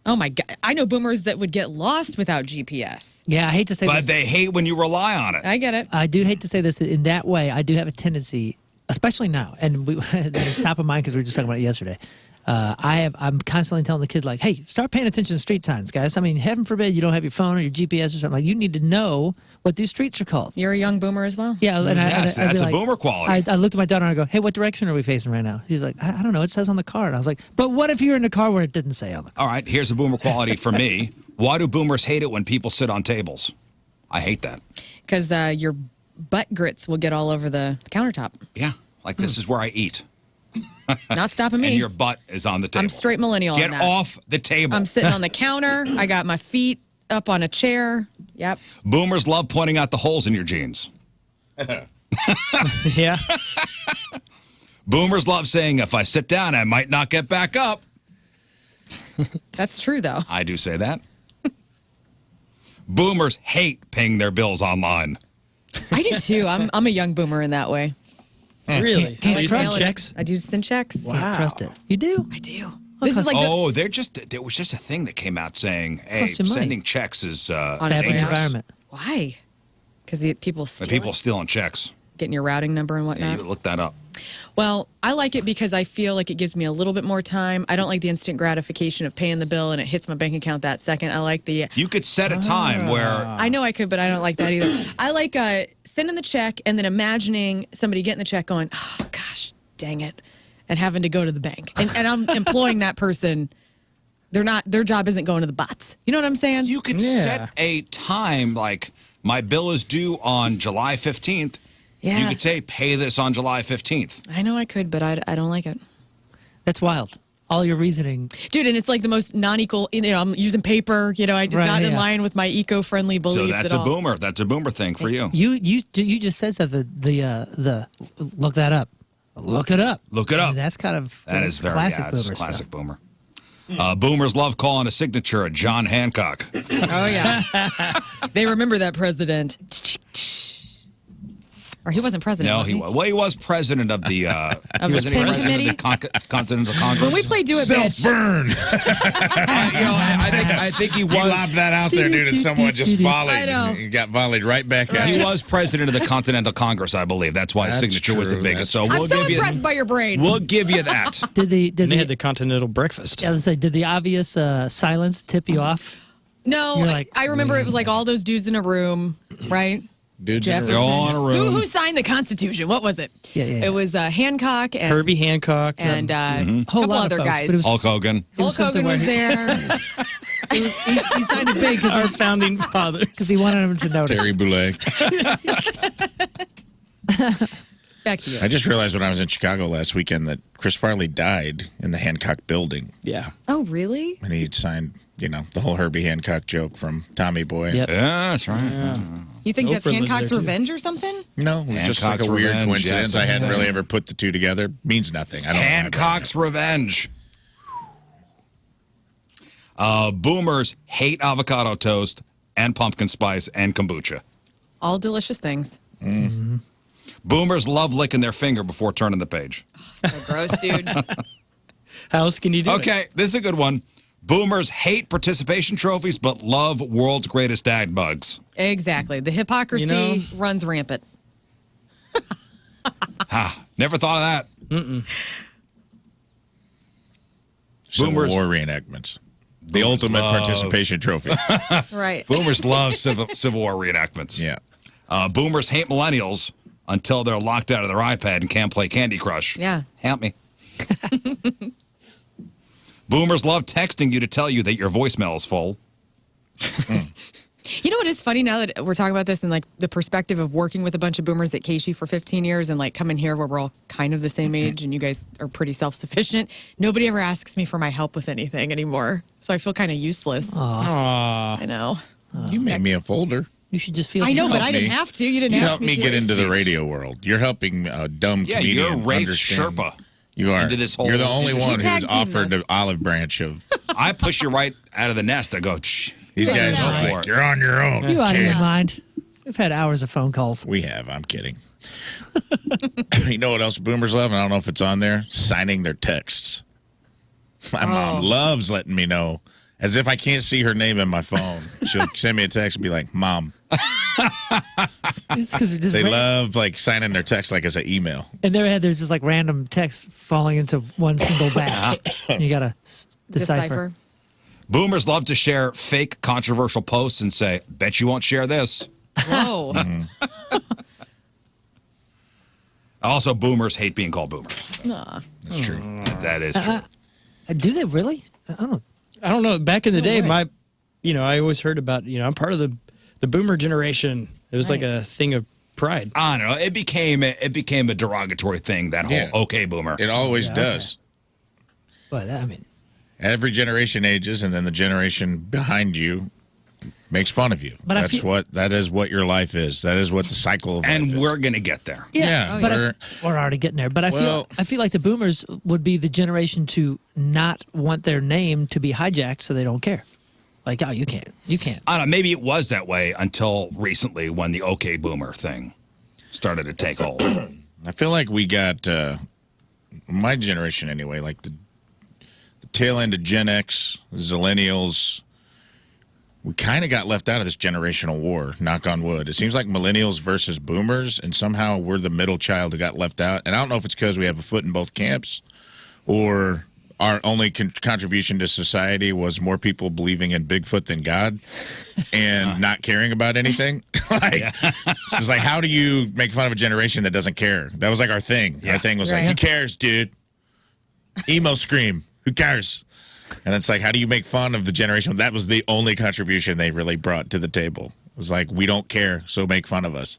B: Oh, my God. I know boomers that would get lost without GPS.
C: Yeah, I hate to say
A: But
C: this.
A: they hate when you rely on it.
B: I get it.
C: I do hate to say this in that way. I do have a tendency, especially now, and it's top of mind because we were just talking about it yesterday. I'm constantly telling the kids, like, hey, start paying attention to street signs, guys. I mean, heaven forbid you don't have your phone or your GPS or something. Like, you need to know what these streets are called.
B: You're a young boomer as well?
C: Yeah, and
A: Yes,
C: I'd be
A: that's a
C: like-
A: boomer quality.
C: I looked at my daughter and I go, hey, what direction are we facing right now? She was like, I don't know. It says on the card. I was like, but what if you're in a car where it didn't say on the card?
A: All right, here's a boomer quality for me. Why do boomers hate it when people sit on tables? I hate that.
B: Because your butt grits will get all over the countertop.
A: Yeah, like this is where I eat.
B: Not stopping me.
A: And your butt is on the table.
B: I'm straight millennial
A: Get
B: on that.
A: off the table.
B: I'm sitting on the counter. I got my feet up on a chair. Yep.
A: Boomers love pointing out the holes in your jeans.
E: yeah.
A: Boomers love saying, if I sit down, I might not get back up.
B: That's true, though.
A: I do say that. Boomers hate paying their bills online.
B: I do, too. I'm a young boomer in that way.
E: Really?
C: Can't
E: So you
C: trust
E: send
B: Mailing-
E: checks?
B: I do send checks.
C: Can't trust it. You do?
B: I do. This is like
A: Oh, there was just a thing that came out saying, hey,
C: Costs you money.
A: sending checks is
B: On
C: Bad for the
A: dangerous.
C: environment.
B: why? Because people
A: But
B: steal
A: people
B: it,
A: stealing checks.
B: getting your routing number and
A: Yeah,
B: whatnot.
A: you look that up.
B: Well, I like it because I feel like it gives me a little bit more time. I don't like the instant gratification of paying the bill and it hits my bank account that second. I like the
A: You could set a time where
B: I know I could, but I don't like that either. I like sending the check and then imagining somebody getting the check going, oh, gosh, dang it, and having to go to the bank. And I'm employing that person. Their job isn't going to the bots. You know what I'm saying?
A: you could
E: Yeah.
A: set a time, like my bill is due on July 15th.
B: Yeah.
A: You could say, pay this on July 15th.
B: I know I could, but I don't like it.
C: That's wild. All your reasoning.
B: Dude, and it's like the most non-equal, I'm using paper, it's
C: Right,
B: not in
C: yeah.
B: line with my eco-friendly beliefs
A: So that's
B: at
A: a
B: all.
A: boomer. That's a boomer thing for you.
C: You just said something. The look that up. Look it up.
A: Look it
C: I
A: up.
C: mean, that's kind of
A: That is very
C: classic
A: it's
C: boomer
A: classic
C: stuff.
A: boomer. Boomers love calling a signature a John Hancock.
B: Oh, yeah. They remember that president. Or he wasn't president,
A: No,
B: was
A: he was. Well, he was president of the
B: Of the
A: wasn't he
B: PIN
A: president of the Continental Congress.
B: When we play Do It, Bitch.
F: Burn.
A: I think he
D: You
A: was.
D: lobbed that out there, dude, and someone just volleyed.
B: I know.
D: You got volleyed right back at
A: He
D: you.
A: was president of the Continental Congress, I believe. That's why his
D: That's
A: signature was the
D: true,
A: biggest. So
D: that's
A: we'll
B: I'm so
A: give
B: impressed
A: you.
B: by your brain.
A: We'll give you that.
C: Did
E: And they had
C: the
E: the continental breakfast.
C: I was say, did the obvious silence tip you off?
B: No,
C: You're like,
B: I remember it was like all those dudes in a room, right?
D: Dudes in a
B: Jefferson.
D: row.
A: They're all in a room.
B: Who signed the Constitution? What was it?
C: Yeah.
B: It was Hancock and
E: Herbie Hancock.
B: and a
C: Whole
B: couple
C: lot
B: other
C: of folks,
B: guys.
C: but it was,
A: Hulk Hogan.
B: Hulk Hogan was there.
C: he signed it big
E: our founding fathers.
C: because he wanted him to notice.
D: Terry Boulay.
B: Back to you.
D: I just realized when I was in Chicago last weekend that Chris Farley died in the Hancock building.
E: Yeah.
B: Oh, really?
D: And he signed, the whole Herbie Hancock joke from Tommy Boy.
C: Yep.
A: Yeah, that's right.
B: You think that's
E: Oprah lived
B: Hancock's
E: there, too.
B: revenge or something?
D: No, it was just like
A: Hancock's
D: a weird
A: Revenge,
D: coincidence.
A: yes.
D: I hadn't really ever put the two together. Means nothing. I don't
A: Hancock's Revenge. Boomers hate avocado toast and pumpkin spice and kombucha.
B: All delicious things.
A: Boomers love licking their finger before turning the page.
B: So gross, dude.
E: How else can you do it?
A: Okay, this is a good one. Boomers hate participation trophies but love world's greatest dad bugs.
B: Exactly. The hypocrisy runs rampant.
A: Never thought of that.
D: Civil
A: Boomers-
D: War reenactments. The ultimate
A: love-
D: participation trophy.
B: Right.
A: Boomers love Civil War reenactments.
D: Yeah.
A: Boomers hate millennials until they're locked out of their iPad and can't play Candy Crush.
B: Yeah.
A: Help me. Boomers love texting you to tell you that your voicemail is full.
B: You know what is funny now that we're talking about this and like the perspective of working with a bunch of boomers at Casey for 15 years and like coming here where we're all kind of the same age and you guys are pretty self-sufficient. Nobody ever asks me for my help with anything anymore. So I feel kind of useless. I know.
D: You made me a folder.
C: You should just feel.
B: I know,
D: helped
B: but I didn't
D: me.
B: have to. You didn't
D: You
B: ask
D: helped
B: me
D: me
B: to.
D: get into the radio world. You're helping a dumb
A: Yeah,
D: comedian
A: you're Rafe
D: understand.
A: Sherpa.
D: You are.
A: into this whole
D: You're the only
A: industry.
D: one
B: tag
D: who's
B: team
D: offered
B: this.
D: the olive branch of
A: I push you right out of the nest. I go, shh.
D: these
B: Yeah,
D: guys.
B: yeah.
D: Are
A: Go for
D: like,
A: it.
D: you're on your own.
C: You out of your
D: kid."
C: mind. We've had hours of phone calls.
D: We have. I'm kidding. You know what else boomers love? And I don't know if it's on there. Signing their texts. My mom loves letting me know. As if I can't see her name in my phone. She'll send me a text and be like, Mom.
C: It's because just
D: They love like signing their text like as an email.
C: in their head. There's just like random text falling into one single batch. And you gotta decipher.
A: Boomers love to share fake controversial posts and say, bet you won't share this.
B: Whoa.
A: Also, boomers hate being called boomers.
D: That's true.
A: That is true.
C: Do they really?
E: I don't know. Back in the day,
C: way.
E: I always heard about, I'm part of the boomer generation. It was like
B: Right.
E: a thing of pride.
A: I don't know. It became a derogatory thing, that whole
D: Yeah.
A: okay boomer.
D: It always does.
C: But I mean,
D: Every generation ages, and then the generation behind you makes fun of you.
C: But I
D: That's
C: feel-
D: that is what your life is. That is what the cycle of
A: And
D: life is.
A: we're going to get there.
D: Yeah,
C: but
D: we're-
C: we're already getting there. But I
D: Well-
C: feel like the boomers would be the generation to not want their name to be hijacked, so they don't care. Like, oh, you can't.
A: I don't know. Maybe it was that way until recently when the okay boomer thing started to take hold.
D: I feel like we got my generation anyway, like the tail end of Gen X, Zillennials. We kind of got left out of this generational war, knock on wood. It seems like millennials versus boomers, and somehow we're the middle child who got left out. And I don't know if it's because we have a foot in both camps or our only contribution to society was more people believing in Bigfoot than God and not caring about anything. It's just like, how do you make fun of a generation that doesn't care? That was like our thing.
A: Yeah.
D: Our thing was
B: Right.
D: like, who cares, dude? Emo scream. Who cares? And it's like, how do you make fun of the generation? That was the only contribution they really brought to the table. It was like, we don't care, so make fun of us.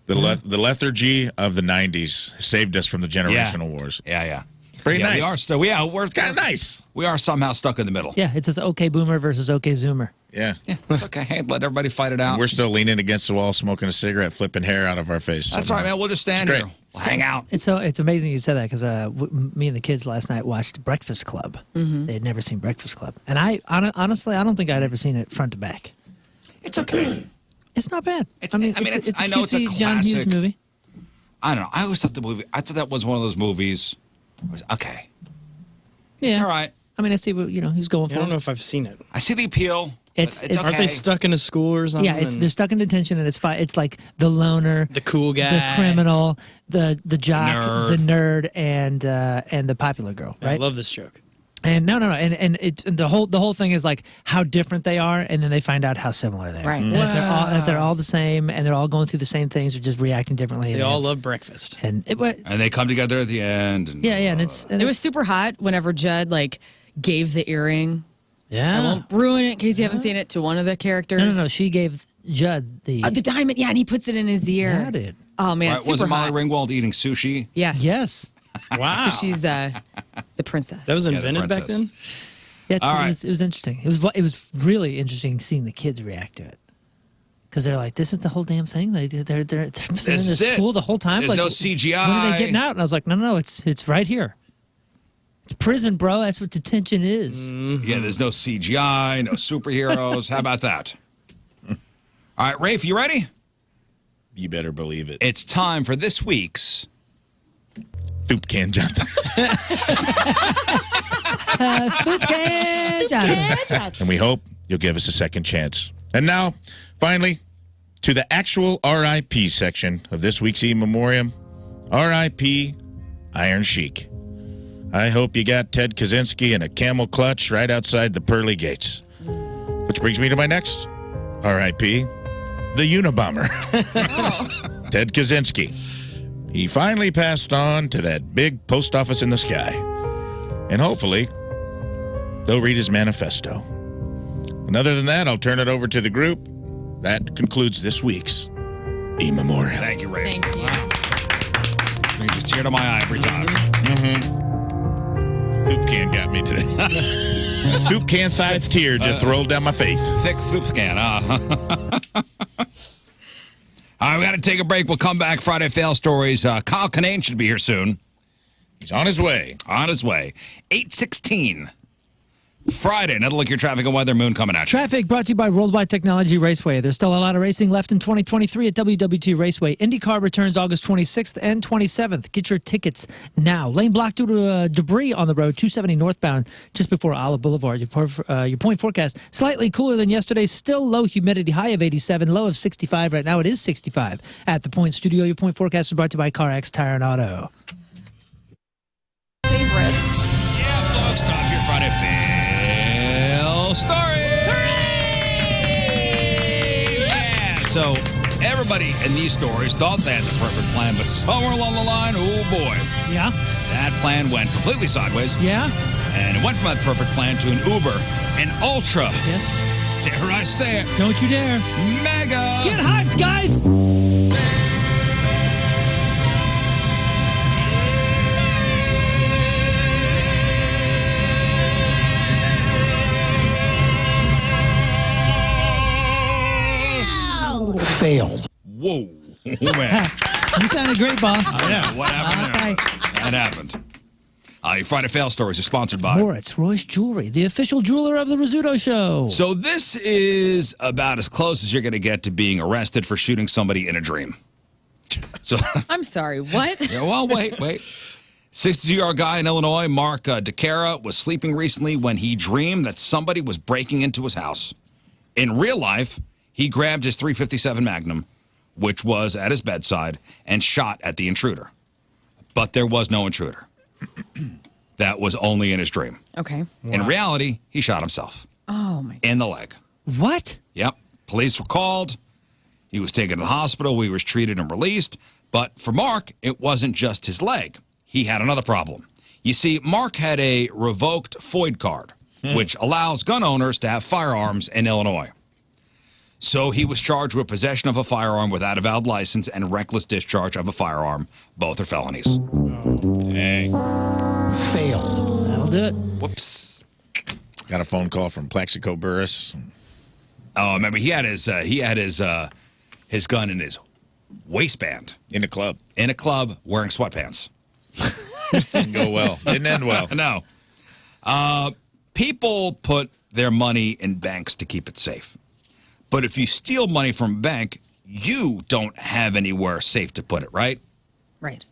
D: The lethargy of the 90s saved us from the generational wars.
A: Yeah.
D: Pretty
A: Yeah,
D: nice.
A: we are still. We're
D: Kind of nice.
A: We are somehow stuck in the middle.
C: Yeah, it's just okay boomer versus okay zoomer.
D: Yeah.
A: It's okay. Hey, let everybody fight it out.
D: We're still leaning against the wall, smoking a cigarette, flipping hair out of our face.
A: That's all right, man. We'll just stand
D: Great.
A: here. We'll hang out.
C: It's amazing you said that because me and the kids last night watched Breakfast Club. They had never seen Breakfast Club, and honestly I don't think I'd ever seen it front to back.
A: It's okay.
C: It's not bad.
A: I know it's a
C: cutesy John Hughes
A: classic.
C: movie.
A: I don't know. I always thought that was one of those movies. It was, okay.
C: Yeah,
A: It's all right.
C: I mean, I see what he's going
E: I
C: for.
E: don't know if I've seen it.
A: I see the appeal.
C: It's-
A: It's
C: it's-
E: Aren't they stuck in a school or something?
C: Yeah, they're stuck in detention, and it's like the loner,
E: the cool guy,
C: the criminal, the jock,
A: Nerd.
C: the nerd, and the popular girl,
E: I
C: right?
E: love this joke.
C: And no, and the whole thing is like how different they are, and then they find out how similar they are.
B: Right.
C: That they're all the same, and they're all going through the same things, they're just reacting differently.
E: They all love breakfast.
C: And
A: they come together at the end. And,
C: and
B: it was super hot whenever Judd like gave the earring.
C: Yeah.
B: I won't ruin it in case you haven't seen it to one of the characters.
C: No. She gave Judd the
B: diamond. Yeah, and he puts it in his ear.
C: Yeah, dude.
B: Oh man,
A: right,
B: super
A: wasn't Molly
B: hot.
A: Ringwald eating sushi?
B: Yes.
E: Wow.
B: She's the princess.
E: That was
A: the
E: invented back
A: princess.
E: then?
C: Yeah,
A: All right.
C: it was interesting. It was really interesting seeing the kids react to it. Because they're like, this is the whole damn thing. They're sitting in
A: This is
C: school
A: it.
C: the whole time.
A: There's
C: like,
A: no CGI.
C: When are they getting out? And I was like, no, it's right here. It's prison, bro. That's what detention is.
A: Yeah, there's no CGI, no superheroes. How about that? All right, Rafe, you ready?
D: You better believe it.
A: It's time for this week's
D: Soup can jump. And we hope you'll give us a second chance. And now, finally, to the actual RIP section of this week's e-memorium. RIP Iron Sheik. I hope you got Ted Kaczynski in a camel clutch right outside the pearly gates. Which brings me to my next RIP, the Unabomber. Ted Kaczynski. He finally passed on to that big post office in the sky. And hopefully, they'll read his manifesto. And other than that, I'll turn it over to the group. That concludes this week's e-memoriam.
A: Thank you, Rafe.
B: Thank you.
A: Brings a tear to my eye every time.
D: Soup can got me today. A soup can sized tear just rolled down my face.
A: Thick soup can, All right, we got to take a break. We'll come back. Friday Fail Stories. Kyle Kinane should be here soon.
D: He's on his way.
A: On his way. 8:16. Friday. Another look at your traffic and weather. Moon coming at you.
C: Traffic brought to you by Worldwide Technology Raceway. There's still a lot of racing left in 2023 at WWT Raceway. IndyCar returns August 26th and 27th. Get your tickets now. Lane blocked due to debris on the road, 270 northbound, just before Olive Boulevard. Your point forecast, slightly cooler than yesterday. Still low humidity, high of 87, low of 65. Right now it is 65 at the Point Studio. Your point forecast is brought to you by CarX Tire and Auto.
B: Favorite.
A: Yeah, folks. Time for your Friday Fail Story. Yeah. So everybody in these stories thought they had the perfect plan, but somewhere along the line, oh boy,
C: Yeah?
A: that plan went completely sideways.
C: Yeah?
A: And it went from that perfect plan to an Uber, an ultra,
C: Yeah.
A: dare I say it,
C: Don't you dare.
A: mega.
C: Get hyped, guys!
F: Failed.
A: Whoa. Oh, man.
C: You sounded great, boss.
A: Yeah, what happened there?
C: Okay.
A: That happened. Your Friday Fail Stories are sponsored by.
C: Moritz Royce Jewelry, the official jeweler of the Rizzuto Show.
A: So this is about as close as you're going to get to being arrested for shooting somebody in a dream. So,
B: I'm sorry. What?
A: yeah, well, wait. 62-year-old guy in Illinois, Mark DeCara, was sleeping recently when he dreamed that somebody was breaking into his house. In real life, he grabbed his .357 Magnum, which was at his bedside, and shot at the intruder. But there was no intruder. That was only in his dream.
B: Okay.
A: In reality, he shot himself
B: Oh my.
A: in the leg.
C: What?
A: Yep. Police were called. He was taken to the hospital. He was treated and released. But for Mark, it wasn't just his leg. He had another problem. You see, Mark had a revoked FOID card, which allows gun owners to have firearms in Illinois. So he was charged with possession of a firearm without a valid license and reckless discharge of a firearm. Both are felonies.
D: Hey,
F: Failed.
C: That'll do it.
A: Whoops.
D: got a phone call from Plaxico Burris.
A: Oh, remember, he had his gun in his waistband
D: In the club.
A: in a club wearing sweatpants.
D: Didn't go well. Didn't end well.
A: No. People put their money in banks to keep it safe. But if you steal money from a bank, you don't have anywhere safe to put it, right?
B: Right.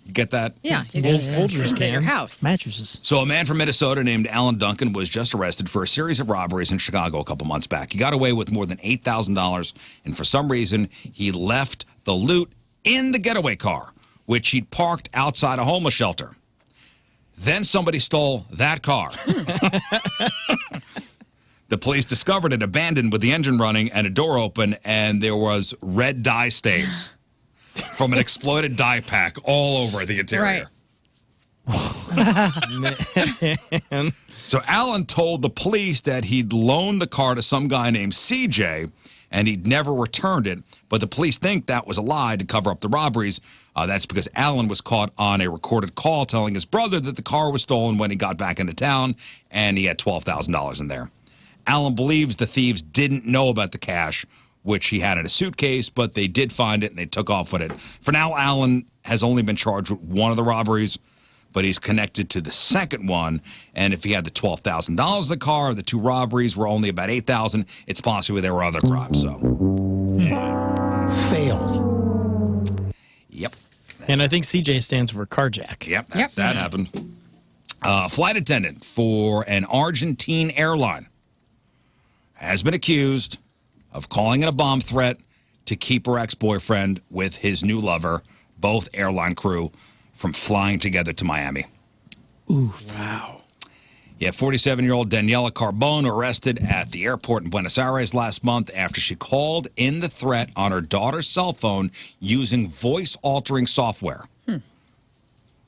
A: You get that?
B: Yeah.
E: Old Folgers
B: At your
E: can.
B: house.
C: Mattresses.
A: So a man from Minnesota named Alan Duncan was just arrested for a series of robberies in Chicago a couple months back. He got away with more than $8,000, and for some reason, he left the loot in the getaway car, which he'd parked outside a homeless shelter. Then somebody stole that car. The police discovered it abandoned with the engine running and a door open, and there was red dye stains from an exploited dye pack all over the interior.
B: Right.
A: So Alan told the police that he'd loaned the car to some guy named CJ, and he'd never returned it. But the police think that was a lie to cover up the robberies. That's because Alan was caught on a recorded call telling his brother that the car was stolen when he got back into town, and he had $12,000 in there. Alan believes the thieves didn't know about the cash, which he had in a suitcase, but they did find it and they took off with it. For now, Alan has only been charged with one of the robberies, but he's connected to the second one. And if he had the $12,000 of the car, the two robberies were only about $8,000. It's possible there were other crimes. So,
F: Failed.
A: Yep.
E: And I think CJ stands for carjack.
A: Yep.
B: Yep.
A: That happened. Flight attendant for an Argentine airline has been accused of calling in a bomb threat to keep her ex-boyfriend with his new lover, both airline crew, from flying together to Miami.
E: Ooh, wow.
A: Yeah, 47-year-old Daniela Carbone arrested at the airport in Buenos Aires last month after she called in the threat on her daughter's cell phone using voice-altering software.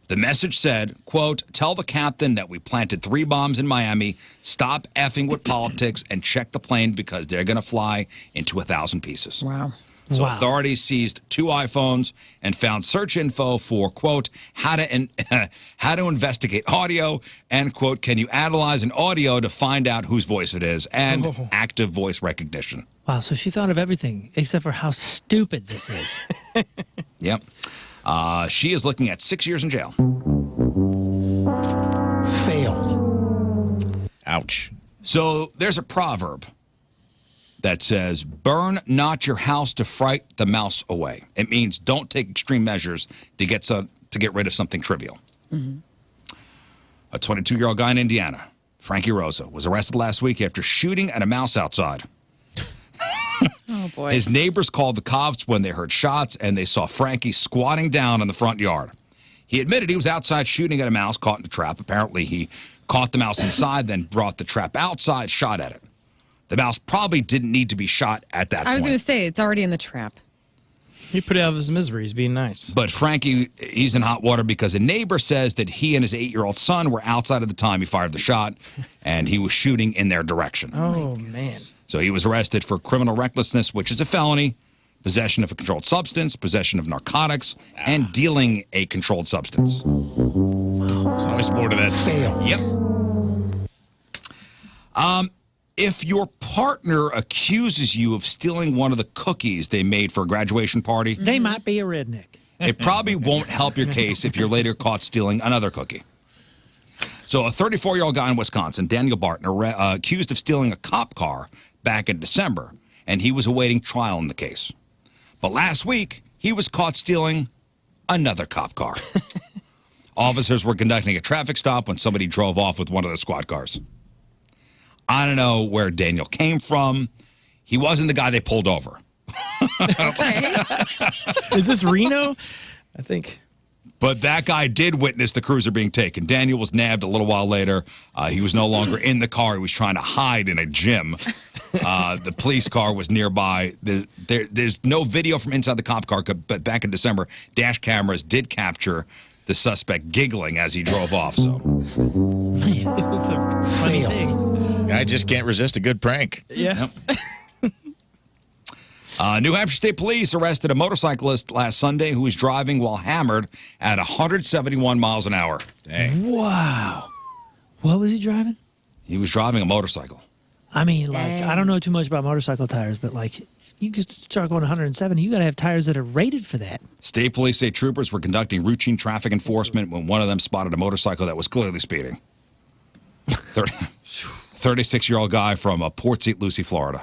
A: The message said, quote, "Tell the captain that we planted 3 bombs in Miami, stop effing with politics, and check the plane because they're going to fly into 1,000 pieces."
B: Wow.
A: So authorities seized 2 iPhones and found search info for, quote, how to investigate audio, and, quote, can you analyze an audio to find out whose voice it is, and active voice recognition.
C: Wow, so she thought of everything except for how stupid this is.
A: Yep. She is looking at 6 years in jail.
F: Failed.
D: Ouch.
A: So there's a proverb that says, burn not your house to fright the mouse away. It means don't take extreme measures to get rid of something trivial. A 22-year-old guy in Indiana, Frankie Rosa, was arrested last week after shooting at a mouse outside.
B: Oh, boy.
A: His neighbors called the cops when they heard shots, and they saw Frankie squatting down in the front yard. He admitted he was outside shooting at a mouse caught in a trap. Apparently, he caught the mouse inside, then brought the trap outside, shot at it. The mouse probably didn't need to be shot at that point.
B: I was going to say, it's already in the trap.
E: He put out of his misery. He's being nice.
A: But Frankie, he's in hot water because a neighbor says that he and his 8-year-old son were outside at the time he fired the shot, and he was shooting in their direction.
E: Oh, man.
A: So he was arrested for criminal recklessness, which is a felony, possession of a controlled substance, possession of narcotics, and dealing a controlled substance.
D: There's always more to that.
F: Failed.
A: Yep. If your partner accuses you of stealing one of the cookies they made for a graduation party,
C: They might be a redneck.
A: it probably won't help your case if you're later caught stealing another cookie. So a 34-year-old guy in Wisconsin, Daniel Bartner, accused of stealing a cop car back in December, and he was awaiting trial in the case. But last week, he was caught stealing another cop car. Officers were conducting a traffic stop when somebody drove off with one of the squad cars. I don't know where Daniel came from. He wasn't the guy they pulled over.
B: Okay.
E: Is this Reno? I think.
A: But that guy did witness the cruiser being taken. Daniel was nabbed a little while later. He was no longer in the car. He was trying to hide in a gym. The police car was nearby. There's no video from inside the cop car, but back in December, dash cameras did capture the suspect giggling as he drove off. So
E: It's a funny thing.
D: I just can't resist a good prank.
E: Yeah.
A: Yep. New Hampshire State Police arrested a motorcyclist last Sunday who was driving while hammered at 171 miles an hour.
D: Dang.
C: Wow. What was he driving?
A: He was driving a motorcycle.
C: I mean, like, I don't know too much about motorcycle tires, but, like, you could start going 170. You got to have tires that are rated for that.
A: State police say troopers were conducting routine traffic enforcement when one of them spotted a motorcycle that was clearly speeding. 36-year-old guy from Port St. Lucie, Florida.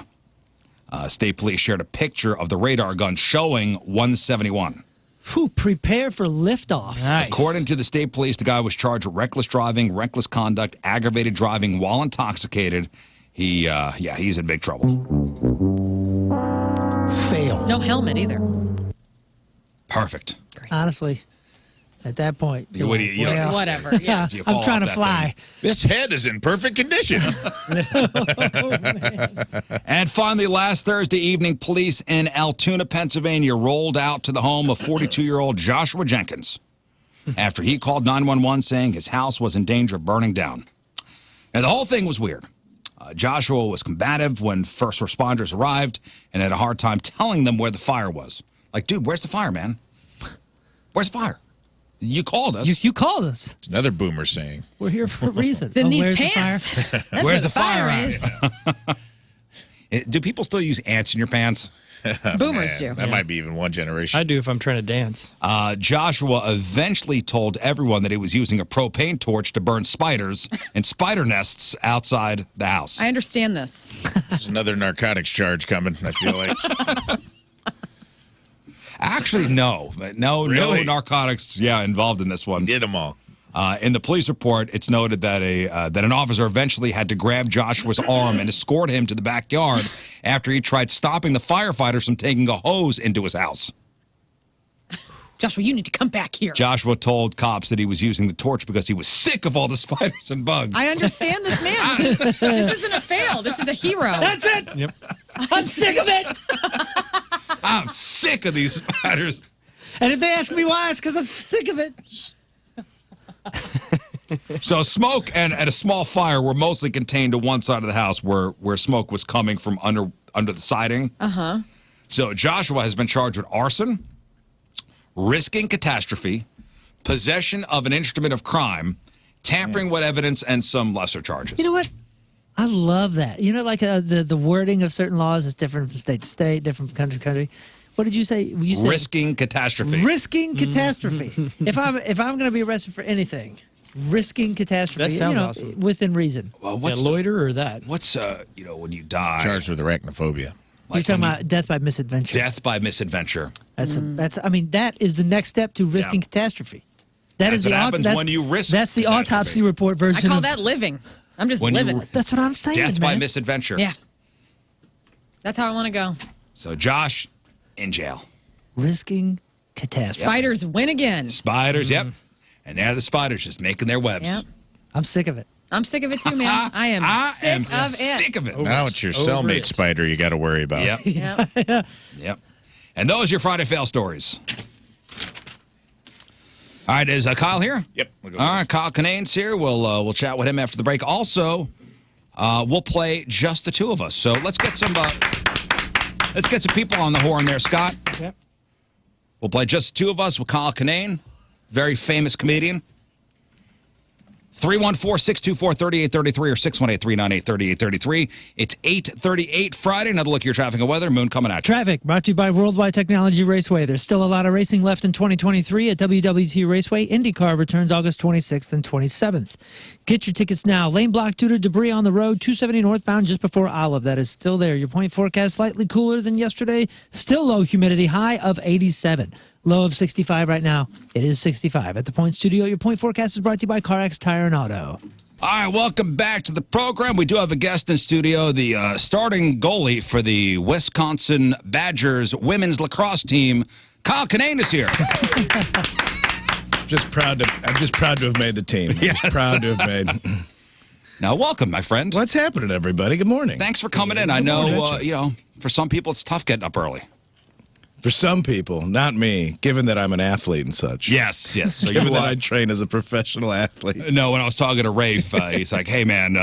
A: State police shared a picture of the radar gun showing 171.
C: Whew, prepare for liftoff.
E: Nice.
A: According to the state police, the guy was charged with reckless driving, reckless conduct, aggravated driving while intoxicated. He's in big trouble.
F: Failed.
B: No helmet either.
A: Perfect.
C: Honestly, At that point,
A: You- what do you-
C: well,
B: Whatever. Yeah.
A: You fall
C: I'm trying
A: off
C: to
A: that
C: fly.
D: This head is in perfect condition.
A: And finally, last Thursday evening, police in Altoona, Pennsylvania, rolled out to the home of 42-year-old Joshua Jenkins after he called 911 saying his house was in danger of burning down. Now, the whole thing was weird. Joshua was combative when first responders arrived and had a hard time telling them where the fire was. Like, dude, where's the fire, man? Where's the fire? You called us.
C: You called us.
D: It's another boomer saying.
C: We're here for a reason.
B: It's in these
C: where's
B: pants.
C: The fire?
B: That's
A: Where's
B: where
A: the fire
B: is.
A: Do people still use ants in your pants?
B: Boomers
D: Man,
B: do.
D: That might be even one generation.
E: I do if I'm trying to dance.
A: Joshua eventually told everyone that he was using a propane torch to burn spiders and spider nests outside the house.
B: I understand this.
D: There's another narcotics charge coming, I feel like.
A: Actually, no. No
D: Really?
A: narcotics involved in this one.
D: Did them all.
A: In the police report, it's noted that that an officer eventually had to grab Joshua's arm and escort him to the backyard after he tried stopping the firefighters from taking a hose into his house.
B: Joshua, you need to come back here.
A: Joshua told cops that he was using the torch because he was sick of all the spiders and bugs.
B: I understand this man. This isn't a fail. This is a hero.
C: That's it.
E: Yep.
C: I'm sick of it.
A: I'm sick of these spiders.
C: And if they ask me why, it's because I'm sick of it.
A: So smoke and a small fire were mostly contained to one side of the house where smoke was coming from under the siding.
B: Uh-huh.
A: So Joshua has been charged with arson, risking catastrophe, possession of an instrument of crime, tampering with evidence, and some lesser charges.
C: You know what? I love that. You know, like the wording of certain laws is different from state to state, different from country to country. What did you say? You said
A: Risking catastrophe.
C: risking catastrophe. if I'm going to be arrested for anything, risking catastrophe.
E: That sounds
C: you know,
E: awesome.
C: Within reason.
A: Well,
E: Yeah, loiter or that?
A: what's when you die?
D: Charged with arachnophobia.
C: You're talking about death by misadventure.
A: Death by misadventure.
C: That's. I mean, that is the next step to risking catastrophe. That
A: That's
C: is
A: what
C: the
A: happens when you risk
C: That's the
A: catastrophe.
C: autopsy report
B: I
C: version.
B: call
C: of,
B: that living. I'm just
A: When you-
B: living.
C: That's what I'm saying,
A: Death
C: man.
A: by misadventure.
B: Yeah. That's how I want to go.
A: So Josh in jail.
C: Risking catastrophe.
B: Spiders win again.
A: Spiders, yep. And there are the spiders just making their webs.
B: Yep.
C: I'm sick of it.
B: I'm sick of it too, man. I am sick of it.
A: Sick of it.
D: Now it's your
E: Over
D: cellmate
E: it.
D: spider you got to worry about.
A: Yep.
B: Yep.
A: Yep. And those are your Friday fail stories. All right, is Kyle here?
D: Yep. We'll go
A: All right, Kyle Kinane's here. We'll chat with him after the break. Also, we'll play just the two of us. So let's get some people on the horn there, Scott.
E: Yep.
A: We'll play just the two of us with Kyle Kinane, very famous comedian. 314-624-3833 or 618-398-3833. It's 8:38 Friday. Another look at your traffic and weather. Moon coming at you.
C: Traffic brought to you by Worldwide Technology Raceway. There's still a lot of racing left in 2023 at WWT Raceway. IndyCar returns August 26th and 27th. Get your tickets now. Lane block due to debris on the road, 270 northbound just before Olive. That is still there. Your point forecast slightly cooler than yesterday. Still low humidity, high of 87. Low of 65 right now. It is 65 at the Point Studio. Your point forecast is brought to you by CarX Tire and Auto.
A: All right, welcome back to the program. We do have a guest in studio, the starting goalie for the Wisconsin Badgers women's lacrosse team. Kyle Kinane is here.
F: I'm just proud to have made the team. I'm just proud to have made.
A: Now, welcome, my friend.
F: What's happening, everybody? Good morning.
A: Thanks for coming in. I
F: Good morning,
A: know,
F: Richard.
A: for some people it's tough getting up early.
F: For some people, not me, given that I'm an athlete and such.
A: Yes. So
F: Given that I train as a professional athlete.
A: No, when I was talking to Rafe, he's like, hey, man,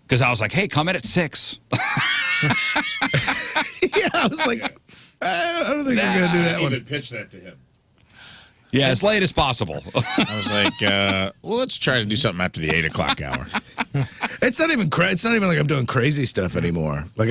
A: because I was like, hey, come in at 6.
F: Yeah, I was like, I don't think I'm going to do that one.
D: pitch that to him.
A: Yeah, as late as possible.
D: I was like, well, let's try to do something after the 8 o'clock hour.
F: It's not even like I'm doing crazy stuff anymore. Like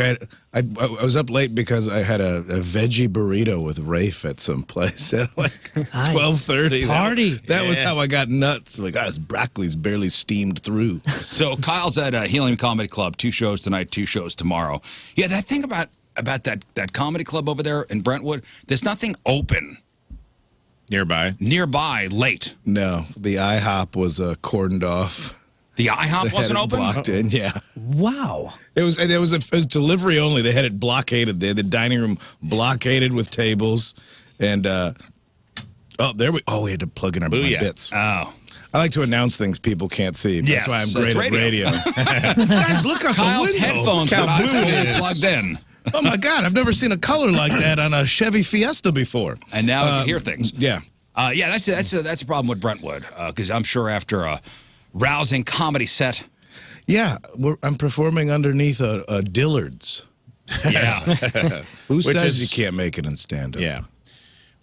F: I was up late because I had a veggie burrito with Rafe at some place at like 12:30.
C: Party.
F: That was how I got nuts. Like, his broccoli's barely steamed through.
A: So Kyle's at Helium Comedy Club, 2 shows tonight, 2 shows tomorrow. Yeah, that thing about that comedy club over there in Brentwood, there's nothing open nearby late.
F: No, the IHOP was cordoned off.
A: The IHOP
F: They
A: wasn't
F: had it
A: open?
F: blocked in, yeah.
C: Wow.
F: It was delivery only. They had it blockaded. They had the dining room blockaded with tables, and Oh, there we. Oh, we had to plug in our
D: Booyah.
F: bits.
A: Oh.
F: I like to announce things people can't see.
A: Yes,
F: That's why I'm
A: that's
F: great at
A: radio.
F: Guys, look out
A: Kyle's
F: the window.
A: headphones
F: Look
A: are
F: how
A: not
F: blue it
A: fully
F: is.
A: plugged in.
F: Oh my God, I've never seen a color like that on a Chevy Fiesta before.
A: And now we can hear things.
F: Yeah.
A: Yeah, that's a problem with Brentwood, because I'm sure after a rousing comedy set.
F: Yeah, I'm performing underneath a Dillard's.
A: Yeah.
F: Who
D: Which
F: says
D: is-
F: you can't make it in stand-up?
D: Yeah.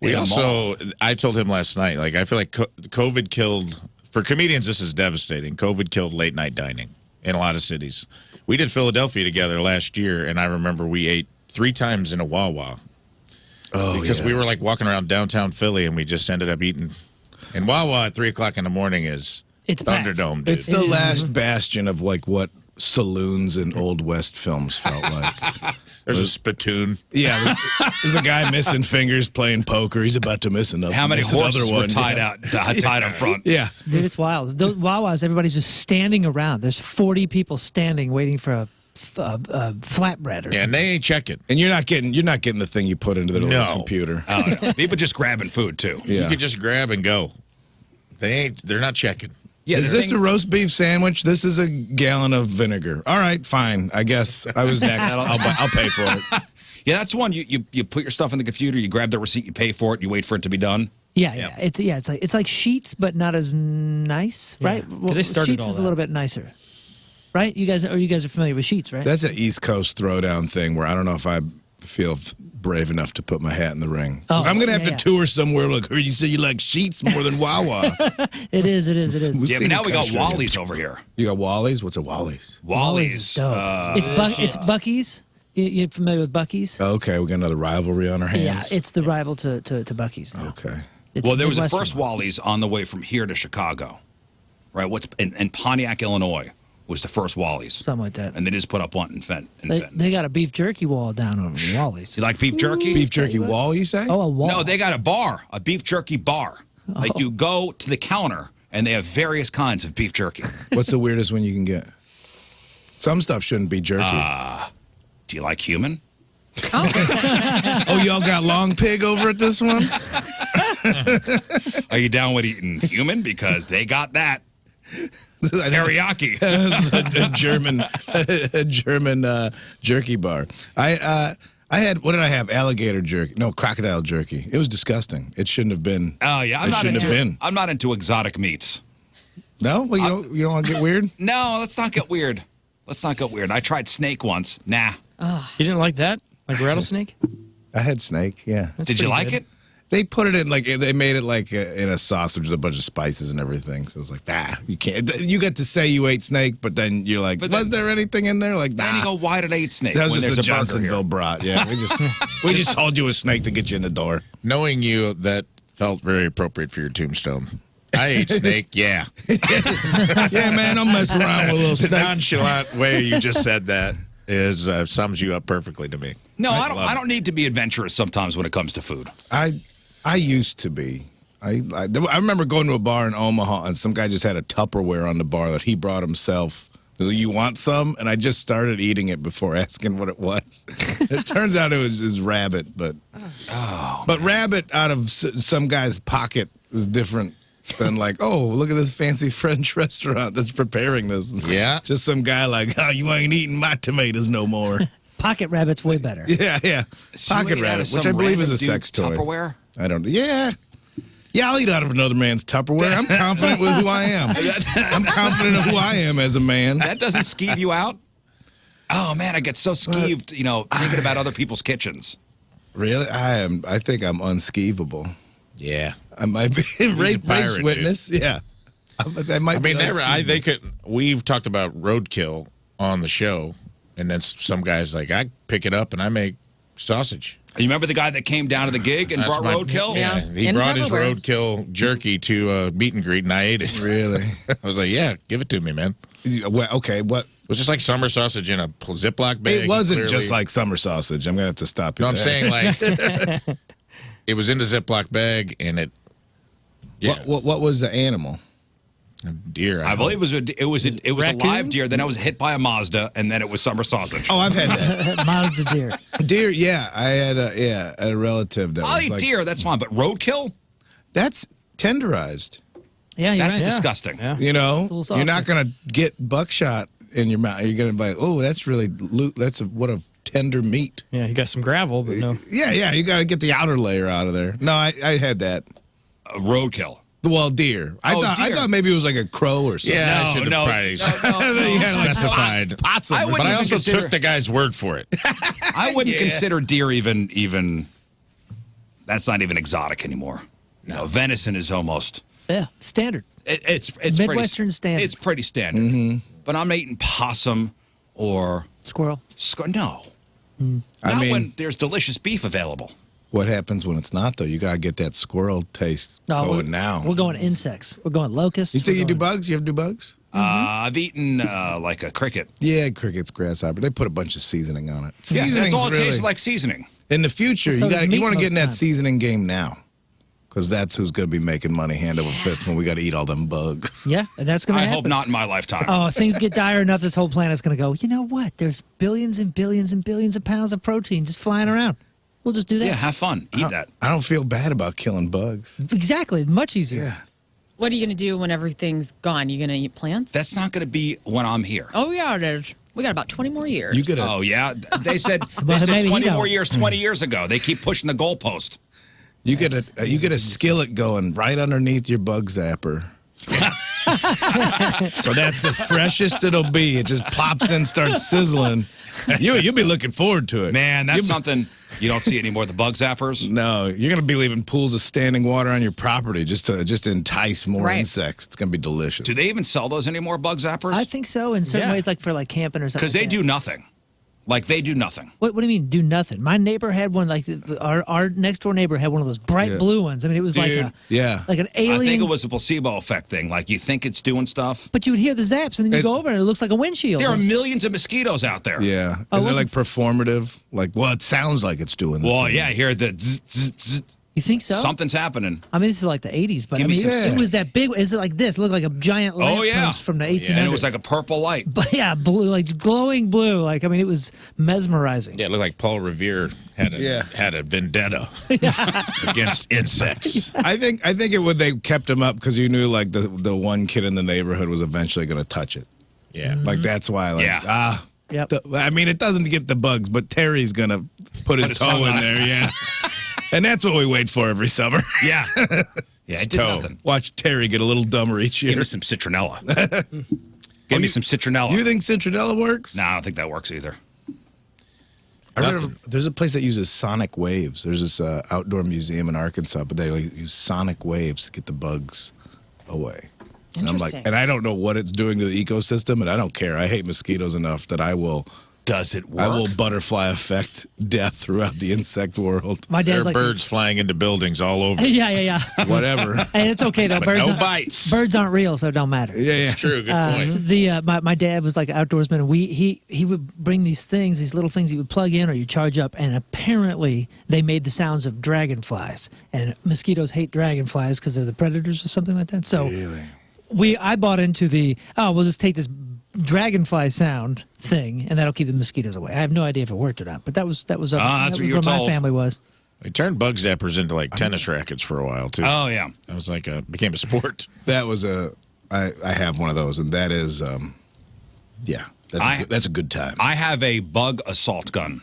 D: We
A: In a
D: also, I told him last night, like, I feel like COVID killed, for comedians, this is devastating. COVID killed late night dining in a lot of cities. We did Philadelphia together last year, and I remember we ate 3 times in a Wawa.
F: Oh,
D: Because
F: yeah.
D: we were like walking around downtown Philly, and we just ended up eating. And Wawa at 3 o'clock in the morning is
C: It's packed.
D: Thunderdome, dude.
F: It's the last bastion of like what saloons in Old West films felt like.
D: There's a spittoon.
F: Yeah, there's a guy missing fingers playing poker. He's about to miss another.
A: How many
F: miss
A: horses
F: another
A: were
F: one.
A: tied
F: Yeah.
A: out, tied up front?
F: Yeah.
C: Dude, it's wild. Those Wawas, everybody's just standing around. There's 40 people standing waiting for a flatbread or
D: Yeah, and
C: something.
D: they ain't checking.
F: And you're not getting the thing you put into the little
D: No.
F: computer.
A: Oh, no. People just grabbing food, too.
F: Yeah.
D: You could just grab and go. They're not checking.
A: Yeah,
F: Is
A: the
F: this
A: thing-
F: a roast beef sandwich? This is a gallon of vinegar. All right, fine. I guess I was next. I'll pay for it.
A: Yeah, that's one. You put your stuff in the computer, you grab the receipt, you pay for it, you wait for it to be done.
C: Yeah. It's like Sheets, but not as nice, right?
E: 'cause they started
C: Sheets
E: all
C: is a
E: that.
C: little bit nicer, right? You guys are familiar with Sheets, right?
F: That's an East Coast throwdown thing where I don't know if I feel brave enough to put my hat in the ring. 'Cause
C: Oh,
F: I'm gonna have
C: yeah,
F: to tour somewhere. Like, you say you like Sheets more than Wawa.
C: It is.
F: We've
A: Yeah,
F: seen
A: but now
F: the
A: we got
F: country.
A: Wally's over here.
F: You got Wally's? What's a Wally's?
C: Wally's is dope. It's Buc-ee's. You familiar with Buc-ee's?
F: Okay, we got another rivalry on our hands.
C: Yeah, it's the rival to Buc-ee's now.
F: okay.
C: It's
A: Well, there was the
C: Midwestern
A: first
C: one.
A: Wally's on the way from here to Chicago, right? In Pontiac, Illinois, was the first Wally's,
C: Something like that.
A: and they just put up one in Fenton.
C: They got a beef jerky wall down over in Wally's.
A: You like beef jerky?
F: Beef jerky wall, you say?
C: Oh, a wall.
A: No, they got a beef jerky bar. Like you go to the counter, and they have various kinds of beef jerky.
F: What's the weirdest one you can get? Some stuff shouldn't be jerky.
A: Do you like human?
F: Oh, y'all got long pig over at this one?
A: Are you down with eating human? Because they got that. Teriyaki.
F: a German jerky bar. I had, what did I have? Alligator jerky. No, crocodile jerky. It was disgusting. It shouldn't have been.
A: Oh yeah,
F: It shouldn't have been.
A: I'm not into exotic meats.
F: No? Well, you don't want to get weird?
A: No, let's not get weird. Let's not get weird. I tried snake once. Nah.
E: You didn't like that? Like rattlesnake?
F: I had snake, yeah.
A: Did you
E: pretty
A: like
E: good.
A: it?
F: They put it in, like, they made it like in a sausage with a bunch of spices and everything. So it was like, you can't. You get to say you ate snake, but then you're like,
A: But
F: was
A: then-
F: there anything in there? Like,
A: Then you go, why did I eat snake?
F: That was
A: when
F: just
A: there's
F: a
A: a burger here?
F: Johnsonville brat. Yeah, we just told you a snake to get you in the door.
D: Knowing you, that felt very appropriate for your tombstone. I ate snake, yeah.
F: Yeah, man, I'm messing around with a little
D: The
F: snake.
D: nonchalant way you just said that is sums you up perfectly to me.
A: No, I
D: love it.
A: don't need to be adventurous sometimes when it comes to food.
F: I used to be. I remember going to a bar in Omaha and some guy just had a Tupperware on the bar that he brought himself. You want some? And I just started eating it before asking what it was. It turns out it was rabbit, but rabbit out of some guy's pocket is different than like, oh, look at this fancy French restaurant that's preparing this.
D: Yeah.
F: Just some guy like, oh, you ain't eating my tomatoes no more.
C: Pocket rabbit's way better.
F: Yeah.
A: So you
F: Pocket
A: ate out
F: rabbit,
A: of
F: which
A: some
F: I believe is a
A: random
F: sex
A: dude's
F: toy.
A: Tupperware?
F: I don't. Yeah, I'll eat out of another man's Tupperware. I'm confident with who I am. I'm confident of who I am as a man.
A: That doesn't skeeve you out? Oh man, I get so skeeved, thinking about other people's kitchens.
F: Really, I think I'm unskeevable.
D: Yeah.
F: I might be Rafe's
D: pirate,
F: witness. Yeah, I might.
D: I mean,
F: be
D: never.
F: unskeevable.
D: They could. We've talked about roadkill on the show, and then some guys like I pick it up and I make sausage.
A: You remember the guy that came down to the gig and
D: That's
A: brought
D: my-
A: roadkill?
B: Yeah.
D: He
B: In
D: brought his
B: Tupperware.
D: roadkill jerky to a meet and greet, and I ate it.
F: Really?
D: I was like, "Yeah, give it to me, man."
F: Okay, what?
D: It was just like summer sausage in a Ziploc bag.
F: It wasn't
D: Clearly-
F: just like summer sausage. I'm gonna have to stop you.
D: No, I'm
F: there.
D: saying like it was in the Ziploc bag, and it. Yeah,
F: What was the animal?
D: deer.
A: I believe it was a
E: Raccoon?
A: live deer, then I was hit by a Mazda, and then it was summer sausage.
F: Oh, I've had that.
C: Mazda deer.
F: Deer. Yeah, I had a relative that
A: I'll
F: was
A: eat
F: like,
A: deer, that's fine, but roadkill?
F: That's tenderized.
C: Yeah, you're
A: That's
C: right.
A: disgusting.
E: Yeah.
F: You know,
C: a little
F: you're not
C: softer.
F: going to get buckshot in your mouth. You're going to be like, oh, that's really, what a tender meat.
E: Yeah, you got some gravel, but no.
F: Yeah, you got to get the outer layer out of there. No, I had that.
A: Roadkill.
F: Well, deer. I
A: Deer.
F: thought maybe it was like a crow or something.
D: Yeah, I
A: No,
D: should have
A: no,
D: probably
F: You had like
D: specified.
F: possum.
A: I
F: or
A: wouldn't
D: But I
A: even
D: also
A: consider-
D: took the guy's word for it.
A: I wouldn't
F: Yeah.
A: consider deer even. That's not even exotic anymore. You know, venison is almost.
C: Yeah, standard.
A: It's
C: Midwestern
A: pretty,
C: standard.
A: It's pretty standard.
F: Mm-hmm.
A: But I'm eating possum or
C: Squirrel.
A: no.
F: I
A: Not
F: mean,
A: when there's delicious beef available.
F: what happens when it's not, though? You got to get that squirrel taste going now.
C: We're going insects. We're going locusts.
F: You think
C: We're
F: you do
C: going-
F: bugs? You ever do bugs?
A: I've eaten like a cricket.
F: Yeah, crickets, grasshopper. They put a bunch of seasoning on it.
A: Yeah, that's
F: Seasoning's
A: all it
F: really,
A: tastes like, seasoning.
F: In the future,
C: So does
F: you
C: meat
F: want to get in
C: most
F: that
C: times.
F: seasoning game now. Because that's who's going to be making money hand over fist when we got to eat all them bugs.
C: Yeah, and that's going to
A: I
C: happen.
A: hope not in my lifetime.
C: Oh, if things get dire enough, this whole planet's going to go, you know what? There's billions and billions and billions of pounds of protein just flying around. We'll just do that.
A: Yeah, have fun. Eat that.
F: I don't feel bad about killing bugs.
C: Exactly. Much easier.
B: What are you going to do when everything's gone? You going to eat plants?
A: That's not going to be when I'm here.
B: Oh, yeah, it is. We got about 20 more years.
F: You get a
A: Oh yeah, they said
C: Well, maybe
A: 20
C: you
A: more
C: don't.
A: years 20 years ago. They keep pushing the goalpost.
F: you get a skillet going right underneath your bug zapper. So that's the freshest it'll be. It just pops in, starts sizzling. You'll be looking forward to it.
A: Man, that's something you don't see anymore. The bug zappers.
F: No, you're gonna be leaving pools of standing water on your property just to entice more
B: Right.
F: insects. It's gonna be delicious.
A: Do they even sell those anymore, bug zappers?
C: I think so in certain
E: Yeah.
C: ways, like for like camping or something.
A: Because they
C: like
A: do
C: that.
A: nothing. Like they do nothing.
C: What do you mean, do nothing? My neighbor had one, like our next door neighbor had one of those bright
F: Yeah.
C: blue ones. I mean, it was
A: Dude.
C: like an alien.
A: I think it was a placebo effect thing. Like you think it's doing stuff.
C: But you would hear the zaps, and then you
F: It-
C: go over, and it looks like a windshield.
A: There are millions of mosquitoes out there.
F: Yeah.
C: Oh,
F: Is it
C: wasn't-
F: like performative? Like, well, it sounds like it's doing.
A: Well,
F: that.
A: yeah, I hear the zzz, zzz, zzz.
C: You think so?
A: Something's happening.
C: I mean, this is like the 80s, but I
A: Give me
C: mean,
A: some-
C: it was that big. Is it like this? It looked like a giant lamp
A: Oh yeah,
C: post from the 1800s.
A: And it was like a purple light.
C: But yeah, blue, like glowing blue. Like, I mean, it was mesmerizing.
D: Yeah, it looked like Paul Revere had a vendetta against insects.
F: I think it would. They kept him up because you knew like the one kid in the neighborhood was eventually going to touch it.
D: Yeah.
F: Like that's why. Like,
A: Yeah.
C: Yep.
F: I mean, it doesn't get the bugs, but Terry's gonna put his
A: his
F: toe
A: tongue
F: in
A: on it.
F: there. Yeah. And that's what we wait for every summer.
A: Yeah, yeah, it did
D: toe.
A: nothing.
F: Watch Terry get a little dumber each
A: Give
F: year.
A: me some citronella. Give me some citronella.
F: You think citronella works?
A: Nah, I don't think that works either.
F: I read there's a place that uses sonic waves. There's this outdoor museum in Arkansas, but they use sonic waves to get the bugs away. And I'm like,
B: Interesting.
F: and I don't know what it's doing to the ecosystem, and I don't care. I hate mosquitoes enough that I will
A: Does it work?
F: I will butterfly effect death throughout the insect world.
C: My
D: There
C: dad's
D: are
C: like,
D: birds flying into buildings all over.
C: yeah.
F: Whatever.
C: And it's okay though.
D: But
C: Birds
D: no
C: aren't-
D: bites.
C: Birds aren't real, so it don't matter.
F: Yeah.
D: True, good point.
C: My dad was like an outdoorsman, and he would bring these things, these little things you would plug in or you charge up, and apparently they made the sounds of dragonflies, and mosquitoes hate dragonflies because they're the predators or something like that. So I bought into we'll just take this dragonfly sound thing, and that'll keep the mosquitoes away. I have no idea if it worked or not, but that was
A: that's
C: that
A: what
C: was
A: you were
C: where my
A: told.
C: family was.
D: They turned bug zappers into like tennis rackets for a while too.
A: Oh yeah.
D: That was like became a sport.
F: That was I have one of those, and that is that's a good time.
A: I have a bug assault gun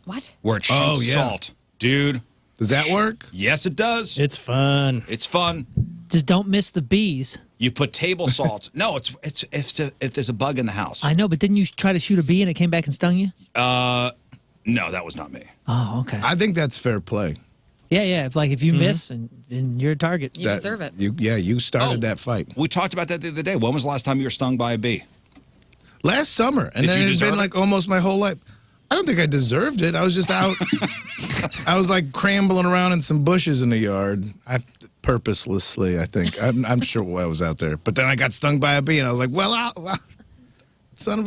B: What?
A: where it shoots
F: Oh, yeah.
A: salt, dude.
F: Does that work?
A: Yes, it does.
E: It's fun.
A: It's fun.
C: Just don't miss the bees.
A: You put table salt. No, it's if there's a bug in the house.
C: I know, but didn't you try to shoot a bee and it came back and stung you?
A: No, that was not me.
C: Oh, okay.
F: I think that's fair play.
C: Yeah. If you miss and you're a target.
B: You deserve it.
F: You started
A: Oh.
F: that fight
A: We talked about that the other day. When was the last time you were stung by a bee?
F: last summer, and
A: Did
F: then
A: you
F: it's
A: deserve
F: been
A: it?
F: like almost my whole life. I don't think I deserved it. I was just out. I was like crambling around in some bushes in the yard. Purposelessly, I think. I'm sure why I was out there. But then I got stung by a bee, and I was like, well, son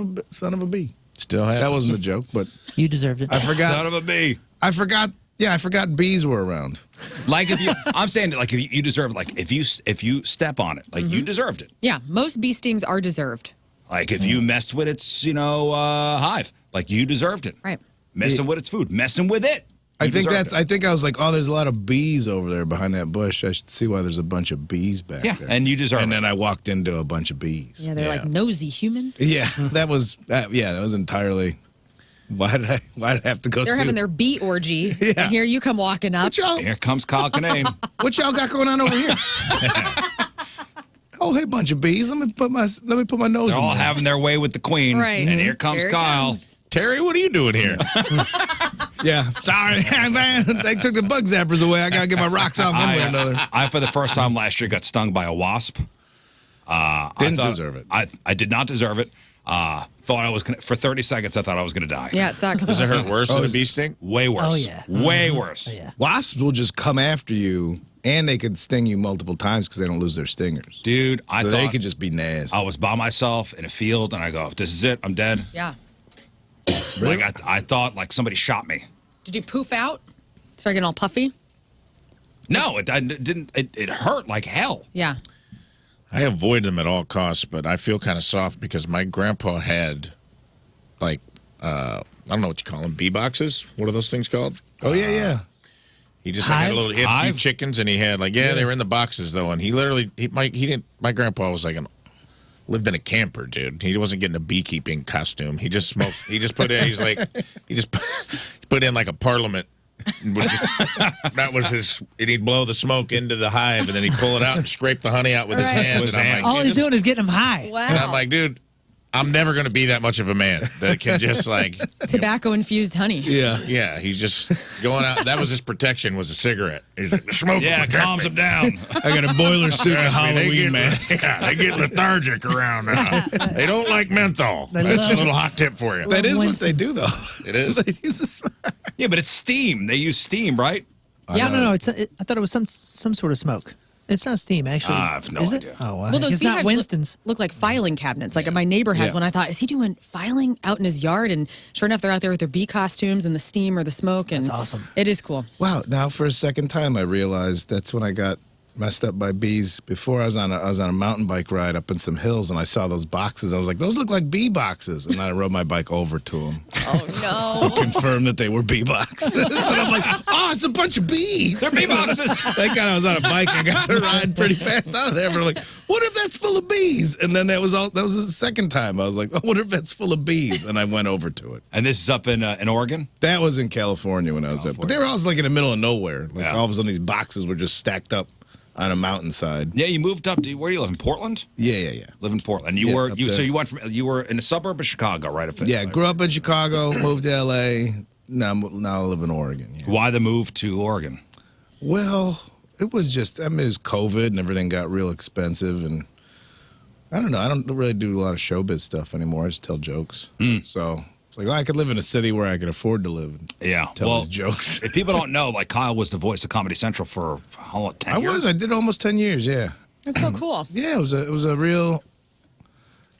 F: of a bee.
D: Still happens.
F: That wasn't a joke, but
C: You deserved it.
F: I forgot.
A: Son of a bee.
F: I forgot. Yeah, I forgot bees were around.
A: Like if you, I'm saying like if you deserve it. Like if you step on it, like you deserved it.
B: Yeah, most bee stings are deserved.
A: Like if you messed with its, hive, like you deserved it.
B: Right.
A: Messing with its food, messing with it.
F: I think
A: deserved
F: that's.
A: it.
F: I think I was like, oh, there's a lot of bees over there behind that bush. I should see why there's a bunch of bees back
A: Yeah,
F: there.
A: and you deserve
F: And
A: it.
F: then I walked into a bunch of bees.
B: Yeah, they're like nosy human.
F: Yeah, that was entirely. Why did I have to go?
B: They're
F: see
B: having their bee orgy.
F: Yeah.
B: And here you come walking up.
A: Here comes Kyle Kinane.
F: What y'all got going on over here? Oh, hey, bunch of bees. Let me put my nose
A: They're
F: in
A: all
F: there.
A: having their way with the queen.
B: Right.
A: And here comes
B: Here it
A: Kyle.
B: comes.
D: Terry, what are you doing here?
F: Yeah, sorry, man. They took the bug zappers away. I gotta get my rocks off one way or another.
A: I, for the first time last year, got stung by a wasp.
F: Didn't deserve it.
A: I did not deserve it. Thought I was gonna, for 30 seconds. I thought I was gonna die.
B: Yeah, it sucks.
D: Does it hurt worse than a bee sting?
A: Way worse.
C: Oh, yeah.
A: Way worse.
C: Oh, yeah.
F: Wasps will just come after you, and they could sting you multiple times because they don't lose their stingers.
A: Dude, I
F: So
A: thought
F: they could just be nasty.
A: I was by myself in a field, and I go, "This is it. I'm dead."
B: Yeah.
A: Like I thought, like somebody shot me.
B: Did you poof out? Start getting all puffy?
A: No, it didn't. It hurt like hell.
B: Yeah.
D: I avoid them at all costs, but I feel kind of soft because my grandpa had, like, I don't know what you call them, bee boxes. What are those things called?
F: Oh yeah.
D: He just had a little. He had a few
A: Hive?
D: chickens, and he had like, they were in the boxes though, and he literally, he didn't. My grandpa was like lived in a camper, dude. He wasn't getting a beekeeping costume. He just smoked. He just put in. He's like, he put in like a parliament. That was his. And he'd blow the smoke into the hive, and then he'd pull it out and scrape the honey out with his
B: Right.
D: hand.
A: With his
D: and I'm
A: hand.
D: like,
C: All he's doing is getting them high.
B: Wow.
D: and I'm like, dude, I'm never going to be that much of a man that can just like,
B: Tobacco infused honey.
F: Yeah.
D: yeah, he's just going out. That was his protection, was a cigarette. He's like, the smoke will
A: Yeah, it
D: protect
A: calms
D: me."
A: him down.
F: I got a boiler suit and a
D: Trust me, they
F: Halloween
D: get-
F: mask.
D: Yeah, they get lethargic around. They don't like menthol.
C: They
D: That's
C: love-
D: a little hot tip for you.
F: That is what they
C: Winston's.
F: do, though.
D: It is.
F: They use the smell.
A: Yeah, but it's steam. They use steam, right?
C: Yeah, no. I thought it was some sort of smoke. It's not steam, actually.
A: I have no
C: is
A: idea.
C: It? Oh,
B: Well, those
C: it's not
B: beehives
C: Winston's.
B: look like filing cabinets. Like my neighbor has
F: Yeah.
B: one. I thought, is he doing filing out in his yard? And sure enough, they're out there with their bee costumes and the steam or the smoke. And
C: That's awesome.
B: It is cool.
F: Wow. Now, for a second time, I realized that's when I got messed up by bees. Before I was on a mountain bike ride up in some hills, and I saw those boxes. I was like, those look like bee boxes. And then I rode my bike over to them
B: Oh,
F: to
B: no.
F: confirm that they were bee boxes. And I'm like, oh, it's a bunch of bees.
A: They're bee boxes.
F: Thank God I was on a bike. I got to ride pretty fast out of there. We're like, what if that's full of bees? And then that was the second time. I was like, oh, what if that's full of bees? And I went over to it.
A: And this is up in Oregon.
F: That was in California when I was there. But they were also like in the middle of nowhere. Like
A: Yeah.
F: all of a sudden these boxes were just stacked up on a mountainside.
A: Yeah, you moved up. Where do you live? In Portland?
F: Yeah.
A: Live in Portland.
F: Yeah, up
A: So
F: there.
A: you were in a suburb of Chicago, right?
F: Yeah, grew up in Chicago, moved to L.A. Now I live in Oregon. Yeah.
A: Why the move to Oregon?
F: Well, it was just, it was COVID and everything got real expensive. And I don't know. I don't really do a lot of showbiz stuff anymore. I just tell jokes. So it's like, well, I could live in a city where I could afford to live and
A: Yeah.
F: tell these jokes.
A: If people don't know, like Kyle was the voice of Comedy Central for how long? 10 years?
F: I did almost 10 years, yeah.
B: That's so cool.
F: Yeah, it was a real.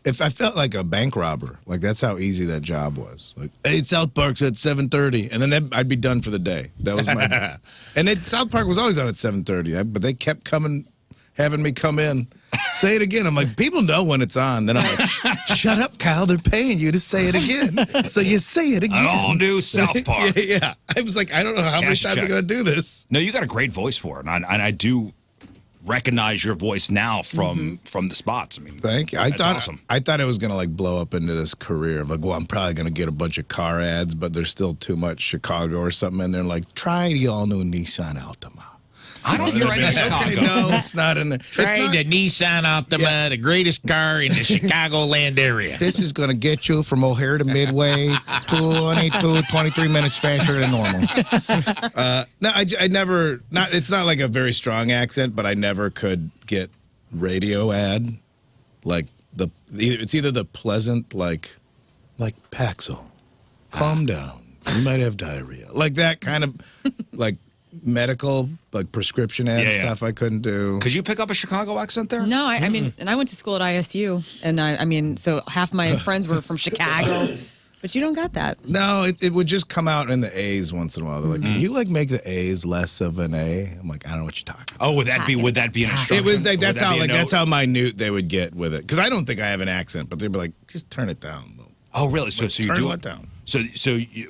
F: If I felt like a bank robber, like that's how easy that job was. Like, hey, South Park's at 7:30, and then I'd be done for the day. That was my. And South Park was always on at 7:30, but they kept having me come in, say it again. I'm like, people know when it's on. Then I'm like, shut up, Kyle. They're paying you to say it again, so you say it again.
A: An all-new South Park.
F: yeah. I was like, I don't know how many
A: Cash
F: times
A: check.
F: I'm gonna do this.
A: No, you got a great voice for it, and I do recognize your voice now from the spots. I mean,
F: Thank you.
A: that's awesome.
F: I thought it was gonna like blow up into this career of like, well, I'm probably gonna get a bunch of car ads, but there's still too much Chicago or something in there. Like, try the all new Nissan Altima.
A: I don't hear any Chicago.
F: Okay, no, it's not in there. It's
D: Try
F: not-
D: the Nissan Altima, the greatest car in the Chicagoland area.
F: This is gonna get you from O'Hare to Midway 23 minutes faster than normal. No, I never. It's not like a very strong accent, but I never could get radio ad like it's either the pleasant like Paxil, calm down, you might have diarrhea, like that kind of like medical like prescription ad stuff. I couldn't do.
A: Could you pick up a Chicago accent there?
B: No, I mean, and I went to school at ISU, and I mean, so half my friends were from Chicago, but you don't got that.
F: No, it would just come out in the A's once in a while. They're like, can you like make the A's less of an A? I'm like, I don't know what you're talking about.
A: Oh, would that be an instruction?
F: It was like,
A: Would
F: that's
A: that
F: how
A: be a
F: like that's
A: note?
F: how minute they would get with it, because I don't think I have an accent, but they'd be like, just turn it down.
A: Oh, really? So you
F: Turn
A: do
F: what down?
A: So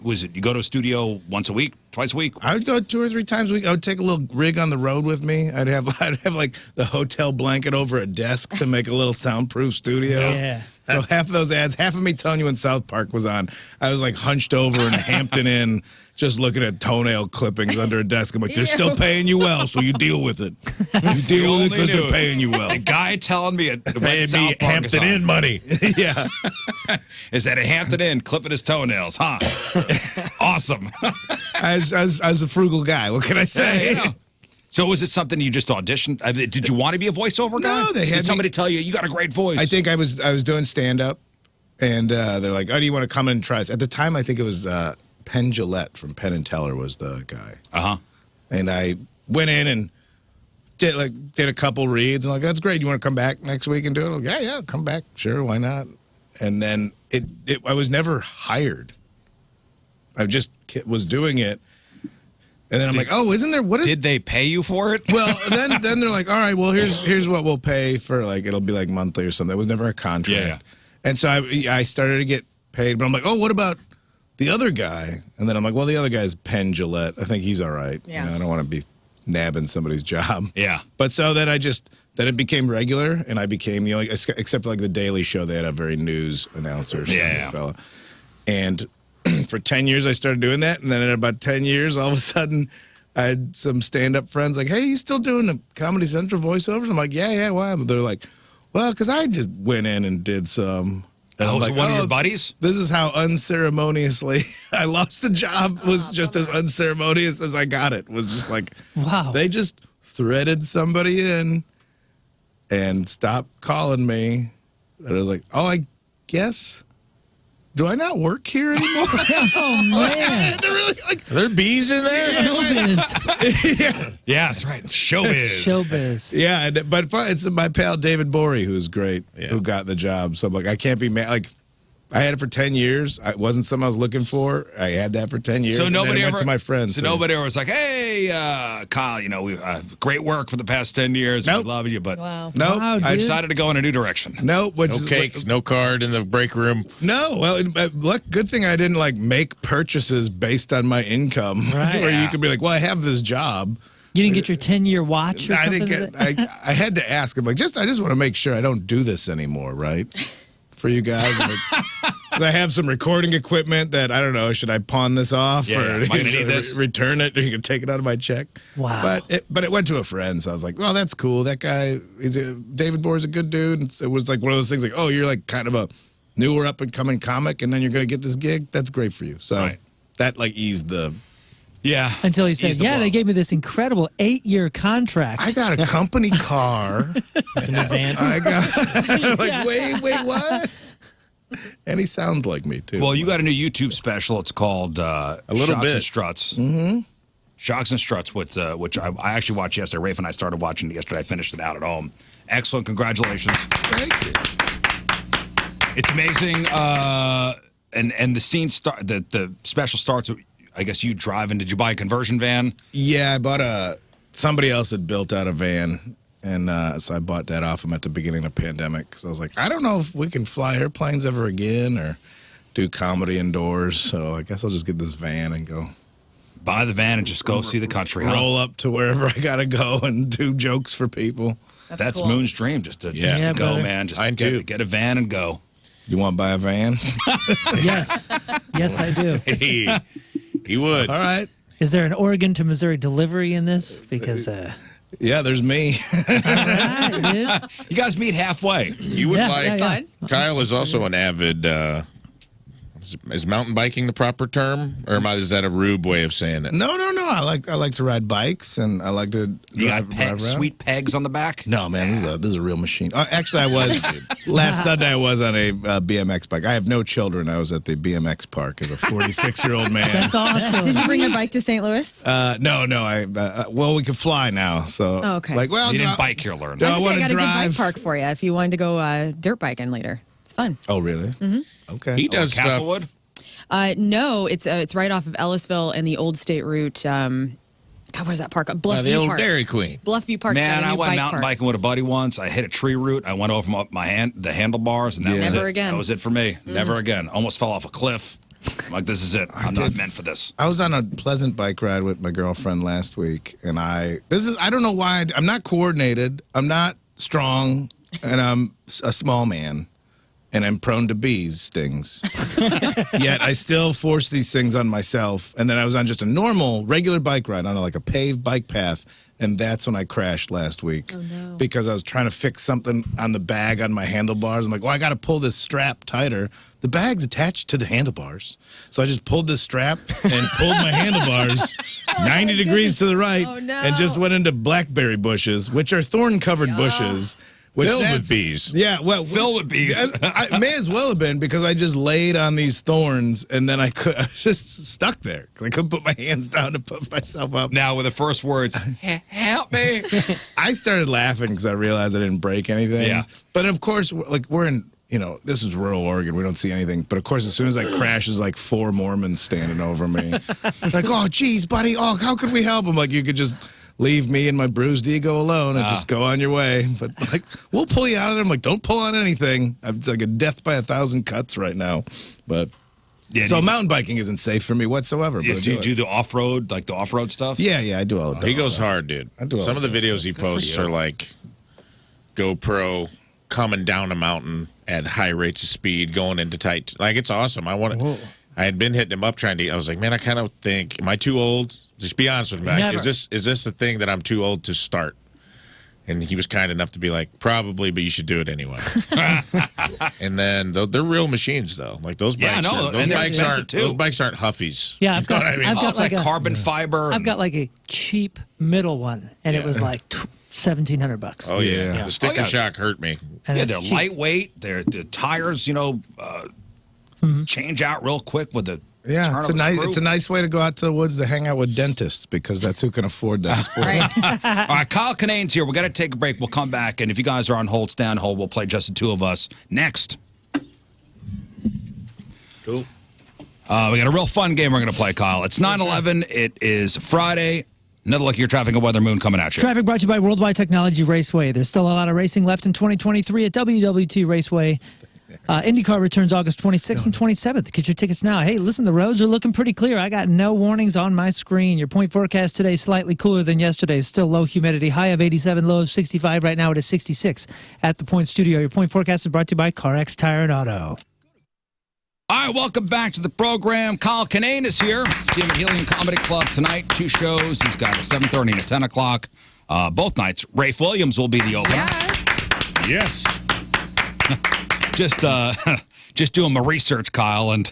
A: was it you go to a studio once a week, twice a week?
F: I would go 2 or 3 times a week. I would take a little rig on the road with me. I'd have like the hotel blanket over a desk to make a little soundproof studio.
C: Yeah.
F: So half of those ads, half of me telling you when South Park was on, I was like hunched over in a Hampton Inn, just looking at toenail clippings under a desk. I'm like, they're still paying you well, so you deal with it. You deal with it because they're paying you well.
A: The guy telling me it
D: Paying me Hampton Inn money.
F: Yeah.
A: is at a Hampton Inn clipping his toenails, huh? Awesome.
F: As a frugal guy, what can I say?
A: Yeah. So was it something you just auditioned? Did you want to be a voiceover guy?
F: No, they had
A: Did somebody tell you got a great voice?
F: I think I was doing stand up, and they're like, "Oh, do you want to come in and try this?" At the time, I think it was Penn Jillette from Penn and Teller was the guy. And I went in and did a couple reads, and like, "That's great. You want to come back next week and do it?" I'm like, yeah, come back, sure, why not? And then I was never hired. I just was doing it. And then I'm like, oh, isn't there,
A: Did they pay you for it?
F: Well, then they're like, all right, well, here's what we'll pay for, like, it'll be like monthly or something. It was never a contract.
A: Yeah.
F: And so I started to get paid, but I'm like, oh, what about the other guy? And then I'm like, well, the other guy's Penn Jillette. I think he's all right.
B: Yeah.
F: You know, I don't want to be nabbing somebody's job.
A: Yeah.
F: But so then then it became regular, and I became the only, except for like the Daily Show, they had a very news announcer fella. And for 10 years, I started doing that. And then in about 10 years, all of a sudden, I had some stand-up friends like, hey, you still doing the Comedy Central voiceovers? I'm like, yeah, why? But they're like, well, because I just went in and did some. And I'm
A: was
F: like,
A: one of your buddies?
F: This is how unceremoniously I lost the job. Was just as unceremonious as I got it. Was just like,
C: Wow.
F: They just threaded somebody in and stopped calling me. And I was like, oh, I guess... Do I not work here anymore?
C: Oh, man.
D: Are there bees in there?
C: Showbiz.
F: Yeah,
A: that's right. Showbiz.
C: Showbiz.
F: Yeah, but it's my pal David Borey, who's great, who got the job. So I'm like, I can't be mad. Like, I had it for 10 years. It wasn't something I was looking for. I had that for 10 years.
A: So nobody
F: went to my friends.
A: So nobody ever was like, hey, Kyle, we great work for the past 10 years.
F: Nope.
A: We love you, but
F: Nope.
C: Wow,
A: I
C: dude.
A: decided to go in a new direction.
F: Nope.
D: No cake, no card in the break room.
F: No. Well, look, good thing I didn't like make purchases based on my income.
C: Right.
F: Where you could be like, well, I have this job.
C: You didn't get your 10-year watch or
F: I
C: something?
F: didn't get. I had to ask him like, I just want to make sure I don't do this anymore, right? For you guys, like, 'cause I have some recording equipment that I don't know. Should I pawn this off or
A: Am I gonna
F: should
A: need this?
F: return it? Or you can take it out of my check.
C: Wow.
F: But it went to a friend, so I was like, "Oh, that's cool. That guy, David Boer's a good dude." And it was like one of those things, like, "Oh, you're like kind of a newer up and coming comic, and then you're gonna get this gig. That's great for you." So that like eased the.
A: Yeah.
C: Until he said,
A: Ease the
C: yeah,
A: blow.
C: they gave me this incredible 8-year contract.
F: I got a company car.
C: in advance.
F: I got like,
C: Yeah.
F: wait, what? And he sounds like me too.
A: Well, you got a new YouTube special. It's called
F: little
A: Shocks
F: bit.
A: and Struts. Mm-hmm. Shocks and Struts, with which I actually watched yesterday. Rafe and I started watching it yesterday. I finished it out at home. Excellent. Congratulations.
F: Thank you.
A: It's amazing. And the scene the special starts. I guess you driving. Did you buy a conversion van?
F: Yeah, I bought somebody else had built out a van, and so I bought that off him at the beginning of the pandemic. So I was like, I don't know if we can fly airplanes ever again or do comedy indoors. So I guess I'll just get this van and go.
A: Buy the van and just go see the country. Huh?
F: Roll up to wherever I gotta go and do jokes for people.
A: That's
B: cool.
A: Moon's dream. Just to
C: Yeah,
A: go,
C: brother.
A: man. Just
D: Mine too.
A: get a van and go.
F: You want to buy a van?
C: Yes. Yes, I do.
D: Hey, he would.
F: All right.
C: Is there an Oregon to Missouri delivery in this? Because,
F: Yeah, there's me.
C: right, dude.
A: You guys meet halfway.
D: You would
C: Yeah,
D: like.
C: yeah, yeah.
D: Kyle is also an avid. Is mountain biking the proper term, or is that a rube way of saying it?
F: No. I like to ride bikes, and I like to
A: You
F: drive,
A: got
F: drive around.
A: sweet pegs on the back.
F: No, man, this is a real machine. Actually, I was last Sunday. I was on a BMX bike. I have no children. I was at the BMX park as a 46-year-old man.
C: That's awesome.
G: Did you bring a bike to St. Louis?
F: No. Well, we can fly now. So,
G: Oh, okay.
F: Like, well,
A: You didn't
F: no-
A: bike here, Lern.
F: No. I
G: I
F: wanna
G: got a good
F: drive.
G: bike park for you if you wanted to go dirt biking later. It's fun.
F: Oh, really? Mm-hmm. Okay.
D: He does stuff.
A: Castlewood?
B: No, it's right off of Ellisville and the Old State Route. God, where's that park? Bluffview
D: The old
B: Park.
D: Dairy Queen.
B: Bluffview Park.
A: Man, I went
B: bike
A: mountain
B: park.
A: biking with a buddy once. I hit a tree root. I went over the handlebars, and that was
B: Never
A: it.
B: again.
A: That was it for me. Never again. Almost fell off a cliff. Like, this is it. I'm not meant for this.
F: I was on a pleasant bike ride with my girlfriend last week, and I don't know why, I'm not coordinated, I'm not strong, and I'm a small man, and I'm prone to bees stings. Yet I still force these things on myself, and then I was on just a normal, regular bike ride on like a paved bike path, and that's when I crashed last week.
B: Oh, no.
F: Because I was trying to fix something on the bag on my handlebars. I'm like, well, I got to pull this strap tighter. The bag's attached to the handlebars. So I just pulled this strap and pulled my handlebars 90 degrees to the right and just went into blackberry bushes, which are thorn-covered bushes.
D: Filled with bees.
F: Yeah, well,
A: Filled with bees.
F: I may as well have been because I just laid on these thorns and then I was just stuck there. I couldn't put my hands down to put myself up.
A: Now, with the first words, help me.
F: I started laughing because I realized I didn't break anything.
A: Yeah.
F: But of course, like we're in, this is rural Oregon. We don't see anything. But of course, as soon as I crash, there's like 4 Mormons standing over me. Like, oh, geez, buddy. Oh, how could we help? I'm like, you could just leave me and my bruised ego alone and just go on your way. But like, we'll pull you out of there. I'm like, don't pull on anything. It's like a death by 1,000 cuts right now. But so mountain biking isn't safe for me whatsoever.
A: Yeah,
F: but
A: do you do the off-road, like the off-road stuff?
F: Yeah, I do all of that.
D: He goes hard, dude.
F: I do all
D: Some of the
F: that
D: videos he posts are like GoPro coming down a mountain at high rates of speed, going into tight. Like, it's awesome. I had been hitting him up trying to. I was like, man, I kind of think, am I too old? Just be honest with me. Like, is this a thing that I'm too old to start? And he was kind enough to be like, probably, but you should do it anyway. And then they're real machines, though. Like those bikes, those bikes aren't Huffies.
C: Yeah, I've got,
A: I mean?
C: I've got
A: it's like carbon fiber.
C: I've got like a cheap middle one, and it was like $1,700.
D: Oh yeah, the sticker shock hurt me.
C: And
A: they're lightweight. The tires, change out real quick with the.
F: Yeah, it's a nice way to go out to the woods to hang out with dentists because that's who can afford that sport.
A: All right, Kyle Kinane's here. We got to take a break. We'll come back, and if you guys are on hold, stay on hold. We'll play just the two of us next.
D: Cool.
A: We got a real fun game we're going to play, Kyle. It's 9/11. It is Friday. Another look at your traffic and weather moon coming at you.
C: Traffic brought to you by Worldwide Technology Raceway. There's still a lot of racing left in 2023 at WWT Raceway. IndyCar returns August 26th and 27th. Get your tickets now. Hey, listen, the roads are looking pretty clear. I got no warnings on my screen. Your point forecast today slightly cooler than yesterday. Still low humidity. High of 87, low of 65. Right now it is 66 at the Point Studio. Your point forecast is brought to you by CarX Tire and Auto.
A: All right, welcome back to the program. Kyle Kinane is here. See him at Helium Comedy Club tonight. 2 shows. He's got a 7:30 and a 10 o'clock. Both nights. Rafe Wiliams will be the opener.
D: Yes.
A: Just doing my research, Kyle, and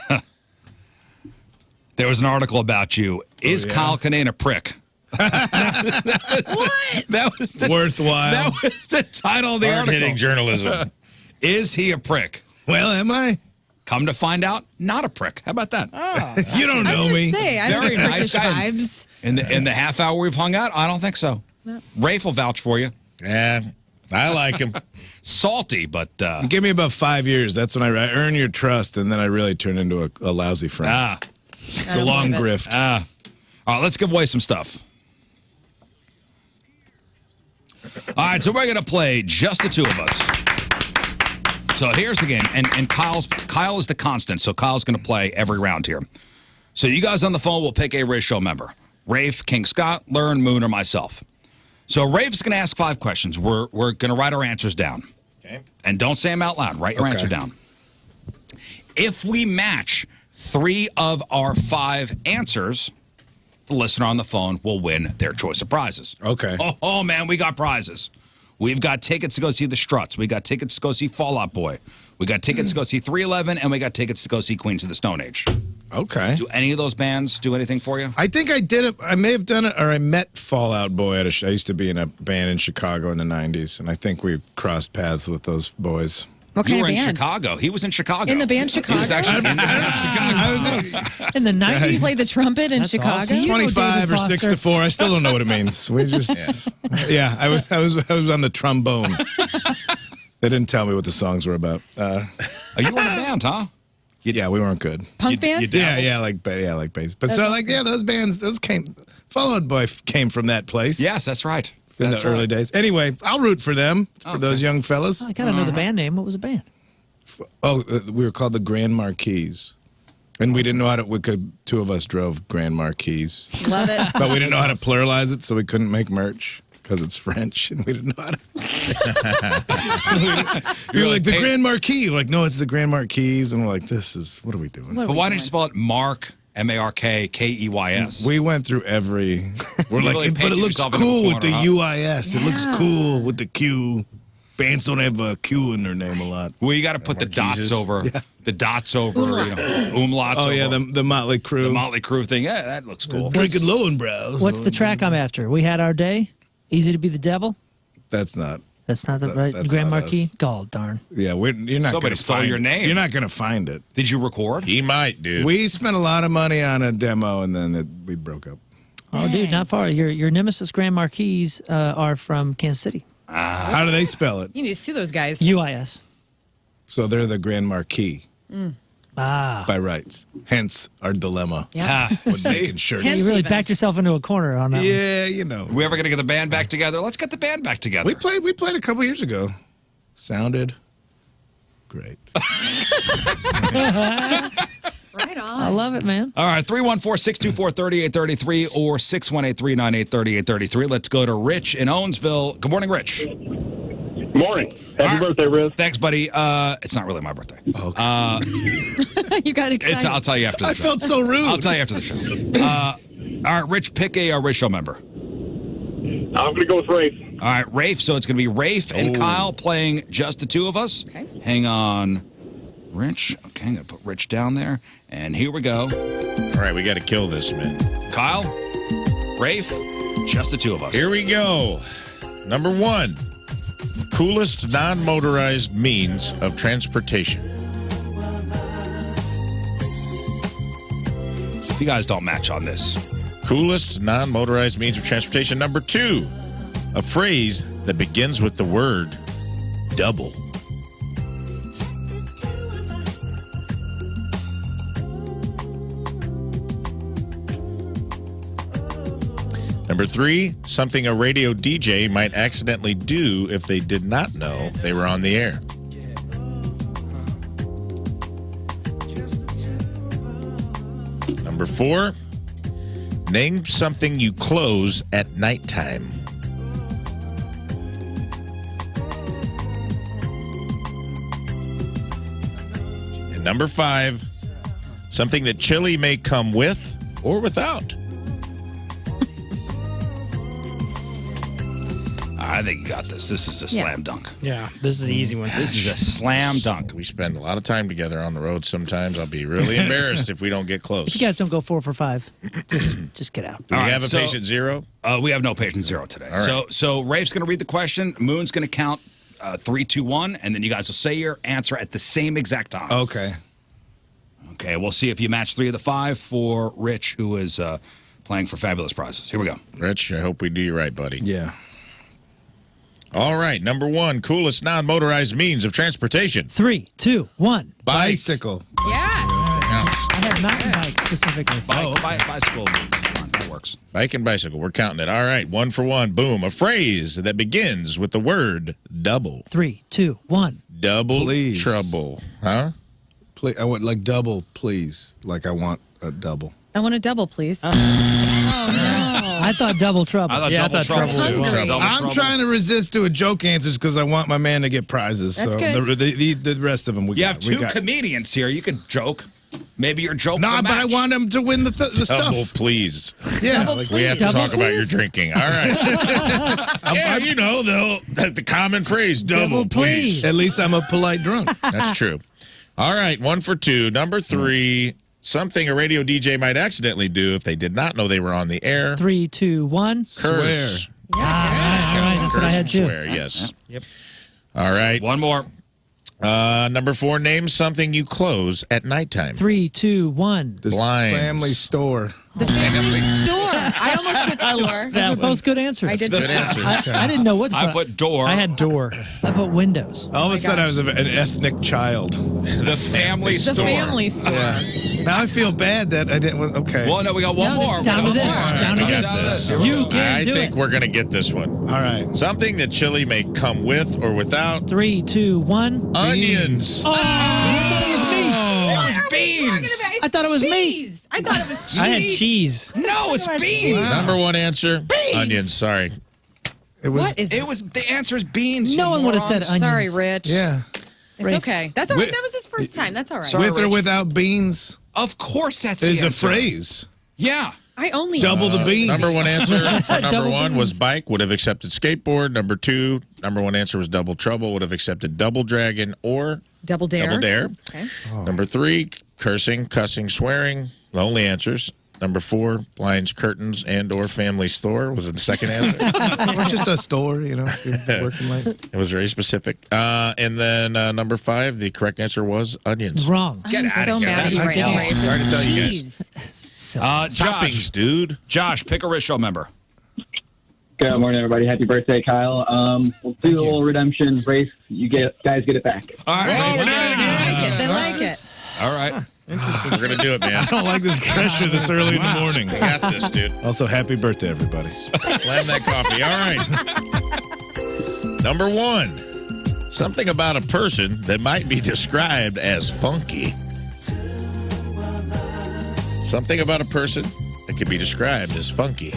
A: there was an article about you. Is Kyle Kinane a prick?
B: What?
A: That was
F: worthwhile.
A: That was the title of the article.
D: Hard-hitting journalism.
A: Is he a prick?
F: Well, am I?
A: Come to find out, not a prick. How about that?
B: Oh.
F: You don't know me.
B: I
A: Very
B: don't
A: nice
B: prickish
A: guy.
B: vibes.
A: In the half hour we've hung out, I don't think so.
B: No.
A: Rafe will vouch for you.
D: Yeah, I like him.
A: Salty, but
F: Give me about 5 years. That's when I earn your trust, and then I really turn into a lousy friend. It's a long grift.
A: All right, let's give away some stuff. All right, so we're going to play just the two of us. So here's the game, and Kyle is the constant, so Kyle's going to play every round here. So you guys on the phone will pick a Rizz Show member. Rafe, King Scott, Lern, Moon, or myself. So Rafe's going to ask 5 questions. We're going to write our answers down.
D: Okay.
A: And don't say them out loud. Write your answer down. If we match 3 of our 5 answers, the listener on the phone will win their choice of prizes.
F: Okay.
A: Oh man, we got prizes. We've got tickets to go see the Struts. We got tickets to go see Fall Out Boy. We got tickets to go see 311, and we got tickets to go see Queens of the Stone Age.
F: Okay.
A: Do any of those bands do anything for you?
F: I think I did it. I may have done it, or I met Fall Out Boy at I used to be in a band in Chicago in the 90s, and I think we crossed paths with those boys.
B: What
A: You
B: kind
A: were
B: of
A: in
B: band?
A: Chicago. He was in Chicago.
B: In the band Chicago?
A: He was actually in the band Chicago.
F: I was
C: In the 90s?
B: You played the trumpet in
C: That's
B: Chicago?
C: awesome. You know
F: 25
C: David
F: or 6 to
C: Foster.
F: 4. I still don't know what it means. We just, I was on the trombone. They didn't tell me what the songs were about.
A: Oh, you were in a band, huh?
F: Yeah, we weren't good.
B: Punk band?
F: Yeah, like bass. But so those bands, Fall Out Boy came from that place.
A: Yes, that's right.
F: In
A: That's
F: the early
A: right.
F: days. Anyway, I'll root for them, for those young fellas.
C: I got to know the band name. What was the band?
F: We were called the Grand Marquis. And we didn't know how to. Two of us drove Grand Marquis,
B: Love it.
F: but we didn't know how to pluralize it, so we couldn't make merch because it's French, and we didn't know how to. You're like the Grand Marquis. We're like, no, it's the Grand Marquis, and we're like, what are we doing?
B: What are
A: But
B: we
A: why
B: doing?
A: don't you spell it Mark, M-A-R-K-K-E-Y-S?
F: We went through every. We're
A: You
F: like,
A: really
F: but
A: painted
F: it looks
A: yourself into a
F: cool with the
A: corner, huh?
F: UIS. It looks
B: Yeah.
F: cool with the Q. Bands don't have a Q in their name a lot.
A: Well, you got to put the dots
D: Marquises.
A: over, the dots over, umlauts
F: Oh
A: over.
F: yeah, the Motley Crue.
A: the Motley Crue thing. Yeah, that looks cool.
F: Drinking Lowenbrows.
C: What's the track I'm after? We had our day. Easy to be the devil.
F: That's not.
C: That's not the right
F: that's
C: Grand
F: not
C: Marquis.
F: us.
C: God darn.
F: Yeah, you're not.
A: Somebody
F: gonna
A: stole
F: find
A: your
F: it.
A: name.
F: You're not going to find it.
A: Did you record?
D: He might, dude.
F: We spent a lot of money on a demo, and then we broke up.
C: Oh, dude, not far. Your nemesis Grand Marquis are from Kansas City.
F: How do they spell it?
B: You need to sue those guys.
C: UIS.
F: So they're the Grand Marquis
C: Ah.
F: by rights. Hence our dilemma
B: Yeah.
F: with making shirts.
B: Hence-
C: You really
B: Steven.
C: backed yourself into a corner on that one.
F: Yeah, you know.
A: We ever going to get the band back together? Let's get the band back together.
F: We played a couple years ago. Sounded great.
B: Right
C: I
B: on.
C: love it, man.
A: All right, 314-624-3833 or 618-398-3833. Let's go to Rich in Owensville. Good morning, Rich.
H: Morning. Happy
A: All right.
H: birthday, Rizz.
A: Thanks, buddy. It's not really my birthday.
B: You got excited.
A: I'll tell you after the
F: I
A: show.
F: felt so rude.
A: I'll tell you after the show. All right, Rich, pick a Rich Show member.
H: I'm going to go with Rafe.
A: All right, Rafe. So it's going to be Rafe and Kyle playing just the two of us.
B: Okay.
A: Hang on, Rich. Okay, I'm going to put Rich down there. And here we go.
D: All right, we got to kill this, man.
A: Kyle, Rafe, just the two of us.
D: Here we go. Number 1. Coolest non-motorized means of transportation.
A: If you guys don't match on this.
D: Coolest non-motorized means of transportation. Number 2. A phrase that begins with the word double. Number 3, something a radio DJ might accidentally do if they did not know they were on the air. Number 4, name something you close at nighttime. And number 5, something that chili may come with or without.
A: I think you got this. This is a slam dunk.
E: Yeah, this is an easy one.
A: This is a slam dunk.
D: We spend a lot of time together on the road sometimes. I'll be really embarrassed if we don't get close.
C: If you guys don't go 4 for 5, just get out.
D: Do we
A: All right,
D: have a
A: so-
D: patient 0?
A: We have no patient 0 today.
D: All right.
A: So Rafe's going to read the question. Moon's going to count 3, 2, 1, and then you guys will say your answer at the same exact time.
F: Okay.
A: Okay, we'll see if you match 3 of the 5 for Rich, who is playing for fabulous prizes. Here we go.
D: Rich, I hope we do you right, buddy.
F: Yeah.
D: All right, number 1, coolest non-motorized means of transportation.
C: 3, 2, 1.
F: Bicycle.
B: Yes.
D: Counts.
C: I had mountain bike specifically.
A: Bicycle. That works.
D: Bike and bicycle, we're counting it. All right, 1 for 1. Boom. A phrase that begins with the word double.
C: 3, 2, 1.
D: Double
F: Please.
D: trouble. Huh?
F: Please, I want like double, please. Like I want a double.
B: I want a double, please.
C: I thought double trouble.
A: I thought
E: Yeah, I
A: double
E: thought
A: trouble.
E: trouble
A: too.
B: too.
A: Double
F: I'm
A: trouble.
F: trying to resist doing joke answers because I want my man to get prizes.
B: That's
F: so
B: good.
F: the rest of them we
A: You
F: got.
A: have
F: we
A: 2
F: got.
A: comedians here. You could joke. Maybe your joke's
F: Nah,
A: a
F: but I
A: match.
F: want him to win the
D: Double,
F: stuff.
D: please.
F: Yeah,
B: Double
F: like,
D: We have to
C: Double,
D: talk about your
C: please?
D: drinking. All right. Yeah, you know, the common phrase, double,
C: Double,
D: please.
C: please.
F: at least I'm a polite drunk.
D: That's true. All right, 1 for 2. Number 3, something a radio DJ might accidentally do if they did not know they were on the air.
C: 3, 2, 1.
D: Curse.
F: Swear.
C: All right, that's what I
D: Curse
C: had
D: and
C: too.
D: swear, yes.
E: Yep.
D: All right.
A: One more.
D: Number 4, name something you close at nighttime.
C: 3, 2, 1.
F: This
D: Blinds.
F: family store.
B: The family store. I almost put store.
C: Those were both good answers.
B: I did.
D: Good answer.
C: I didn't know what to
A: I
C: put.
A: put door.
E: I had door.
C: I put windows.
F: All of a sudden, I
B: gosh.
F: was an ethnic child.
A: the family
B: The
A: store.
B: family store.
F: Yeah. Now I feel bad that I didn't. Okay.
A: Well, no, we got one
B: No,
A: more.
B: this is
C: Down to
A: One
C: this.
A: more.
C: It's down to
A: We got
C: this.
A: Here we
C: You
A: go.
C: can
D: I
C: do
D: think
C: it.
D: we're going to get this one.
F: All right.
D: Something that chili may come with or without
C: 3, 2, 1.
D: onions.
C: Oh, I thought it was meat.
A: Beans.
C: I thought it was me.
B: cheese. I thought it was cheese.
E: I had cheese.
A: No, it's beans.
D: Number one answer, onions. Sorry.
F: It was.
B: What is
A: It was the answer is beans.
C: No
A: you
C: one would have
A: morons.
C: said onions.
B: Sorry, Rich.
F: Yeah.
B: It's
C: Rafe.
B: okay. That's all right.
F: Wi-
B: That was his first time. That's all right.
A: Sorry.
F: With or
A: Rich.
F: without beans
A: Of course, that's
F: is
A: the
F: a
A: answer.
F: phrase.
A: Yeah.
B: I only
F: Double the beans.
D: Number one answer for number
C: Double
D: one was
C: beans.
D: bike. Would have accepted skateboard. Number two, number one answer was double trouble. Would have accepted double dragon or
B: double dare.
D: double dare.
B: Okay.
D: Number three, cursing, cussing, swearing. The only answers. Number four, blinds, curtains, and or family store was the second answer.
F: Or just a store, you know, if you're working late.
D: It was very specific. And then number five, the correct answer was onions.
C: Wrong.
A: Get
B: I'm
A: out
B: so
A: of here.
B: mad at you
A: That's
B: right now,
A: wrong.
B: Rafe.
D: Sorry to tell you guys.
B: Jeez.
D: Toppings,
A: Josh,
D: dude.
A: Josh, pick a Rizz Show member.
I: Good morning, everybody. Happy birthday, Kyle. We'll do a little redemption. Race, guys get it back.
A: All right.
B: I like it. They like it.
A: All right.
D: We're going to do it, man.
F: I don't like this pressure this early in the morning.
D: We got this, dude.
F: Also, happy birthday, everybody.
D: Slam that coffee. All right. Number one, something about a person that might be described as funky. Something about a person that could be described as funky.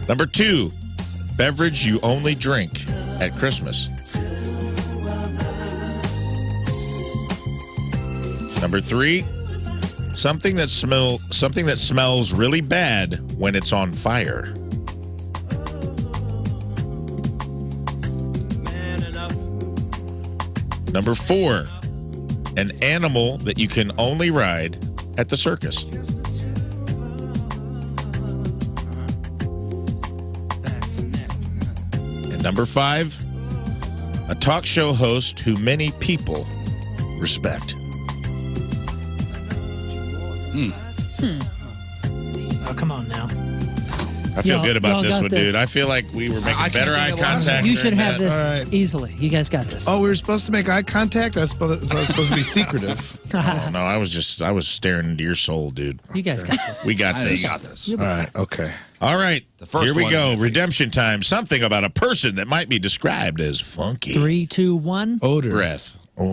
D: Number two, beverage you only drink at Christmas. Number three, something that smells really bad when it's on fire. Number four, an animal that you can only ride at the circus. And number five, a talk show host who many people respect.
C: Oh, come on now.
D: I feel
C: Y'all-
D: good about
C: y'all
D: this
C: got
D: one,
C: this.
D: dude. I feel like we were making
A: I can't
D: better
A: think
D: eye
A: of the last
D: contact.
C: You should
D: during
C: have
D: that.
C: this
F: All right.
C: easily. You guys got this.
F: Oh, we were supposed to make eye contact? I was supposed to be secretive.
D: Oh, no, I was staring into your soul, dude.
C: You guys got this.
D: We got
A: I
D: this.
A: got this.
F: All right, okay.
D: All right,
A: The first
D: here we
A: one
D: go.
A: is iffy.
D: Redemption time. Something about a person that might be described as funky.
C: 3, 2, 1.
F: Odor.
D: Breath. Oh,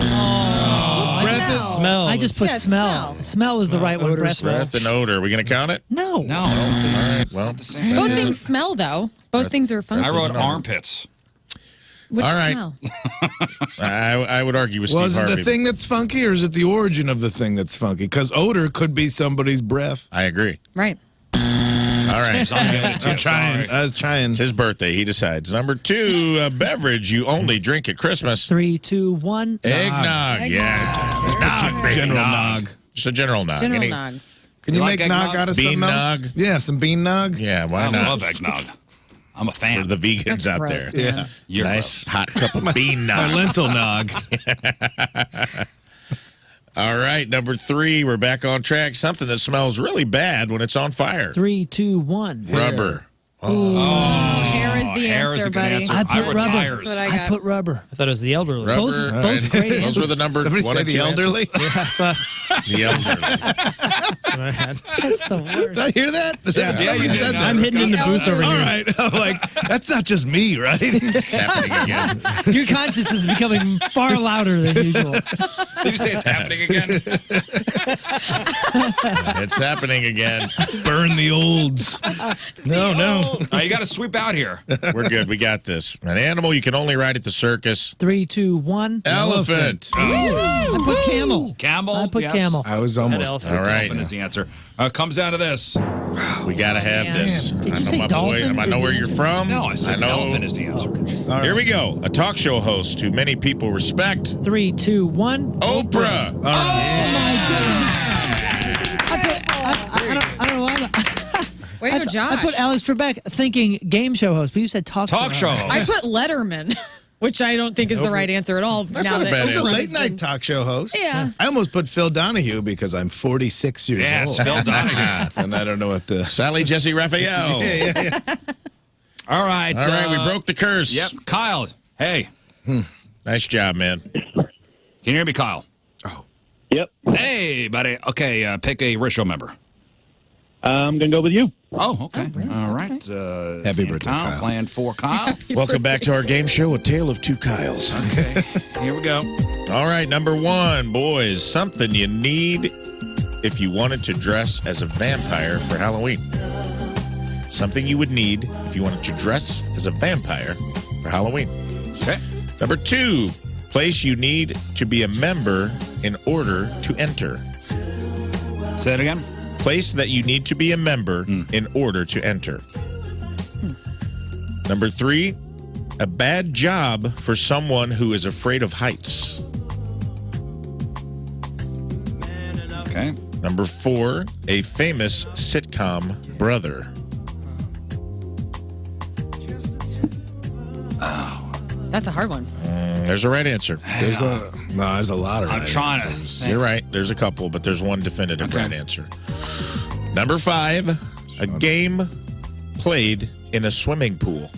F: Breath is smell.
C: I just put
B: Yeah,
C: smell.
B: smell.
C: Smell is the right one.
F: Odor,
C: Breath
F: smell.
C: was.
D: breath and odor. Are we going to count it?
C: No.
A: No.
D: All right, well,
A: The same.
B: Both things smell, though. Both things are funky.
A: I wrote
D: number.
A: armpits.
B: Which
D: All right.
B: smell?
D: I would argue with
F: Well,
D: Steve
F: is it
D: Harvey.
F: the thing that's funky or is it the origin of the thing that's funky? Because odor could be somebody's breath.
D: I agree.
B: Right.
D: All right.
F: I'm trying. I was trying.
D: It's his birthday. He decides. Number two, a beverage you only drink at Christmas.
C: 3, 2, 1.
D: Eggnog. Yeah. Nog, baby,
F: General
D: nog.
F: nog.
D: Just a general nog.
B: General
D: Any-
B: nog.
F: Can
A: You
F: you
A: like
F: make nog
A: eggnog?
F: out of
D: Bean
F: something else?
D: nog?
F: Yeah, some bean nog.
D: Yeah, why
A: I
D: not?
A: love eggnog. I'm a
D: For
A: fan.
D: the vegans out
B: Gross,
D: there.
B: man.
A: You're
D: Nice hot cup of bean
F: My
D: nog.
F: lentil nog.
D: All right, number three, we're back on track. Something that smells really bad when it's on fire.
C: 3, 2, 1.
D: Rubber.
B: Hair is the
A: hair is
B: answer,
A: a good
B: buddy.
A: answer.
C: I put
A: I wrote
C: rubber.
A: tires.
B: That's what I
C: I
B: got.
C: put rubber.
E: I thought it was the elderly.
D: Rubber.
C: Both
D: All
C: great
D: Those
C: answers.
D: were the number
F: Somebody
D: one
F: say
D: and
F: the
D: two
F: elderly.
D: The elderly.
E: That's what I had.
C: That's the
F: Did
C: worst.
F: I hear that?
A: Yeah, you did.
F: said that.
E: I'm hidden in the booth over
F: All
E: here.
F: right. I'm like, that's not just me, right?
D: It's happening again.
C: Your conscience is becoming far louder than usual.
A: Did you say it's happening again?
D: It's happening again.
F: Burn the olds. No.
A: You got to sweep out here.
D: We're good. We got this. An animal you can only ride at the circus.
C: 3, 2, 1.
D: Elephant.
C: I put camel.
A: Camel.
C: I put
A: yes.
C: camel.
F: I was almost.
E: elephant.
D: All right.
A: Dolphin is the answer. Comes down to this.
D: We got to have this.
C: Did
D: I
C: you
D: know
C: say
D: my
C: dolphin
D: boy. I know
C: is
D: where
C: the
D: you're
C: answer?
D: from.
A: No, I said
D: know.
A: elephant is the answer.
D: Here we go. A talk show host who many people respect.
C: 3, 2, 1.
D: Oprah.
C: I don't know why.
B: Way to go, Josh.
C: I put Alex Trebek thinking game show host, but you said talk
A: show
C: host.
B: I put Letterman, which I don't think is the right answer at all.
D: That's
B: now
D: not a
B: that
D: bad
F: It's a
D: answer.
F: late night talk show host.
B: Yeah.
F: I almost put Phil Donahue because I'm 46 years
A: Yes,
F: old.
A: Phil Donahue.
F: And I don't know what the.
D: Sally Jesse Raphael.
A: All right.
D: All right, we broke the curse.
A: Yep. Kyle. Hey.
D: Nice job, man.
A: Can you hear me, Kyle?
H: Yep.
A: Hey, buddy. Okay, pick a Rizz Show member.
H: I'm going to go with you.
A: Oh, okay. All right.
F: Happy
A: and
F: birthday,
A: Kyle.
F: Kyle.
A: Playing for Kyle.
D: Welcome back to our game show, A Tale of Two Kyles.
A: Okay. Here we go.
D: All right, number one, boys, something you need if you wanted to dress as a vampire for Halloween. Something you would need if you wanted to dress as a vampire for Halloween.
A: Okay.
D: Number 2, place you need to be a member in order to enter.
A: Say it again.
D: Place that you need to be a member in order to enter. Number 3, a bad job for someone who is afraid of heights.
A: Okay.
D: Number 4, a famous sitcom brother.
B: That's a hard one.
D: There's a right answer.
F: There's a lot of
A: I'm
F: right
A: trying
F: answers.
A: to.
D: You're right. There's a couple, but there's one definitive right answer. Number 5, a game played in a swimming pool.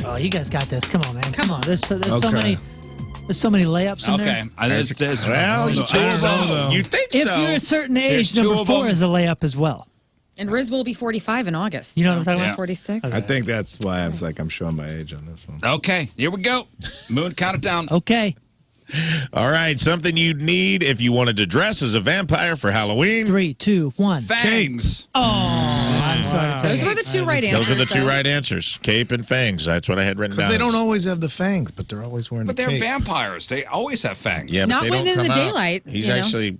C: Oh, you guys got this. Come on, man. Come on. There's so
F: Okay.
C: many. There's so many layups in
A: Okay.
C: there.
D: Well, you
F: I don't know, though.
D: You think
C: If
D: so?
C: you're a certain age,
A: There's two
C: number
A: of
C: 4
A: them.
C: is a layup as well.
B: And Rizz will be 45 in August.
C: You know what I'm talking
A: Yeah.
C: about?
B: 46.
F: I think that's why I was like, I'm showing my age on this one.
A: Okay, here we go. Moon, count it down.
C: Okay.
D: All right, something you'd need if you wanted to dress as a vampire for Halloween.
C: 3, 2, 1.
A: Fangs.
C: Oh, I'm sorry to tell
B: Those
C: you.
B: were the two right answers.
D: Those are the two
B: though.
D: right answers. Cape and fangs. That's what I had written down.
F: Because they don't always have the fangs, but they're always wearing
A: But
F: the
A: they're
F: cape.
A: vampires. They always have fangs.
D: Yeah, but
B: Not
D: they
B: when
D: don't
B: in the
D: come out.
B: daylight,
D: He's
B: you know?
D: actually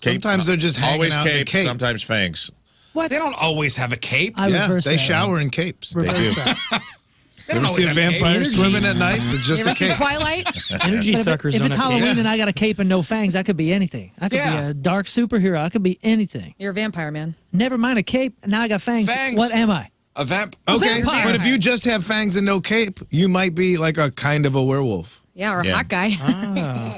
D: cape.
F: Sometimes they're just hanging
D: always
F: out in a
D: cape,
F: cape.
D: sometimes fangs.
C: What?
A: They don't always have a cape.
C: I
F: Yeah,
C: reverse
F: they
C: that.
F: shower in capes. They
C: Reverse
F: do.
C: that.
A: They
F: You
A: don't
F: ever see
A: always
F: a
A: have
F: vampire
A: capes.
F: swimming at night? It's just
B: You
F: a
B: ever seen
F: cape.
B: Twilight?
E: Energy
C: But
E: suckers
C: if
E: don't
C: it's
E: have
C: Halloween
E: capes.
C: and I got a cape and no fangs, I could be anything. I could
A: Yeah.
C: be a dark superhero. I could be anything.
B: You're a vampire, man.
C: Never mind a cape. Now I got fangs.
A: Fangs.
C: What am I?
A: A vamp.
F: Okay,
C: vampire.
F: but if you just have fangs and no cape, you might be like a kind of a werewolf.
B: Yeah, or a
D: Yeah.
B: hot guy.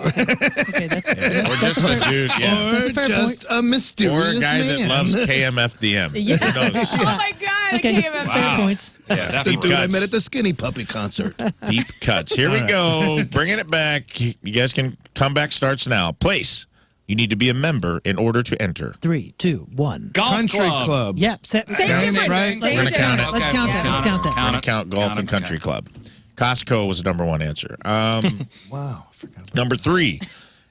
C: Okay, that's
D: Or just a dude, yeah.
C: That's a
F: Or
C: fair
F: just a mysterious
D: Or a guy
F: man.
D: that loves KMFDM.
B: Yeah.
D: Who knows?
B: Oh my God!
C: okay.
B: I can't even.
C: Fair points.
D: Yeah,
A: That's
F: The
D: deep
F: dude I
D: cuts.
F: met at the Skinny Puppy concert.
D: Deep cuts. Here we go. Bringing it back. You guys can comeback starts now. Place. You need to be a member in order to enter.
C: 3, 2, 1.
A: Golf
F: Country club.
C: Yep.
B: Same
F: Sounds
B: difference.
F: right.
B: Same
D: We're gonna count
B: difference.
D: it.
C: Let's count that. Let's count that.
D: I'm going to count golf and country club. Costco was the number one answer.
F: Wow, I forgot.
D: Number 3,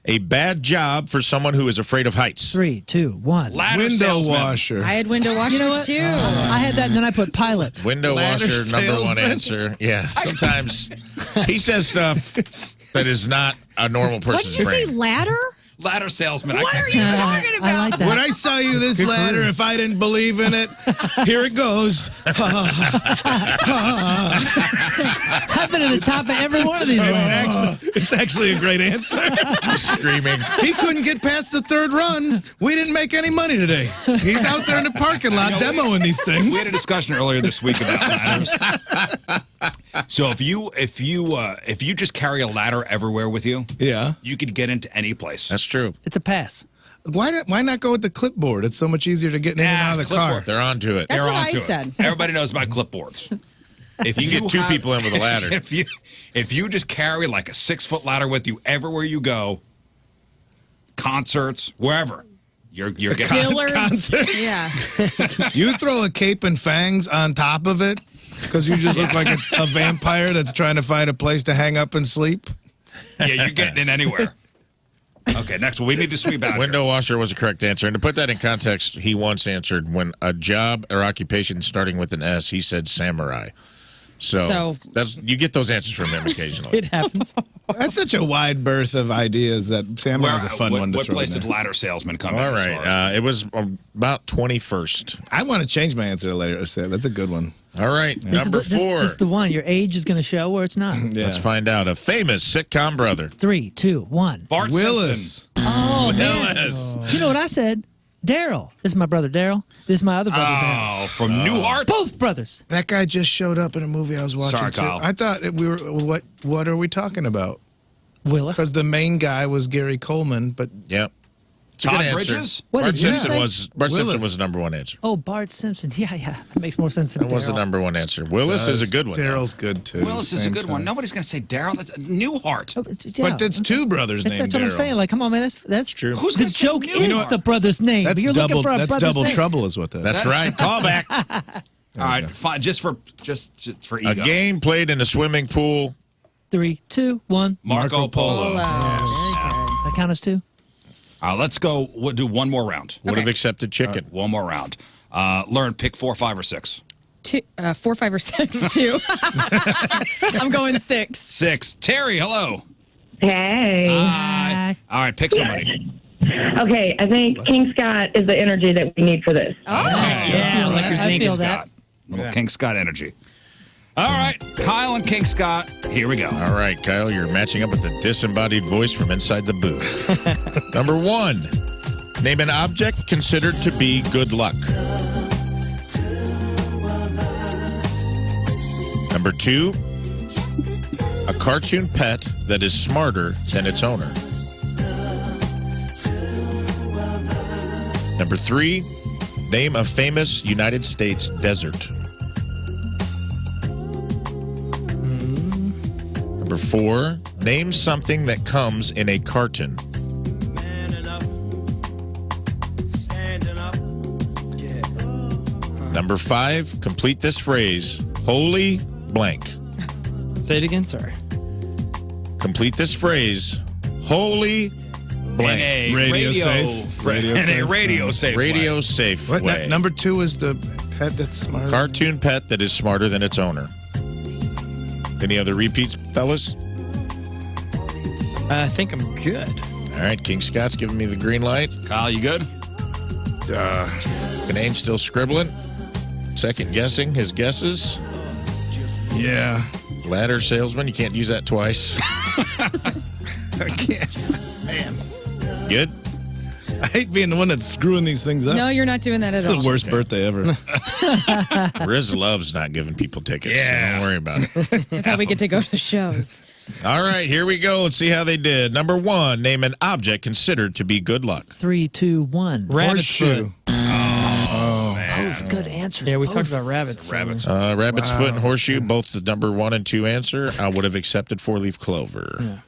D: a bad job for someone who is afraid of heights.
C: 3, 2, 1.
A: Ladder
F: Window
A: salesman.
F: washer.
B: I had window washer
C: You know what?
B: too.
C: I had that and then I put pilot.
D: Window
F: Ladder
D: washer, number one
F: salesman.
D: answer. Yeah, sometimes he says stuff that is not a normal
B: What
D: person's
B: did you say?
D: brain.
B: Ladder?
A: Ladder salesman.
B: What are you talking about?
C: I like that.
F: When I saw you this
C: Good
F: ladder,
C: career.
F: if I didn't believe in it, here it goes.
C: I've been at the top of every one of these ladders.
F: It's actually a great answer.
D: Screaming.
F: He couldn't get past the third run. We didn't make any money today. He's out there in the parking lot demoing these things.
A: We had a discussion earlier this week about ladders. So if you just carry a ladder everywhere with you,
F: Yeah.
A: you could get into any place.
D: That's true.
C: It's a pass.
F: Why not go with the clipboard? It's so much easier to get in and out of the car.
A: clipboard.
D: They're onto it.
B: That's
A: They're
B: what I
A: onto it.
B: said.
A: Everybody knows about clipboards. If
D: You get two people in with a ladder.
A: if you just carry like a 6-foot ladder with you everywhere you go, concerts, wherever, you're getting.
B: Dillard's.
F: Concert.
B: Yeah.
F: You throw a cape and fangs on top of it because you just look like a vampire that's trying to find a place to hang up and sleep.
A: Yeah, you're getting in anywhere. Okay, next one. We need to sweep out.
D: Window washer was a correct answer. And to put that in context, he once answered when a job or occupation starting with an S, he said samurai. So that's you get those answers from him occasionally.
C: It happens.
F: That's such a wide berth of ideas that Sam has a fun one to
A: what
F: throw
A: place
F: in
A: did
F: there.
A: ladder salesman come in?
D: All
A: as far as-
D: right. It was about 21st.
F: I want to change my answer later. That's a good one.
D: All right. Number 4.
C: This is the one. Your age is going to show or it's not.
F: Yeah.
D: Let's find out. A famous sitcom brother.
C: 3, 2, 1.
A: Bart
F: Willis.
A: Simpson.
C: Oh, man.
D: Willis.
C: You know what I said? Daryl. This is my brother Daryl. This is my other brother Daryl.
A: Oh, from Newhart.
C: Both brothers.
F: That guy just showed up in a movie I was watching.
A: Sorry,
F: too.
A: Kyle.
F: I thought we were. What are we talking about?
C: Willis.
F: Because the main guy was Gary Coleman, but
D: Yep. It's a
A: Todd
D: good answer.
A: Bridges?
C: What
D: Bart
C: did you
D: Simpson
C: say?
D: was Bart
F: Willis.
D: Simpson was the number one answer.
C: Oh, Bart Simpson. Yeah. That makes more sense than
D: That was the
C: Daryl.
D: number one answer. Willis is a good one. though.
F: Daryl's good too.
A: Willis is a
F: Same
A: good one.
F: time.
A: Nobody's going to say Daryl. That's Newhart.
C: Oh, yeah.
F: But it's two brothers
C: That's
F: named
C: what I'm
F: Daryl.
C: saying. Like, come on, man. That's
D: true.
A: Who's
C: the
A: gonna say
C: joke
A: Newhart?
C: is the brother's name.
F: That's
C: but you're
F: double.
C: looking for a
F: That's
C: brother's
F: double
C: name.
F: trouble, is what that is.
D: That's right. Call back.
A: All right, fine. Just for
D: A
A: ego.
D: game played in a swimming pool.
C: 3, 2, 1.
A: Marco Polo.
B: Hello.
C: I That count as 2?
A: Let's go. We'll do one more round.
D: Would have accepted chicken.
A: One more round. Learn, pick 4, 5, or 6.
B: 4, 5, or 6. 2. I'm going 6.
A: 6. Terry, hello.
J: Hey.
A: Hi. All right, pick somebody.
J: Okay, I think King Scott is the energy that we need for this.
C: Yeah,
A: I like your
C: I
A: King
C: feel
A: Scott.
C: that.
A: Little King Scott energy. All right, Kyle and King Scott, here we go.
D: All right, Kyle, you're matching up with a disembodied voice from inside the booth. Number 1, name an object considered to be good luck. Number 2, a cartoon pet that is smarter than its owner. Number 3, name a famous United States desert. Number 4, name something that comes in a carton. Number 5, complete this phrase. Holy blank.
E: Say it again. Sorry.
D: Complete this phrase. Holy blank.
A: In a
F: Radio safe. Radio
A: in a
F: safe.
A: radio safe.
D: Radio
A: way.
D: safe
F: What?
D: way.
F: Number 2 is the pet that's smart.
D: Cartoon pet that is smarter than its owner. Any other repeats, fellas?
E: I think I'm good.
D: All right, King Scott's giving me the green light.
A: Kyle, you good?
D: Kinane still scribbling. Second guessing his guesses.
F: Yeah.
D: Ladder salesman, you can't use that twice.
F: I can't. Man.
D: Good?
F: I hate being the one that's screwing these things up.
B: No, you're not doing that at
F: It's
B: all.
F: the worst birthday ever.
D: Rizz loves not giving people tickets.
A: Yeah.
D: So don't worry about it.
B: That's how we get to go to shows.
D: All right, here we go. Let's see how they did. Number 1, name an object considered to be good luck.
C: 3, 2, 1.
E: Rabbit's
F: Horseshoe.
E: foot.
C: Both good answers.
E: Yeah, we
C: Both.
E: talked about rabbits. so-
A: Rabbits.
D: Rabbit's foot and horseshoe, both the number 1 and 2 answer. I would have accepted 4-leaf clover.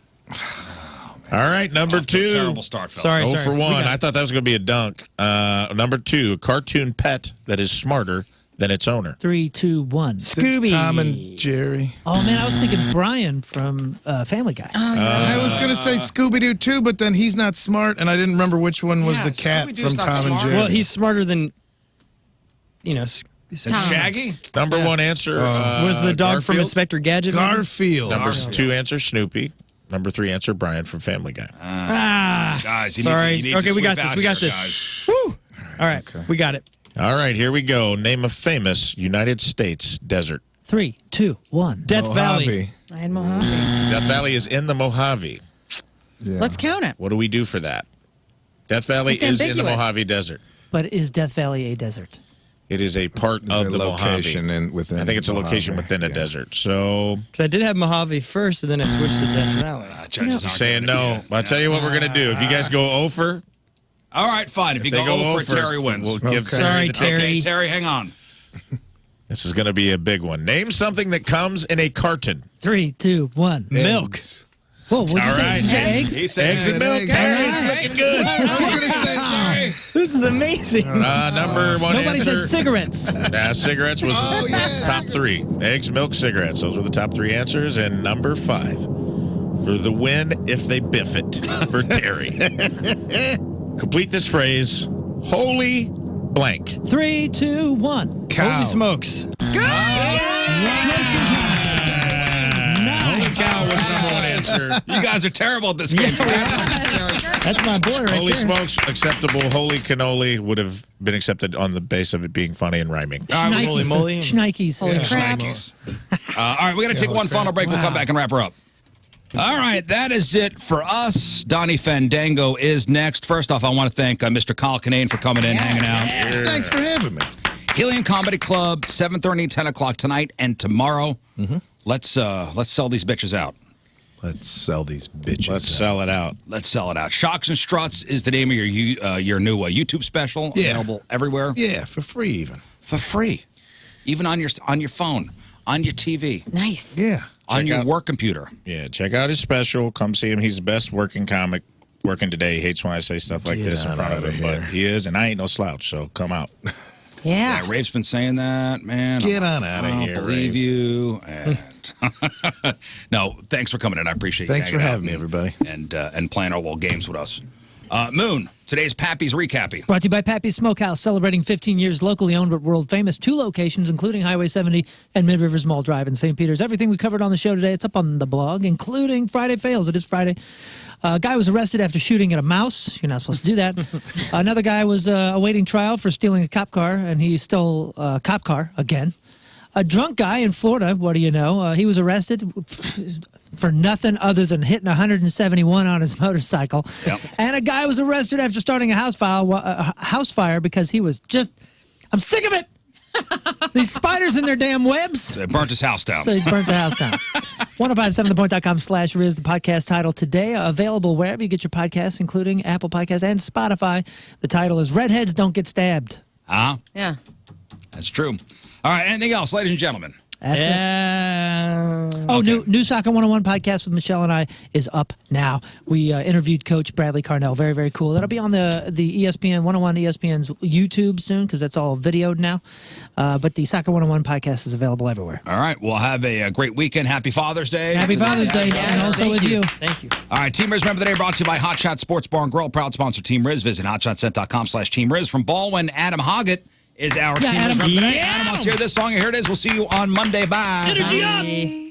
D: All right, number 2.
A: Terrible start, fellas.
E: Sorry,
D: 0
E: sorry.
D: for
E: We
D: 1.
E: got
D: I thought that was going to be a dunk. Number 2, a cartoon pet that is smarter than its owner.
C: 3, 2, 1.
F: It's
E: Scooby.
F: Tom and Jerry.
C: Oh man, I was thinking Brian from Family Guy.
F: I was going to say Scooby-Doo too, but then he's not smart, and I didn't remember which one was
A: Yeah,
F: the cat
A: Scooby-Doo's
F: from
A: not
F: Tom and
A: smart.
F: Jerry.
E: Well, he's smarter than, you know,
A: Shaggy?
D: Number 1 answer
E: was the dog from
D: Garfield.
E: Inspector Gadget. maybe?
F: Garfield.
D: Number 2 answer Snoopy. Number 3 answer Brian from Family Guy.
A: Guys, you
E: Sorry.
A: need to
E: Okay, we
A: sweep
E: got this.
A: out
E: We got
A: here,
E: this.
A: guys.
E: Woo! All right, we got it.
D: All right, here we go. Name a famous United States desert.
C: 3, 2, 1.
E: Death Valley.
F: Mojave.
B: I had Mojave.
D: Death Valley is in the Mojave.
F: Yeah.
B: Let's count it.
D: What do we do for that? Death Valley
B: It's
D: is in the
B: ambiguous.
D: Mojave Desert.
C: But is Death Valley a desert?
D: It is a part
F: It's
D: of
F: a
D: the
F: location
D: Mojave.
F: within
D: I think it's a location
F: Mojave,
D: within a
F: yeah.
D: desert. So
E: Because I did have Mojave first, and then I switched to Death Valley.
A: Judges aren't
D: saying
A: giving it
D: no.
A: to you.
D: I'll tell you what we're going to do. If you guys go over,
A: All right, fine. If you
D: they
A: go
D: go
A: over, Terry wins.
D: We'll give
F: Okay.
D: Terry
E: Sorry,
D: the
E: Terry.
A: Okay, Terry, hang on.
D: This is going to be a big one. Name something that comes in a carton.
C: 3, 2, 1.
E: Milk.
F: Eggs.
C: Whoa, what did you
D: All
C: say?
D: right.
C: Did you say eggs?
A: He said
D: Eggs and milk.
F: eggs.
D: Terry, it's looking good.
F: I was going to say, Terry.
E: This is amazing.
D: Number 1
C: Nobody
D: answer.
C: said cigarettes.
D: Cigarettes was
F: Oh, yeah.
D: top 3. Eggs, milk, cigarettes. Those were the top 3 answers. And number 5 for the win if they biff it for Terry. Complete this phrase. Holy blank.
C: 3, 2, 1.
F: Cow.
E: Holy smokes.
D: Holy cow was number 1 answer.
A: You guys are terrible at this game.
C: That's my boy right
D: Holy
C: there.
D: smokes, acceptable. Holy cannoli would have been accepted on the base of it being funny and rhyming.
E: Holy moly.
C: Schnikes.
B: Holy crap.
A: All right, we're going to take one final break. We'll come back and wrap her up. All right, that is it for us. Donnie Fandango is next. First off, I want to thank Mr. Kyle Kinane for coming in, hanging out.
F: Thanks for having me.
A: Helium Comedy Club, 7:30 and 10 o'clock tonight and tomorrow. Let's sell these bitches out.
F: Let's sell these bitches.
D: Let's sell it out.
A: Let's sell it out. Shocks and Struts is the name of your new YouTube special,
F: Yeah.
A: available everywhere
F: Yeah, for free even.
A: for free, even on your phone, on your TV,
B: Nice.
F: Yeah.
A: on
D: Check
A: your
D: out-
A: work computer.
D: Yeah, check out his special. Come see him. He's the best working comic working today. He hates when I say stuff like
F: Get
D: this in
F: on
D: front of
F: outta
D: him, but
F: here.
D: he is, and I ain't no slouch, so come out.
B: Yeah.
A: Rafe's been saying that, man.
F: Get on out of
A: I
F: here,
A: don't believe
F: Rafe.
A: you. And no, thanks for coming in. I appreciate you.
F: Thanks for
A: hanging out
F: having me, everybody.
A: and playing our little games with us. Moon, today's Pappy's Recappy.
C: Brought to you by Pappy's Smokehouse, celebrating 15 years, locally owned but world famous. 2 locations, including Highway 70 and Mid Rivers Mall Drive in St. Peters. Everything we covered on the show today, it's up on the blog, including Friday Fails. It is Friday. A guy was arrested after shooting at a mouse. You're not supposed to do that. Another guy was awaiting trial for stealing a cop car, and he stole a cop car again. A drunk guy in Florida, what do you know? He was arrested for nothing other than hitting 171 on his motorcycle.
A: Yep.
C: And a guy was arrested after starting a house fire because he was just, I'm sick of it. These spiders in their damn webs.
A: It burnt his house down.
C: So he burnt the house down. 1057thepoint.com/Rizz, the podcast title today, available wherever you get your podcasts, including Apple Podcasts and Spotify. The title is Redheads Don't Get Stabbed.
A: Huh?
B: Yeah.
A: That's true. All right, anything else, ladies and gentlemen?
C: That's it. Oh, new Soccer 101 podcast with Michelle and I is up now. We interviewed Coach Bradley Carnell. Very, very cool. That'll be on the ESPN 101 ESPN's YouTube soon because that's all videoed now. But the Soccer 101 podcast is available everywhere.
A: All right, we'll have a great weekend. Happy Father's Day.
C: Happy Father's Day, and also with you.
E: Thank you.
A: All right, Team Rizz Member of the Day brought to you by Hot Shot Sports Bar and Grill, proud sponsor Team Rizz. Visit hotshotset.com/Team Rizz. From Baldwin, Adam Hoggett is our Team Rizz Member of the Day. Adam, let's hear this song. Here it is. We'll see you on Monday. Bye.
C: Energy up!